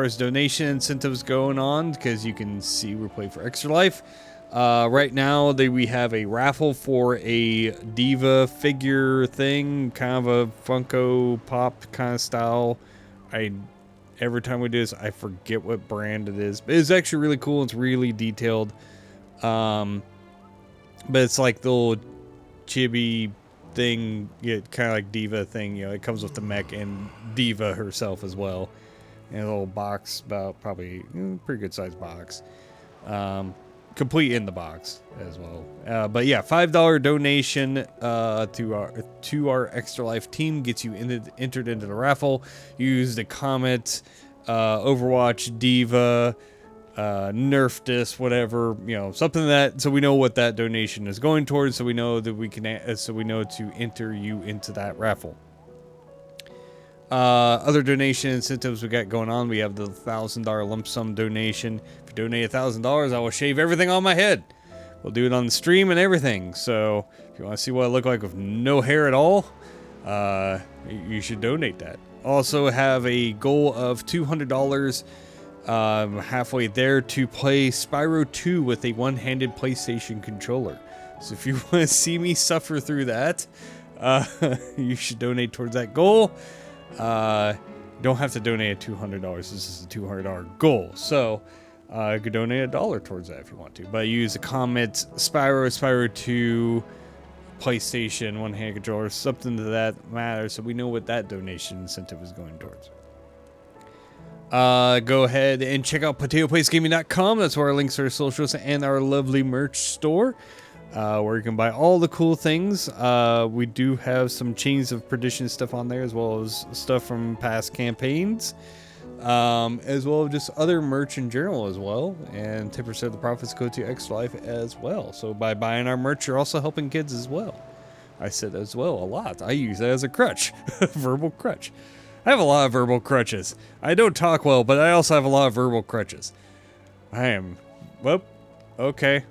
Speaker 1: as donation incentives going on, because you can see we're playing for Extra Life. Right now, we have a raffle for a diva figure thing, kind of a Funko Pop kind of style. Every time we do this, I forget what brand it is. But it's actually really cool. It's really detailed. But it's like the little chibi thing, kind of like Diva thing. You know, it comes with the mech and Diva herself as well. And a little box, about probably pretty good sized box. Complete in the box as well. But yeah, $5 donation to our Extra Life team gets you entered into the raffle. Use the comment Overwatch Diva nerf disc, whatever, you know, something that, so we know what that donation is going towards, so we know that we can, so we know to enter you into that raffle. Other donation incentives we got going on, we have the $1,000 lump sum donation. If you donate $1,000, I will shave everything on my head. We'll do it on the stream and everything. So if you want to see what I look like with no hair at all, you should donate that. Also have a goal of $200 halfway there to play Spyro 2 with a one-handed PlayStation controller. So if you want to see me suffer through that, you should donate towards that goal. Don't have to donate $200. This is a $200 goal. So you could donate $1 towards that if you want to. But use the comment Spyro 2, PlayStation, one-hand controller, something to that matter, so we know what that donation incentive is going towards. Go ahead and check out PotatoPlaceGaming.com. That's where our links are, socials, and our lovely merch store, where you can buy all the cool things. We do have some Chains of Perdition stuff on there, as well as stuff from past campaigns, as well as just other merch in general as well. And 10% of the profits go to Extra Life as well. So by buying our merch, you're also helping kids as well. I said as well a lot. I use that as a crutch, verbal crutch. I have a lot of verbal crutches. I don't talk well, but I also have a lot of verbal crutches. I am, well, okay.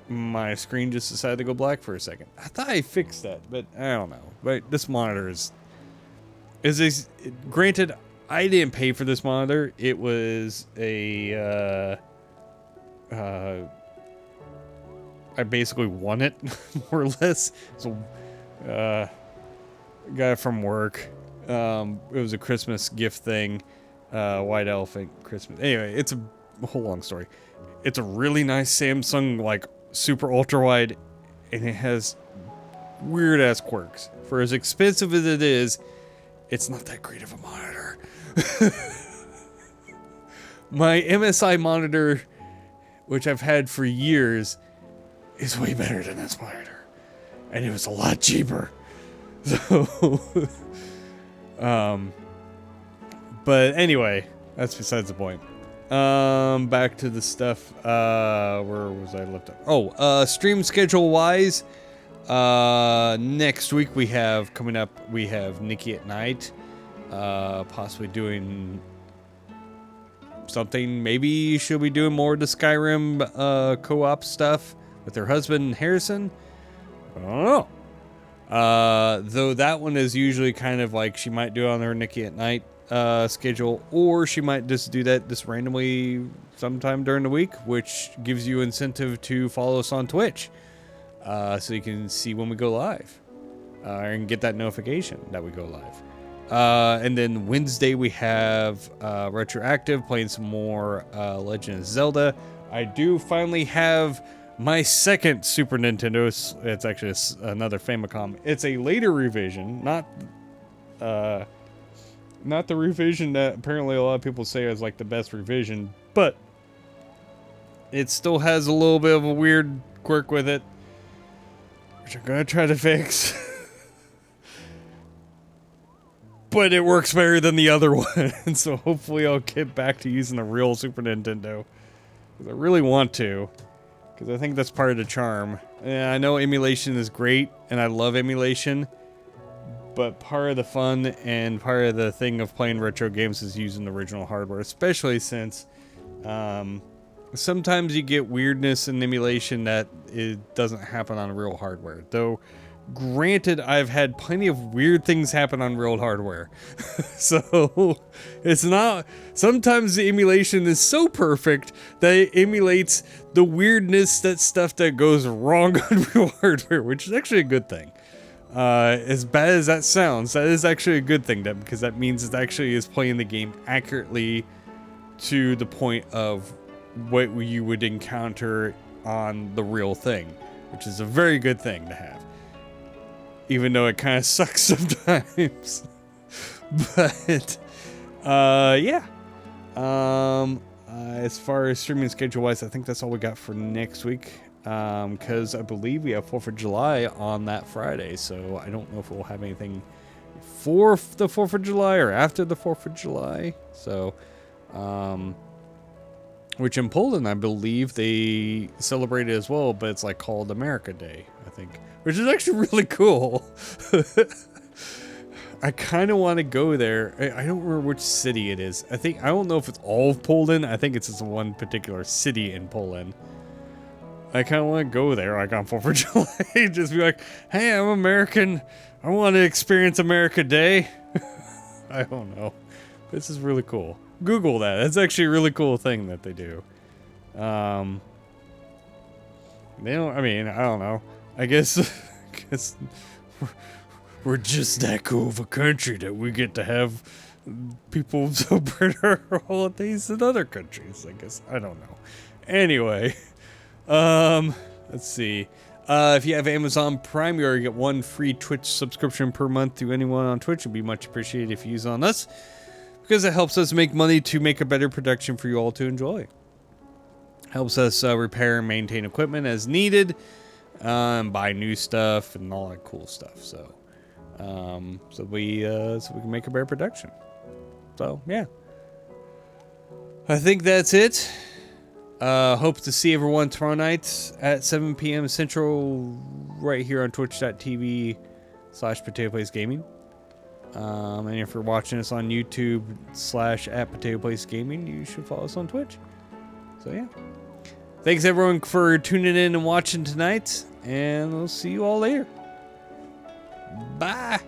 Speaker 1: My screen just decided to go black for a second. I thought I fixed that, but I don't know. But this monitor is granted, I didn't pay for this monitor. It was a, I basically won it, more or less. So, got it from work. It was a Christmas gift thing. White Elephant Christmas. Anyway, it's a whole long story. It's a really nice Samsung, like, super ultra wide, and it has weird ass quirks. For as expensive as it is, it's not that great of a monitor. My MSI monitor, which I've had for years, is way better than this monitor, and it was a lot cheaper. So, but anyway, that's besides the point. Back to the stuff. Where was I left up? Oh, stream schedule wise, next week we have coming up. We have Nikki at night, possibly doing something. Maybe she'll be doing more of the Skyrim co-op stuff with her husband Harrison. I don't know. Though that one is usually kind of like she might do it on her Nikki at night schedule, or she might just do that just randomly sometime during the week, which gives you incentive to follow us on Twitch, so you can see when we go live, and get that notification that we go live. And then Wednesday we have Retroactive playing some more Legend of Zelda. I do finally have my second Super Nintendo. It's actually another Famicom. It's a later revision, not the revision that apparently a lot of people say is like the best revision, but it still has a little bit of a weird quirk with it, which I'm gonna try to fix. But it works better than the other one, so hopefully I'll get back to using the real Super Nintendo, because I really want to. Because I think that's part of the charm. And I know emulation is great, and I love emulation. But part of the fun and part of the thing of playing retro games is using the original hardware. Especially since sometimes you get weirdness in emulation that it doesn't happen on real hardware. Though, granted, I've had plenty of weird things happen on real hardware. So, it's not... Sometimes the emulation is so perfect that it emulates the weirdness, that stuff that goes wrong on real hardware, which is actually a good thing. As bad as that sounds, that is actually a good thing, because that means it actually is playing the game accurately to the point of what you would encounter on the real thing, which is a very good thing to have. Even though it kind of sucks sometimes. But, yeah. As far as streaming schedule-wise, I think that's all we got for next week. Because I believe we have 4th of July on that Friday, so I don't know if we'll have anything for the 4th of July or after the 4th of July. So, Which in Poland, I believe they celebrate it as well, but it's like called America Day, I think, which is actually really cool. I kind of want to go there. I don't remember which city it is. I don't know if it's all of Poland. I think it's just one particular city in Poland. I kind of want to go there, like on 4th of July, just be like, hey, I'm American. I want to experience America Day. I don't know. This is really cool. Google that. That's actually a really cool thing that they do. They don't, I mean, I don't know. I guess we're just that cool of a country that we get to have people celebrate our holidays in other countries, I guess. I don't know. Anyway, let's see. If you have Amazon Prime, you already get 1 free Twitch subscription per month to anyone on Twitch. It'd be much appreciated if you use on us, because it helps us make money to make a better production for you all to enjoy. Helps us repair and maintain equipment as needed, buy new stuff and all that cool stuff. So, so we can make a better production. So yeah, I think that's it. Hope to see everyone tomorrow night at 7 p.m. Central, right here on twitch.tv/PotatoPlaceGaming. And if you're watching us on YouTube /@PotatoPlaceGaming, you should follow us on Twitch. So yeah. Thanks everyone for tuning in and watching tonight, and we'll see you all later. Bye.